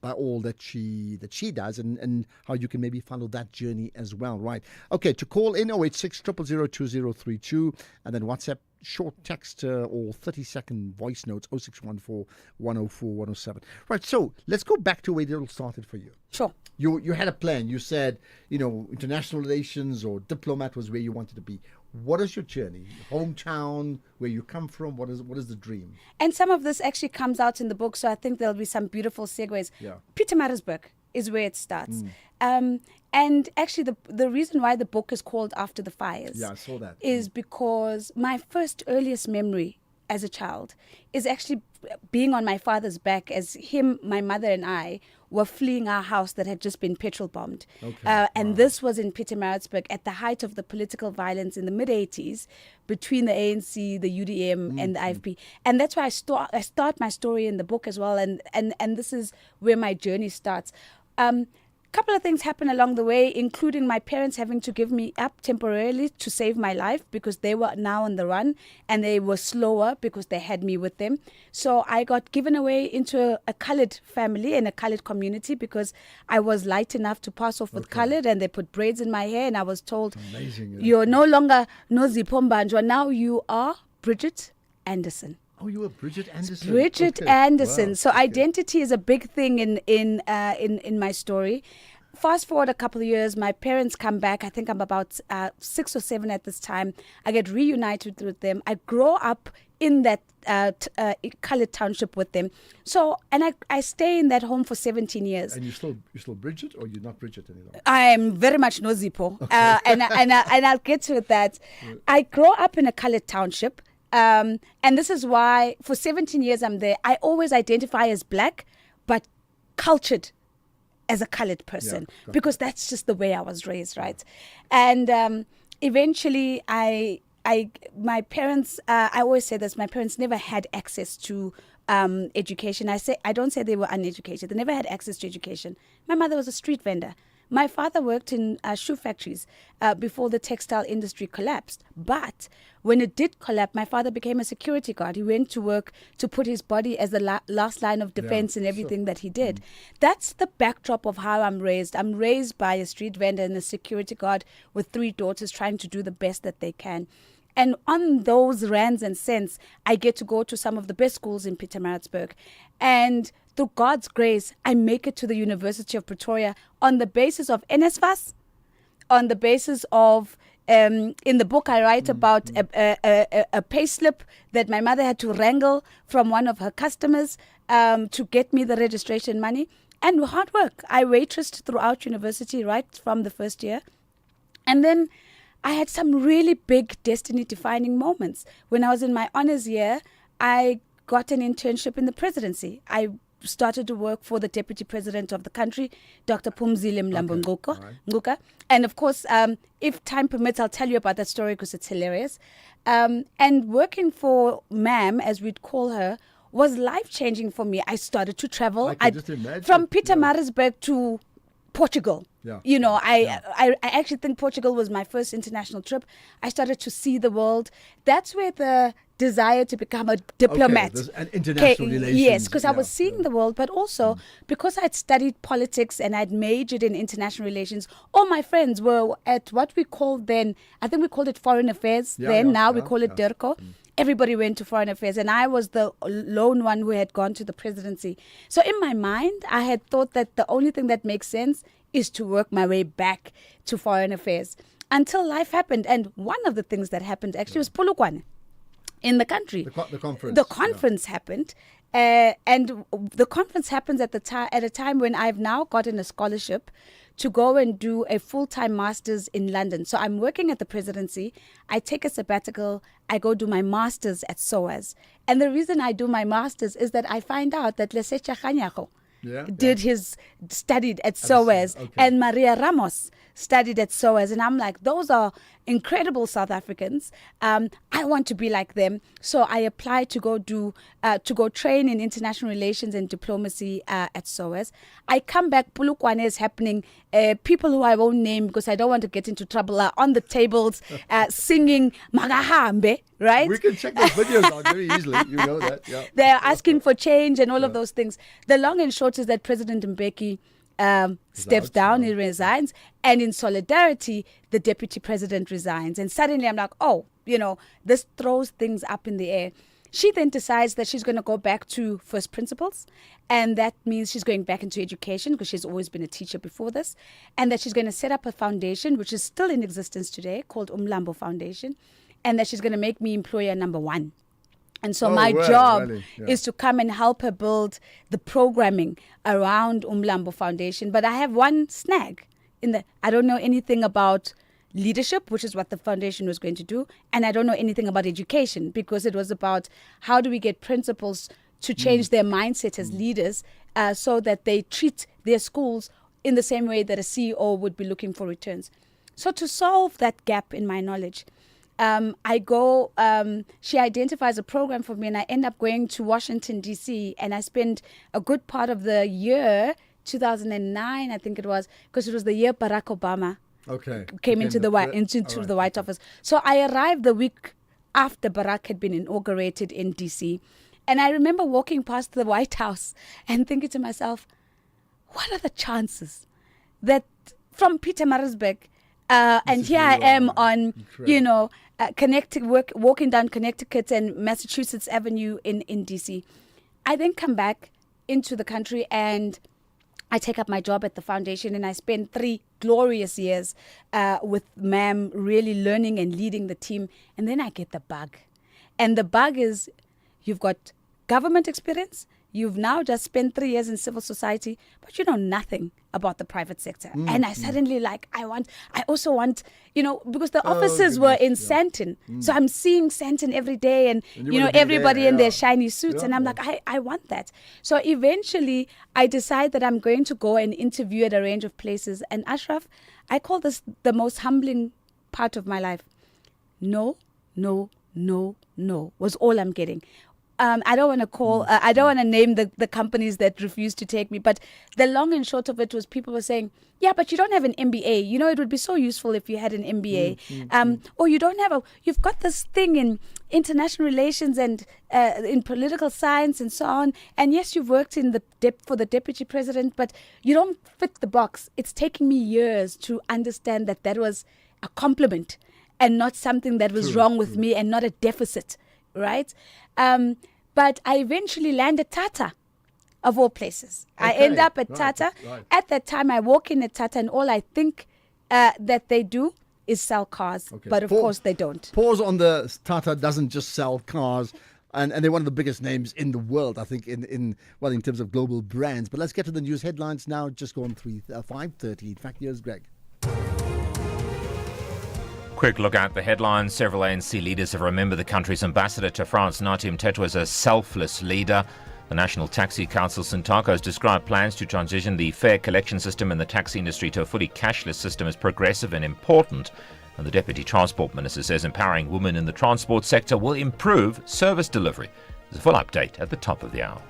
all that she does, and how you can maybe follow that journey as well. Right. Okay, to call in 086 000 2032, and then WhatsApp short text or 30-second voice notes 0614 104 107. Right, so let's go back to where it all started for you. Sure. You had a plan. You said, international relations or diplomat was where you wanted to be. What is your journey? Hometown, where you come from? What is the dream? And some of this actually comes out in the book, so I think there'll be some beautiful segues. Yeah. Pietermaritzburg is where it starts. And actually, the reason why the book is called After the Fires, I saw that, is because my first earliest memory as a child is actually being on my father's back as him, my mother and I were fleeing our house that had just been petrol bombed. And this was in Pietermaritzburg at the height of the political violence in the mid-80s between the ANC, the UDM and the IFP. And that's why I start my story in the book as well. And this is where my journey starts. Couple of things happened along the way, including my parents having to give me up temporarily to save my life because they were now on the run and they were slower because they had me with them. So I got given away into a colored family and a colored community because I was light enough to pass off with colored, and they put braids in my hair, and I was told, you're no longer Nozipho Mbanjwa, now you are Bridget Anderson. Oh, you were Bridget Anderson. Bridget Anderson. Wow. So identity is a big thing in my story. Fast forward a couple of years, my parents come back. I think I'm about 6 or 7 at this time. I get reunited with them. I grow up in that colored township with them. So, and I stay in that home for 17 years. And you're still Bridget, or you're not Bridget anymore? I am very much Nozipho, and I'll get to that. I grow up in a colored township. And this is why for 17 years I'm there. I always identify as black, but cultured as a colored person, because that's just the way I was raised, right? And eventually my parents, I always say this, my parents never had access to education. I don't say they were uneducated. They never had access to education. My mother was a street vendor. My father worked in shoe factories before the textile industry collapsed. But when it did collapse, my father became a security guard. He went to work to put his body as the last line of defense in everything that he did. That's the backdrop of how I'm raised. I'm raised by a street vendor and a security guard with 3 daughters trying to do the best that they can. And on those rands and cents, I get to go to some of the best schools in Pietermaritzburg. And through God's grace, I make it to the University of Pretoria on the basis of NSFAS, on the basis of, in the book I write about a pay slip that my mother had to wrangle from one of her customers to get me the registration money, and hard work. I waitressed throughout university right from the first year. And then I had some really big destiny-defining moments. When I was in my honors year, I got an internship in the presidency. I started to work for the deputy president of the country, Dr. Phumzile Mlambo Ngcuka. And of course, if time permits, I'll tell you about that story because it's hilarious. And working for Ma'am, as we'd call her, was life-changing for me. I started to travel. I can just imagine. From Pietermaritzburg to Portugal. You know, I actually think Portugal was my first international trip. I started to see the world. That's where the desire to become a diplomat. An international relations. Yes, because I was seeing the world, but also because I'd studied politics and I'd majored in international relations. All my friends were at what we called then, I think we called it foreign affairs now we call it DIRCO. Everybody went to foreign affairs, and I was the lone one who had gone to the presidency. So in my mind, I had thought that the only thing that makes sense is to work my way back to foreign affairs until life happened. And one of the things that happened actually was Polokwane in the country. The conference. The conference happened. And the conference happens at a time when I've now gotten a scholarship to go and do a full-time master's in London. So I'm working at the presidency. I take a sabbatical. I go do my master's at SOAS. And the reason I do my master's is that I find out that Lesetja Kganyago studied at SOAS, and Maria Ramos studied at SOAS, and I'm like, those are incredible South Africans. I want to be like them, so I applied to go train in international relations and diplomacy at SOAS. I come back, Polokwane is happening. People who I won't name because I don't want to get into trouble are on the tables singing Magahambe. Right? We can check those videos out very easily. You know that. Yeah. They're asking for change and all of those things. The long and short is that President Mbeki steps down, he resigns, and in solidarity, the deputy president resigns. And suddenly I'm like, oh, this throws things up in the air. She then decides that she's going to go back to first principles, and that means she's going back into education because she's always been a teacher before this, and that she's going to set up a foundation, which is still in existence today, called Umlambo Foundation, and that she's going to make me employer number 1. And so my job is to come and help her build the programming around Umlambo Foundation. But I have one snag in that I don't know anything about leadership, which is what the foundation was going to do. And I don't know anything about education, because it was about how do we get principals to change their mindset as leaders so that they treat their schools in the same way that a CEO would be looking for returns. So to solve that gap in my knowledge, she identifies a program for me, and I end up going to Washington, D.C., and I spend a good part of the year, 2009, I think it was, because it was the year Barack Obama came into the White Office. So I arrived the week after Barack had been inaugurated in D.C., and I remember walking past the White House and thinking to myself, what are the chances that from Pietermaritzburg, and here I am on, walking down Connecticut and Massachusetts Avenue in D.C. I then come back into the country and I take up my job at the foundation, and I spend 3 glorious years with Ma'am, really learning and leading the team. And then I get the bug. And the bug is you've got government experience. You've now just spent 3 years in civil society, but you know nothing about the private sector. And I suddenly I also want, because the offices were in Sandton. So I'm seeing Sandton every day and everybody in their shiny suits. And I'm like, I want that. So eventually I decide that I'm going to go and interview at a range of places. And Ashraf, I call this the most humbling part of my life. No was all I'm getting. I don't want to call, I don't want to name the companies that refused to take me, but the long and short of it was people were saying, yeah, but you don't have an MBA. It would be so useful if you had an MBA. Or you've got this thing in international relations and in political science and so on. And yes, you've worked in for the deputy president, but you don't fit the box. It's taken me years to understand that was a compliment and not something that was wrong with me and not a deficit, right? But I eventually land at Tata, of all places. I end up at Tata. Right. At that time, I walk in at Tata, and all I think that they do is sell cars. But of course, they don't. Pause on the Tata doesn't just sell cars. And they're one of the biggest names in the world, I think, in terms of global brands. But let's get to the news headlines now. Just gone 5:30. In fact, here's Greg. Quick look at the headlines. Several ANC leaders have remembered the country's ambassador to France, Nathi Mthethwa, as a selfless leader. The National Taxi Council, Sintaka, has described plans to transition the fare collection system in the taxi industry to a fully cashless system as progressive and important. And the Deputy Transport Minister says empowering women in the transport sector will improve service delivery. There's a full update at the top of the hour.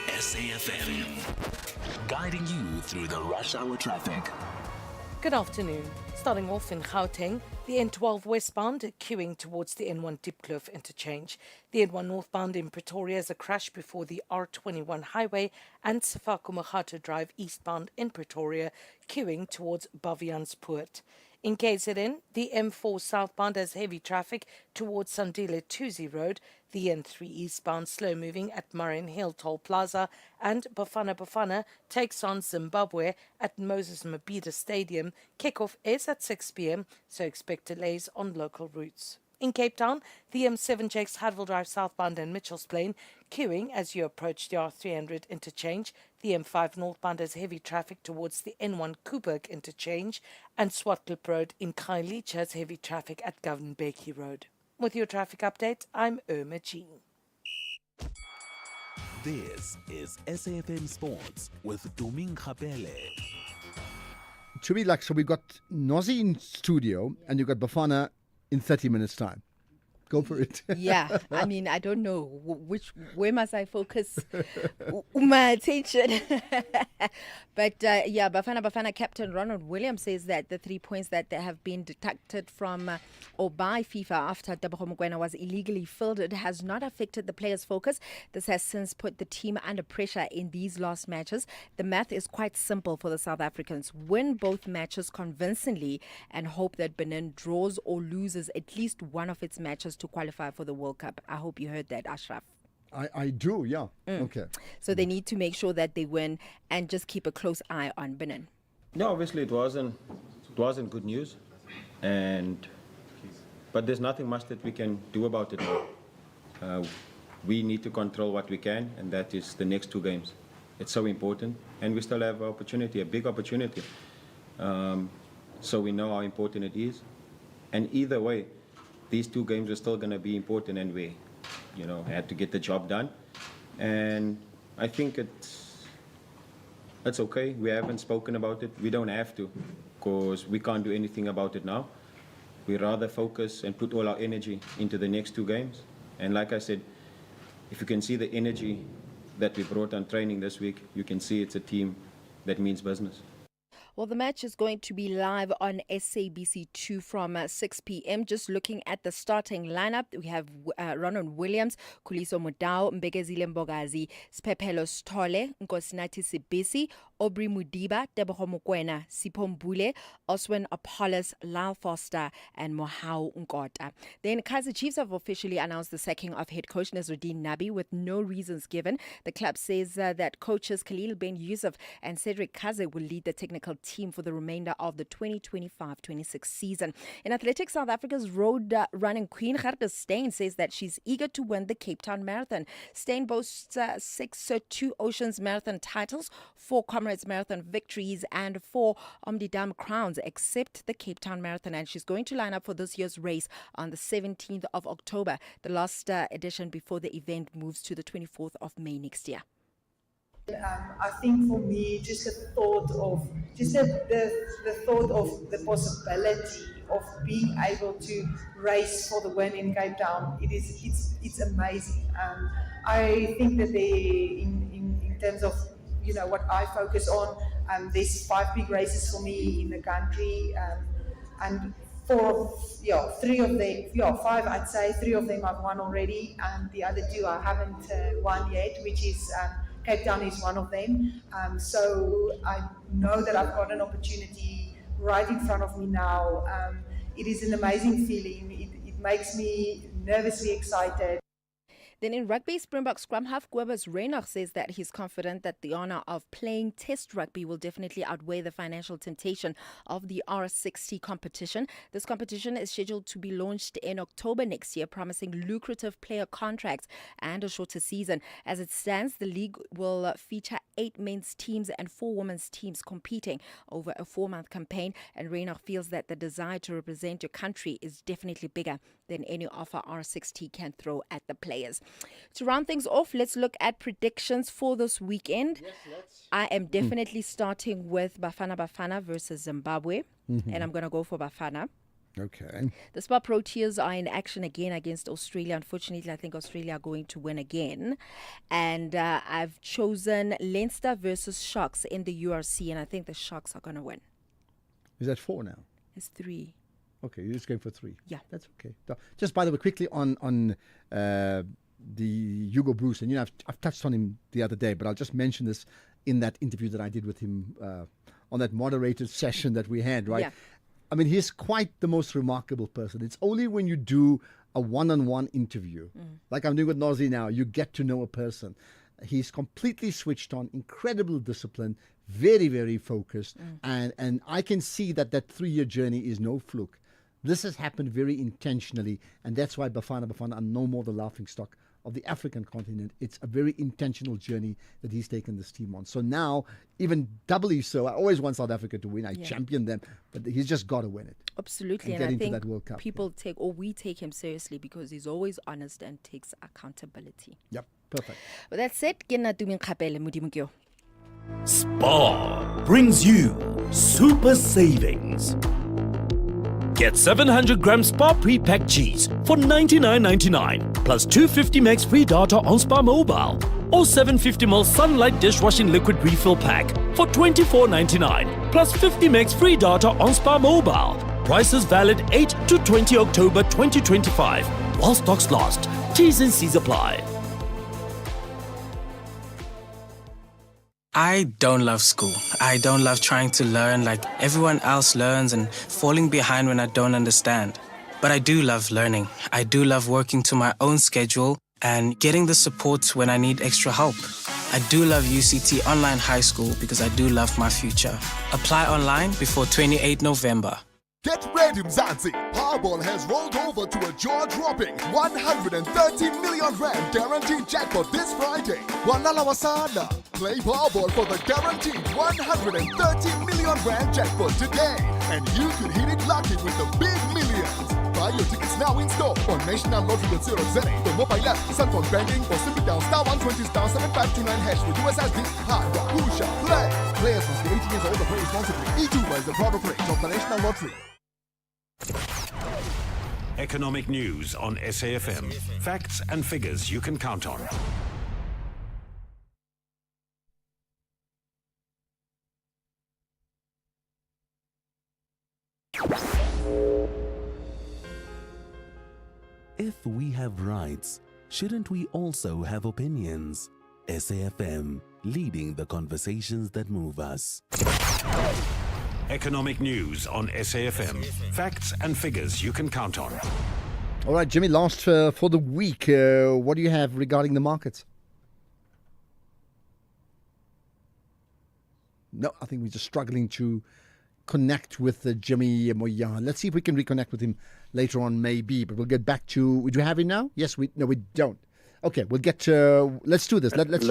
SAFM, guiding you through the rush hour traffic. Good afternoon. Starting off in Gauteng, the N12 westbound queuing towards the N1 Diepkloof interchange. The N1 northbound in Pretoria has a crash before the R21 highway, and Sefako Makgatho Drive eastbound in Pretoria queuing towards Baviaanspoort. In KZN, the M4 southbound has heavy traffic towards Sandile Tuzi Road, the N3 eastbound slow moving at Marion Hill Toll Plaza, and Bafana takes on Zimbabwe at Moses Mabhida Stadium. Kickoff is at 6 p.m, so expect delays on local routes. In Cape Town, the M7 checks Hadville Drive southbound and Mitchells Plain, queuing as you approach the R300 interchange. The M5 northbound has heavy traffic towards the N1 Koeberg interchange, and Swartklip Road in Khayelitsha has heavy traffic at Govan Bekkie Road. With your traffic update, I'm Irma Jean. This is SAFM Sports with Doming Khapele. To be like, so we've got Nozi in studio and you've got Bafana in 30 minutes' time. Go for it. Yeah, I mean, I don't know where must I focus my attention. But yeah, Bafana captain Ronald Williams says that the 3 points that have been deducted from or by FIFA after Tebogo Mokoena was illegally fielded has not affected the players' focus. This has since put the team under pressure in these last matches. The math is quite simple for the South Africans. Win both matches convincingly and hope that Benin draws or loses at least one of its matches to qualify for the World Cup. I hope you heard that, Ashraf. I do, yeah. Okay. So they need to make sure that they win and just keep a close eye on Benin. No, obviously it wasn't good news, but there's nothing much that we can do about it now. We need to control what we can, and that is the next two games. It's so important, and we still have an opportunity, a big opportunity. So we know how important it is. And either way, these 2 games are still going to be important, and we, had to get the job done. And I think it's okay. We haven't spoken about it. We don't have to, because we can't do anything about it now. We rather focus and put all our energy into the next 2 games. And like I said, if you can see the energy that we brought on training this week, you can see it's a team that means business. Well, the match is going to be live on SABC2 from 6 p.m. Just looking at the starting lineup, we have Ronan Williams, Khuliso Mudau, Mbekezile Mbogazi, Siphephelo Sithole, Nkosinathi Sibisi, Aubrey Mudiba, Tebogo Mokoena, Sipho Mbule, Oswin Apollos, Lyle Foster, and Mohau Nkota. Then Kaizer Chiefs have officially announced the sacking of head coach Nasruddin Nabi with no reasons given. The club says that coaches Khalil Ben Yusuf and Cedric Kaze will lead the technical team for the remainder of the 2025-26 season. In athletics, South Africa's road running queen Gerda Steyn says that she's eager to win the Cape Town Marathon. Steyn boasts 6 Two Oceans Marathon titles, 4 Comrades Marathon victories, and 4 Omdidam crowns, except the Cape Town Marathon. And she's going to line up for this year's race on the 17th of October, the last edition before the event moves to the 24th of May next year. I think for me, just the thought of the possibility of being able to race for the win in Cape Town, it's amazing. I think that in terms of what I focus on, there's 5 big races for me in the country, and 3 of them, 5 I'd say, 3 of them I've won already, and the other 2 I haven't won yet, which is Cape Town is one of them. So I know that I've got an opportunity right in front of me now. It is an amazing feeling. It makes me nervously excited. Then in rugby, Springbok scrum half Kobus Reinach says that he's confident that the honour of playing test rugby will definitely outweigh the financial temptation of the R60 competition. This competition is scheduled to be launched in October next year, promising lucrative player contracts and a shorter season. As it stands, the league will feature 8 men's teams and 4 women's teams competing over a 4-month campaign, and Reinach feels that the desire to represent your country is definitely bigger than any offer R60 can throw at the players. To round things off, let's look at predictions for this weekend. Yes, I am definitely starting with Bafana versus Zimbabwe, and I'm going to go for Bafana. Okay. The Spar Proteas are in action again against Australia. Unfortunately, I think Australia are going to win again. And I've chosen Leinster versus Sharks in the URC, and I think the Sharks are going to win. Is that 4 now? It's 3. Okay, you're just going for 3. Yeah. That's okay. Just by the way, quickly on the Hugo Broos, and I've touched on him the other day, but I'll just mention this in that interview that I did with him on that moderated session that we had, right? Yeah. I mean, he's quite the most remarkable person. It's only when you do a one-on-one interview, like I'm doing with Nozi now, you get to know a person. He's completely switched on, incredible discipline, very, very focused, and I can see that 3-year journey is no fluke. This has happened very intentionally, and that's why Bafana are no more the laughingstock of the African continent. It's a very intentional journey that he's taken this team on. So now, even doubly so, I always want South Africa to win. I champion them, but he's just got to win it. Absolutely, and I think people we take him seriously because he's always honest and takes accountability. Yep, perfect. With that said, Spar brings you super savings. Get 700 gram Spar pre-packed cheese for $99.99 plus 250 megs free data on Spar Mobile, or 750ml Sunlight dishwashing liquid refill pack for $24.99 plus 50 megs free data on Spar Mobile. Prices valid 8 to 20 October 2025 while stocks last. T's and C's apply. I don't love school. I don't love trying to learn like everyone else learns and falling behind when I don't understand. But I do love learning. I do love working to my own schedule and getting the support when I need extra help. I do love UCT Online High School because I do love my future. Apply online before 28 November. Get ready, Mzansi! Powerball has rolled over to a jaw-dropping 130 million rand guaranteed jackpot this Friday. Wanala Wasana. Play Powerball for the guaranteed 130 million rand jackpot today. And you could hit it lucky with the big millions. Buy your tickets now in store on nationallottery.co.za, the mobile app, Sunphone banking, or simply dial *120 *7529# for USSD. Hi, Wahusha, play! Players must be 18 years old and play responsibly. E2 is the product rate of the National Lottery. Economic news on SAFM. Facts and figures you can count on. If we have rights, shouldn't we also have opinions? SAFM, leading the conversations that move us. Economic news on SAFM. Facts and figures you can count on. All right, Jimmy, last for the week. What do you have regarding the markets? No, I think we're just struggling to connect with Jimmy Moya. Let's see if we can reconnect with him later on, maybe. But we'll get back to. Do we have him now? Yes, we don't. Okay, we'll get. Let's do this. Let's.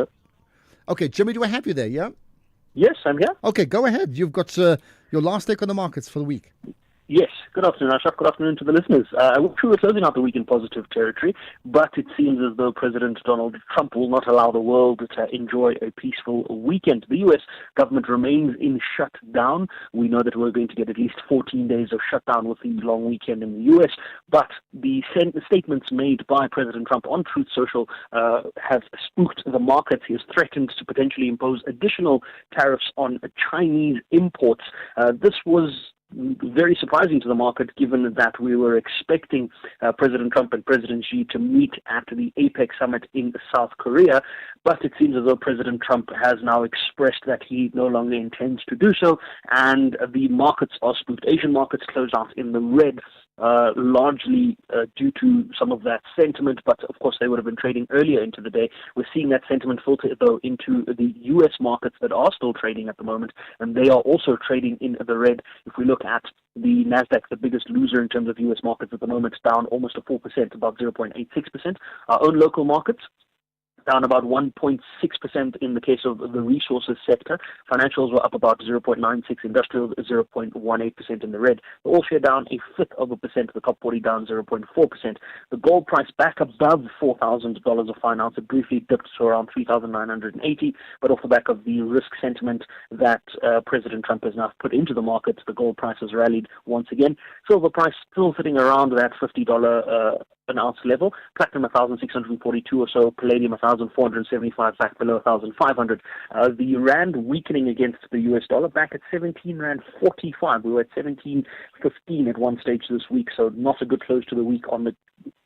Okay, Jimmy, do I have you there? Yeah. Yes, I'm here. Okay, go ahead. You've got your last take on the markets for the week. Yes. Good afternoon, Ashraf. Good afternoon to the listeners. I wish we were closing out the week in positive territory, but it seems as though President Donald Trump will not allow the world to enjoy a peaceful weekend. The U.S. government remains in shutdown. We know that we're going to get at least 14 days of shutdown with the long weekend in the U.S., but the statements made by President Trump on Truth Social have spooked the markets. He has threatened to potentially impose additional tariffs on Chinese imports. This was very surprising to the market, given that we were expecting President Trump and President Xi to meet at the APEC summit in South Korea, but it seems as though President Trump has now expressed that he no longer intends to do so, and the markets are spooked. Asian markets closed out in the red, largely due to some of that sentiment, but of course they would have been trading earlier into the day. We're seeing that sentiment filter, though, into the U.S. markets that are still trading at the moment, and they are also trading in the red. If we look at the Nasdaq, the biggest loser in terms of U.S. markets at the moment, down almost 4%, about 0.86%. Our own local markets, down about 1.6% in the case of the resources sector. Financials were up about 0.96%, industrials 0.18% in the red. The all share down 0.5%, the top 40 down 0.4%. The gold price back above $4,000 a fine ounce. It briefly dipped to around 3,980, but off the back of the risk sentiment that President Trump has now put into the markets, the gold price has rallied once again. Silver price still sitting around that $50 an ounce level. Platinum 1,642 or so. Palladium 1,475, back below 1,500. The rand weakening against the US dollar, back at 17 rand 45. We were at 17.15 at one stage this week, so not a good close to the week on the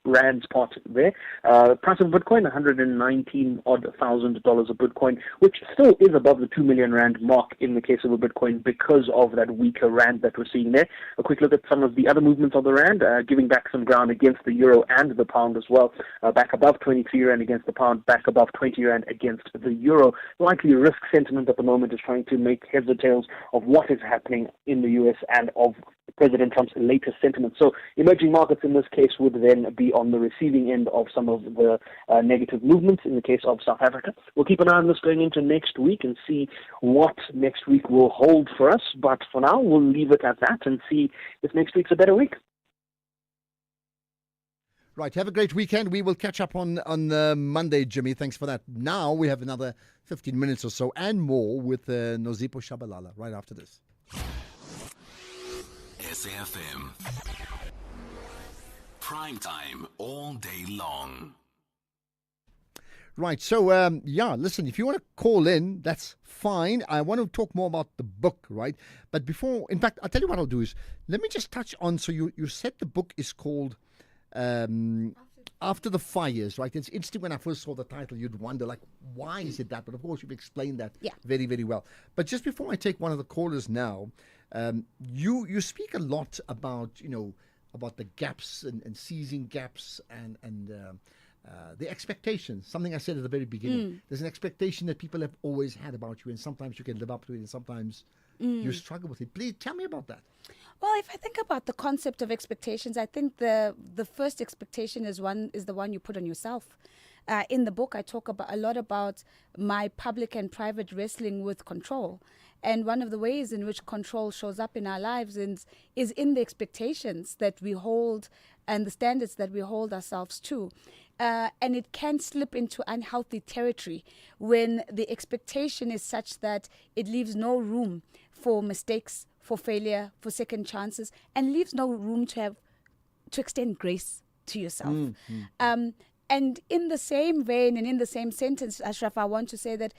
rand's part there. Price of Bitcoin, $119,000 a Bitcoin, which still is above the 2 million rand mark in the case of a Bitcoin because of that weaker rand that we're seeing there. A quick look at some of the other movements of the rand, giving back some ground against the euro and the pound as well. Back above 23 rand against the pound, back above 20 rand against the euro. Likely risk sentiment at the moment is trying to make heads or tails of what is happening in the US and of President Trump's latest sentiment. So emerging markets in this case would then be on the receiving end of some of the negative movements in the case of South Africa. We'll keep an eye on this going into next week and see what next week will hold for us. But for now, we'll leave it at that and see if next week's a better week. Right, have a great weekend. We will catch up on Monday, Jimmy. Thanks for that. Now we have another 15 minutes or so and more with Nozipho Shabalala right after this. SAFM. Prime time all day long. Right, so, listen, if you want to call in, that's fine. I want to talk more about the book, right? But before, in fact, I'll tell you what I'll do is, let me just touch on, so you said the book is called After the Fires, right? It's interesting when I first saw the title, you'd wonder, like, why is it that? But of course, you've explained that very, very well. But just before I take one of the callers now, you speak a lot about, about the gaps and seizing gaps and the expectations, something I said at the very beginning. There's an expectation that people have always had about you, and sometimes you can live up to it, and sometimes you struggle with it. Please tell me about that. Well, if I think about the concept of expectations, I think the first expectation is the one you put on yourself. In the book, I talk a lot about my public and private wrestling with control. And one of the ways in which control shows up in our lives is in the expectations that we hold and the standards that we hold ourselves to. And it can slip into unhealthy territory when the expectation is such that it leaves no room for mistakes, for failure, for second chances, and leaves no room to extend grace to yourself. And in the same vein and in the same sentence, Ashraf, I want to say that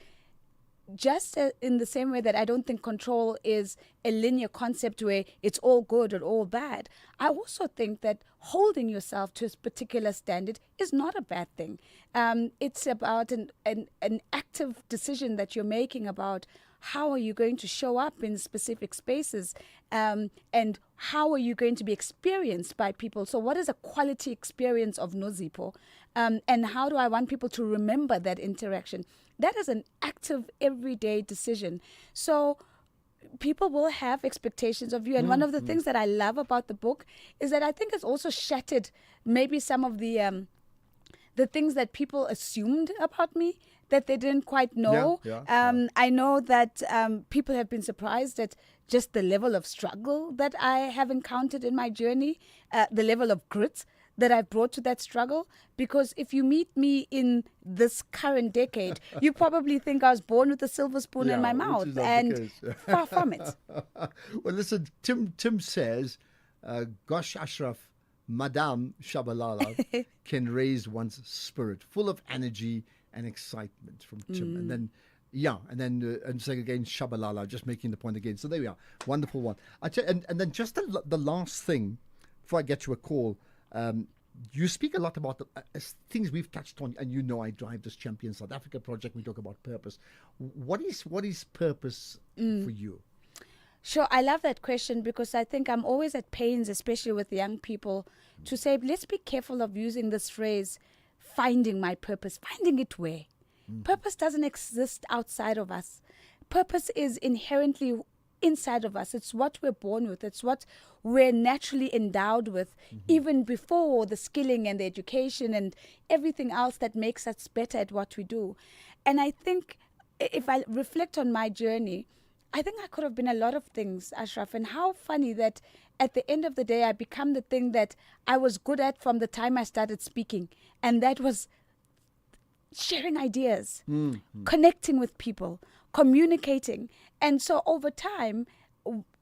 just in the same way that I don't think control is a linear concept where it's all good or all bad, I also think that holding yourself to a particular standard is not a bad thing. It's about an active decision that you're making about how are you going to show up in specific spaces, and how are you going to be experienced by people. So what is a quality experience of Nozipho, and how do I want people to remember that interaction? That is an active, everyday decision. So people will have expectations of you. And one of the things that I love about the book is that I think it's also shattered maybe some of the things that people assumed about me that they didn't quite know. I know that people have been surprised at just the level of struggle that I have encountered in my journey, the level of grit that I've brought to that struggle. Because if you meet me in this current decade, you probably think I was born with a silver spoon in my mouth, and far from it. Well, listen, Tim says, gosh, Ashraf, Madame Shabalala can raise one's spirit, full of energy and excitement, from Tim. And then, and saying again, Shabalala, just making the point again. So there we are. Wonderful one. And then just the last thing, before I get you a call, you speak a lot about the things we've touched on, and I drive this Champion South Africa project. We talk about purpose. What is purpose for you? Sure, I love that question because I think I'm always at pains, especially with young people, to say, let's be careful of using this phrase, finding my purpose. Finding it where? Purpose doesn't exist outside of us. Purpose is inherently inside of us. It's what we're born with. It's what we're naturally endowed with, even before the skilling and the education and everything else that makes us better at what we do. And I think if I reflect on my journey, I think I could have been a lot of things, Ashraf, and how funny that at the end of the day, I become the thing that I was good at from the time I started speaking. And that was sharing ideas, connecting with people, communicating. And so over time,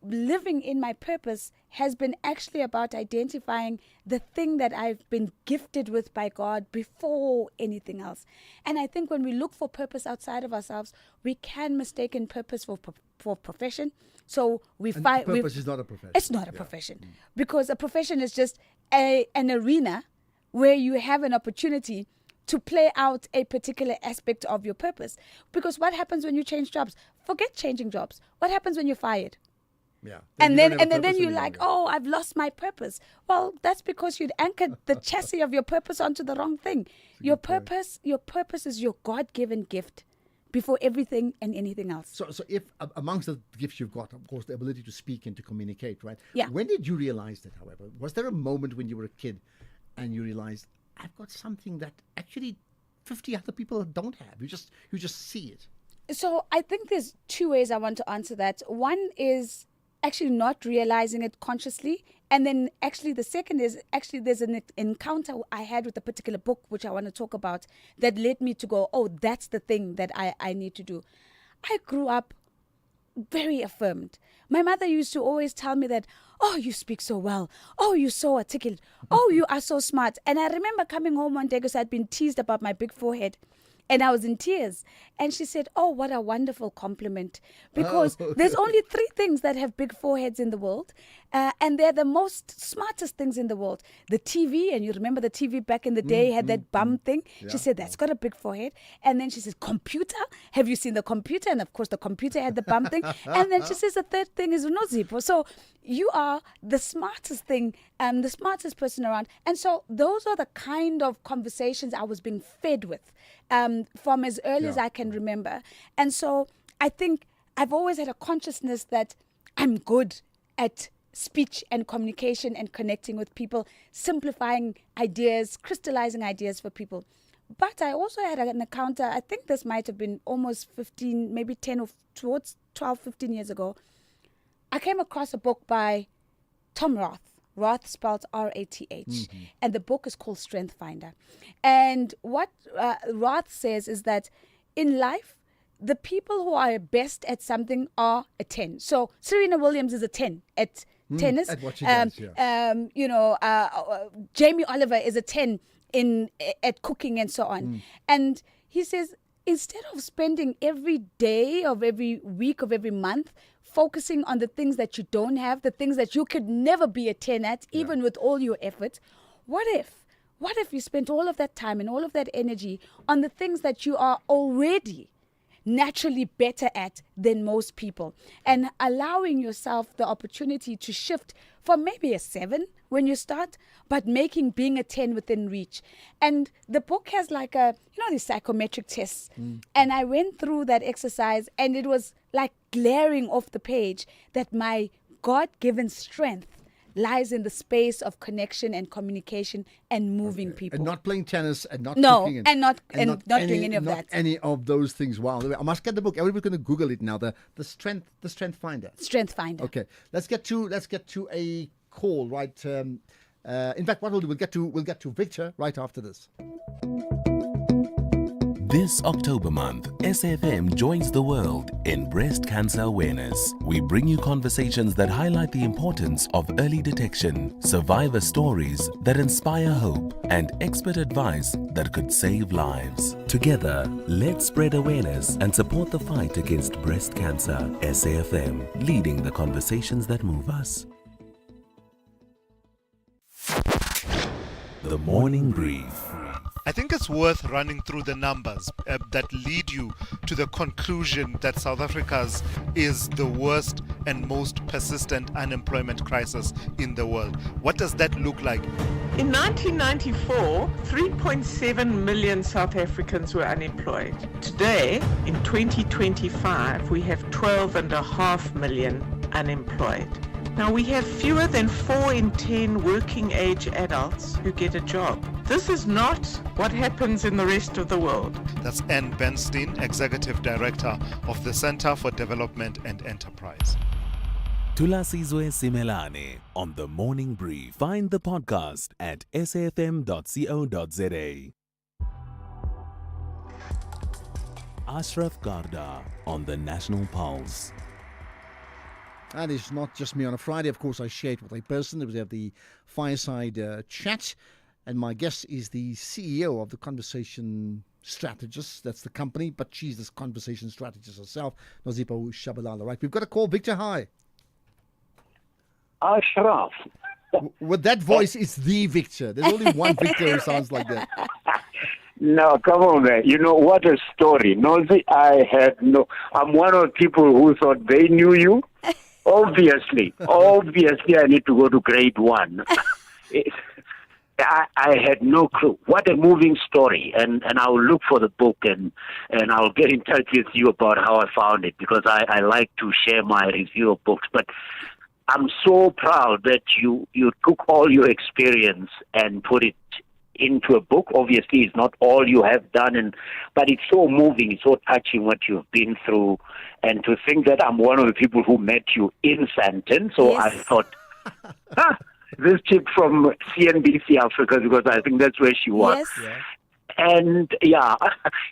living in my purpose has been actually about identifying the thing that I've been gifted with by God before anything else. And I think when we look for purpose outside of ourselves, we can mistake purpose for profession. So purpose is not a profession. It's not a profession, because a profession is just an arena where you have an opportunity to play out a particular aspect of your purpose. Because what happens when you change jobs? Forget changing jobs. What happens when you're fired? Yeah. And then you're like, oh, I've lost my purpose. Well, that's because you'd anchored the chassis of your purpose onto the wrong thing. Your purpose is your God-given gift before everything and anything else. So if amongst the gifts you've got, of course, the ability to speak and to communicate, right? Yeah. When did you realize that, however? Was there a moment when you were a kid and you realized, I've got something that actually 50 other people don't have? You just see it. So I think there's two ways I want to answer that. One is actually not realizing it consciously. And then actually the second is actually there's an encounter I had with a particular book, which I want to talk about, that led me to go, oh, that's the thing that I need to do. I grew up very affirmed. My mother used to always tell me that, oh, you speak so well. Oh, you're so articulate. Oh, you are so smart. And I remember coming home one day because I'd been teased about my big forehead. And I was in tears. And she said, oh, what a wonderful compliment. Because there's only 3 things that have big foreheads in the world. And they're the most smartest things in the world. The TV, and you remember the TV back in the day had that bum thing. She said, that's got a big forehead. And then she says, computer? Have you seen the computer? And of course, the computer had the bum thing. And then she says, the third thing is Nozipho. So you are the smartest thing, the smartest person around. And so those are the kind of conversations I was being fed with from as early as I can remember. And so I think I've always had a consciousness that I'm good at speech and communication and connecting with people, simplifying ideas, crystallizing ideas for people. But I also had an encounter, I think this might have been almost 15, maybe 10 or towards 12, 15 years ago. I came across a book by Tom Rath. Rath spelled R-A-T-H. And the book is called Strength Finder. And what Rath says is that in life, the people who are best at something are a 10. So Serena Williams is a 10 at tennis. At what she does, Jamie Oliver is a 10 at cooking and so on. And he says, instead of spending every day of every week of every month focusing on the things that you don't have, the things that you could never be a 10 at, even with all your effort, what if you spent all of that time and all of that energy on the things that you are already naturally better at than most people, and allowing yourself the opportunity to shift from maybe a 7 when you start, but making being a 10 within reach. And the book has like these psychometric tests. And I went through that exercise, and it was like glaring off the page that my God-given strength lies in the space of connection and communication and moving people. And not playing tennis and not No, cooking. and not doing any of that. Any of those things. Wow. I must get the book. Everybody's going to Google it now. The Strength Finder. Strength Finder. Okay. Let's get to a call, right? In fact, what we'll do, we'll get to Victor right after this. This October month, SAFM joins the world in breast cancer awareness. We bring you conversations that highlight the importance of early detection, survivor stories that inspire hope, and expert advice that could save lives. Together, let's spread awareness and support the fight against breast cancer. SAFM, leading the conversations that move us. The Morning Brief. I think it's worth running through the numbers that lead you to the conclusion that South Africa's is the worst and most persistent unemployment crisis in the world. What does that look like? In 1994, 3.7 million South Africans were unemployed. Today, in 2025, we have 12.5 million unemployed. Now, we have fewer than 4 in 10 working age adults who get a job. This is not what happens in the rest of the world. That's Anne Bernstein, Executive Director of the Center for Development and Enterprise. Tulasizwe Simelane on The Morning Brief. Find the podcast at safm.co.za. Ashraf Garda on the National Pulse. And it's not just me on a Friday. Of course, I share it with a person. We have the fireside chat. And my guest is the CEO of the Conversation Strategist. That's the company, but she's this conversation strategist herself, Nozipho Shabalala. Right, we've got a call. Victor, hi. Ashraf. With that voice, it's the Victor. There's only one Victor who sounds like that. No, come on, man. You know, what a story. Nozi, I'm one of the people who thought they knew you. Obviously, I need to go to grade 1. I had no clue. What a moving story. And I'll look for the book and I'll get in touch with you about how I found it, because I like to share my review of books. But I'm so proud that you took all your experience and put it into a book. Obviously, it's not all you have done, but it's so moving, it's so touching what you've been through. And to think that I'm one of the people who met you in Sandton, so yes. I thought, this chick from CNBC Africa, because I think that's where she was. Yes. Yeah. And yeah,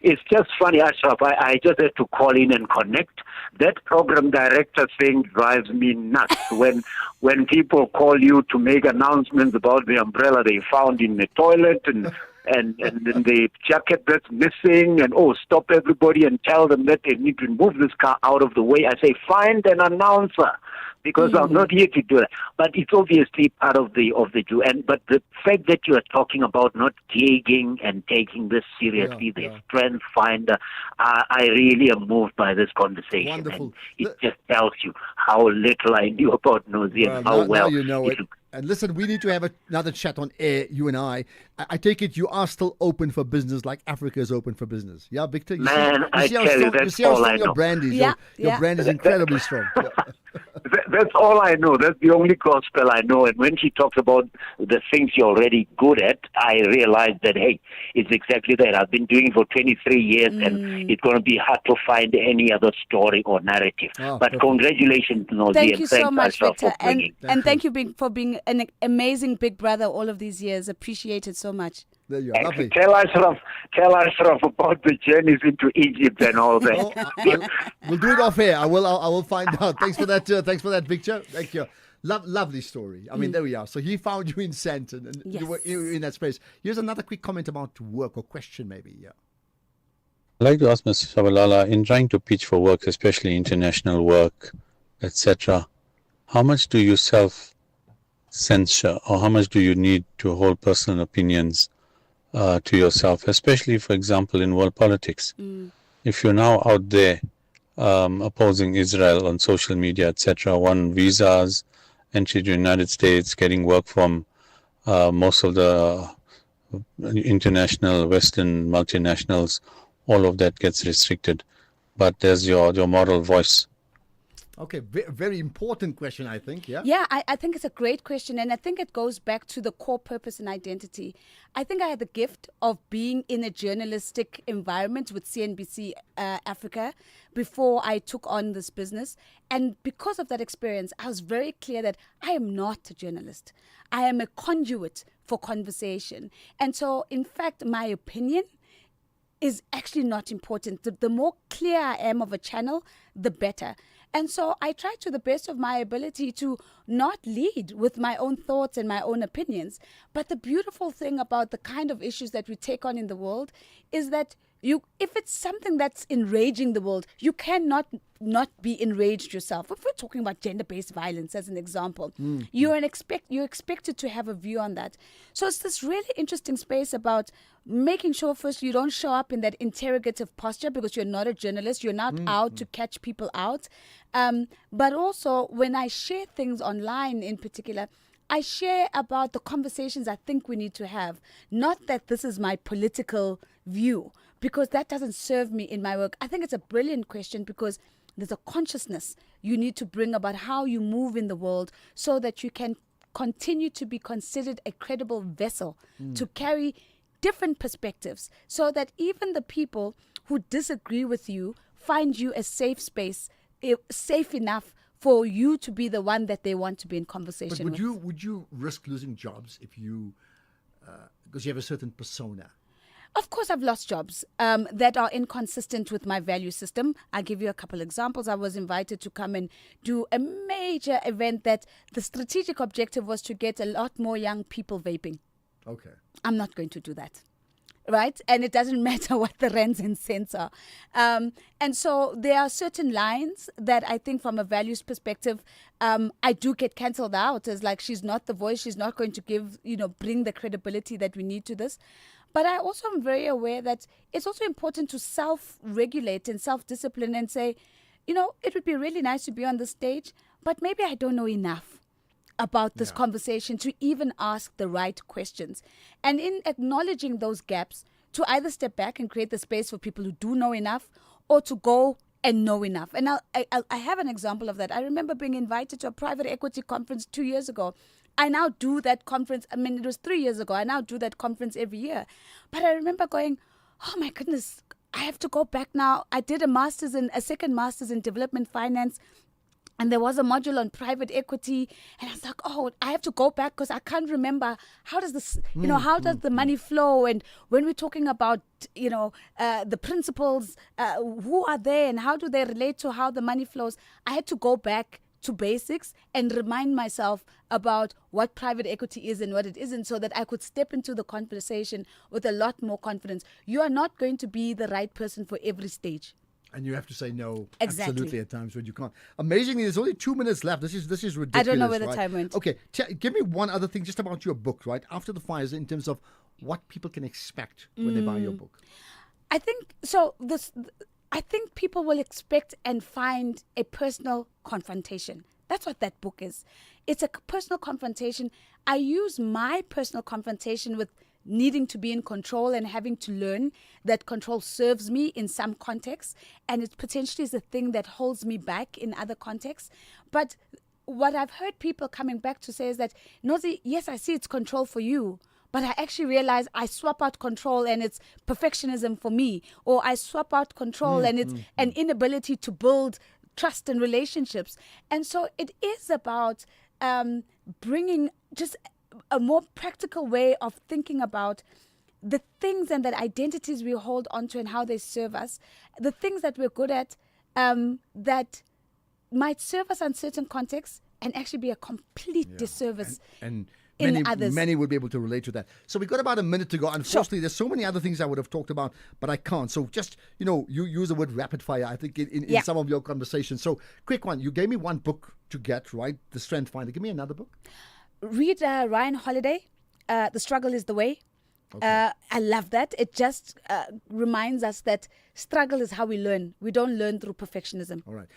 it's just funny, Ashraf. I just had to call in and connect. That program director thing drives me nuts. When people call you to make announcements about the umbrella they found in the toilet, and and then the jacket that's missing, and stop everybody and tell them that they need to move this car out of the way. I say, find an announcer, because I'm not here to do that. But it's obviously part of the Jew. But the fact that you are talking about not taking and taking this seriously, the strength finder, I really am moved by this conversation. Wonderful. And it just tells you how little I knew about Nosy and how well you know it. And listen, we need to have another chat on air, you and I. I take it you are still open for business, like Africa is open for business. Yeah, Victor? You I see how tell you, strong, that's you see how all strong I your know. brand is. Yeah, Your brand is incredibly strong. Yeah. That's all I know. That's the only gospel I know. And when she talks about the things you're already good at, I realize that, hey, it's exactly that. I've been doing it for 23 years, and it's going to be hard to find any other story or narrative. But congratulations, Nosy, Thank and you thanks, so much, Ashraf, Victor. for bringing. And thank you for being an amazing big brother all of these years. Appreciate it so much. There you are. Lovely. Tell Ashraf about the journeys into Egypt and all that. We'll do it off air. I will find out. Thanks for that. Thanks for that, Victor. Thank you. Lovely story. I mean, there we are. So he found you in Sandton, and you were in that space. Here's another quick comment about work or question, maybe. Yeah. I'd like to ask Mr. Shabalala, in trying to pitch for work, especially international work, etc., how much do you self-censor, or how much do you need to hold personal opinions to yourself, especially, for example, in world politics? If you're now out there opposing Israel on social media, etc., won visas, entry to the United States, getting work from most of the international Western multinationals, all of that gets restricted. But there's your moral voice. Okay, very important question, I think. Yeah. Yeah, I think it's a great question, and I think it goes back to the core purpose and identity. I think I had the gift of being in a journalistic environment with CNBC Africa before I took on this business, and because of that experience, I was very clear that I am not a journalist. I am a conduit for conversation, and so, in fact, my opinion is actually not important. The more clear I am of a channel, the better. And so I try to the best of my ability to not lead with my own thoughts and my own opinions. But the beautiful thing about the kind of issues that we take on in the world is that if it's something that's enraging the world, you cannot not be enraged yourself. If we're talking about gender-based violence as an example, you're expected to have a view on that. So it's this really interesting space about making sure first you don't show up in that interrogative posture because you're not a journalist, you're not out to catch people out. But also when I share things online in particular, I share about the conversations I think we need to have. Not that this is my political view, because that doesn't serve me in my work. I think it's a brilliant question because there's a consciousness you need to bring about how you move in the world so that you can continue to be considered a credible vessel to carry different perspectives, so that even the people who disagree with you find you a safe space, safe enough for you to be the one that they want to be in conversation But with. would you risk losing jobs if you, because you have a certain persona? Of course, I've lost jobs that are inconsistent with my value system. I'll give you a couple examples. I was invited to come and do a major event that the strategic objective was to get a lot more young people vaping. Okay. I'm not going to do that. Right? And it doesn't matter what the rands and cents are. And so there are certain lines that I think from a values perspective, I do get cancelled out as like, she's not the voice, she's not going to bring the credibility that we need to this. But I also am very aware that it's also important to self-regulate and self-discipline and say, it would be really nice to be on the stage, but maybe I don't know enough about this conversation to even ask the right questions. And in acknowledging those gaps, to either step back and create the space for people who do know enough, or to go and know enough. And I have an example of that. I remember being invited to a private equity conference 2 years ago. I now do that conference. I mean, it was 3 years ago. I now do that conference every year. But I remember going, oh my goodness, I have to go back now. I did a second master's in development finance. And there was a module on private equity. And I was like, oh, I have to go back because I can't remember. How does this, how does the money flow? And when we're talking about, the principles, who are they and how do they relate to how the money flows? I had to go back to basics and remind myself about what private equity is and what it isn't, so that I could step into the conversation with a lot more confidence. You are not going to be the right person for every stage. And you have to say no, Exactly. absolutely, at times when you can't. Amazingly, there's only 2 minutes left. This is ridiculous. I don't know where the right? time went. Okay, give me one other thing just about your book, right? After the Fires, in terms of what people can expect when they buy your book. I think so. I think people will expect and find a personal confrontation. That's what that book is. It's a personal confrontation. I use my personal confrontation with needing to be in control and having to learn that control serves me in some contexts, and it potentially is a thing that holds me back in other contexts. But what I've heard people coming back to say is that, Nozi, yes, I see it's control for you, but I actually realize I swap out control and it's perfectionism for me, or I swap out control and it's an inability to build trust and relationships. And so it is about bringing just a more practical way of thinking about the things and the identities we hold onto and how they serve us, the things that we're good at that might serve us in certain contexts and actually be a complete disservice And in others. many will be able to relate to that. So we've got about a minute to go. Unfortunately, there's so many other things I would have talked about, but I can't. So just, you use the word rapid fire, I think, in some of your conversations. So quick one. You gave me one book to get, right? The Strength Finder. Give me another book. Read Ryan Holiday, The Struggle is the Way. Okay. I love that. It just reminds us that struggle is how we learn. We don't learn through perfectionism. All right.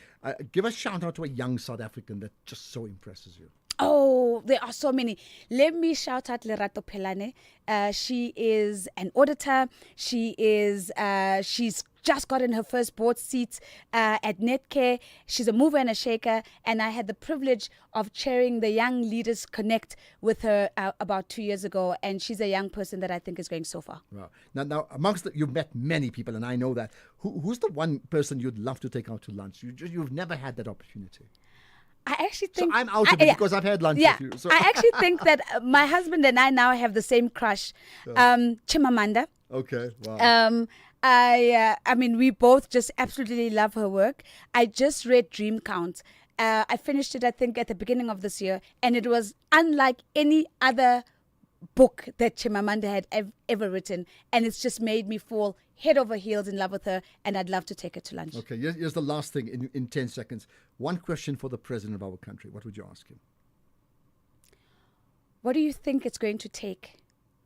Give a shout out to a young South African that just so impresses you. Oh, there are so many. Let me shout out Lerato Pelane. She is an auditor. She's just gotten her first board seat at Netcare. She's a mover and a shaker, and I had the privilege of chairing the Young Leaders Connect with her about 2 years ago, and she's a young person that I think is going so far. Wow. Now you've met many people, and I know that. Who's the one person you'd love to take out to lunch? You've never had that opportunity. I actually think... So I'm out of it because I've had lunch with you. So. I actually think that my husband and I now have the same crush. Chimamanda. Okay, wow. I mean, we both just absolutely love her work. I just read Dream Count. I finished it, I think, at the beginning of this year, and it was unlike any other book that Chimamanda had ever written, and it's just made me fall head over heels in love with her, and I'd love to take her to lunch. Okay, here's the last thing in 10 seconds. One question for the president of our country. What would you ask him? What do you think it's going to take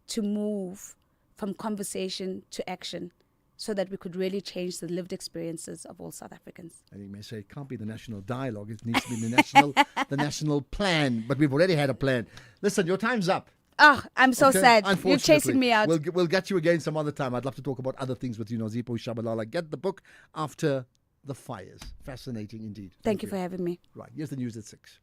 to move from conversation to action so that we could really change the lived experiences of all South Africans? And you may say it can't be the national dialogue. It needs to be the national plan. But we've already had a plan. Listen, your time's up. Oh, I'm so sad. You're Unfortunately. chasing me out. We'll get you again some other time. I'd love to talk about other things with you, Nozipho Shabalala. Get the book After the Fires. Fascinating indeed. Thank you for having me. Right, here's the news at 6.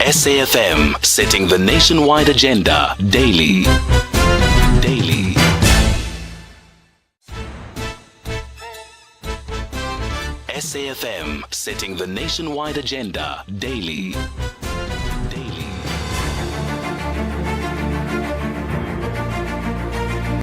SAFM, setting the nationwide agenda daily. SAFM, setting the nationwide agenda daily.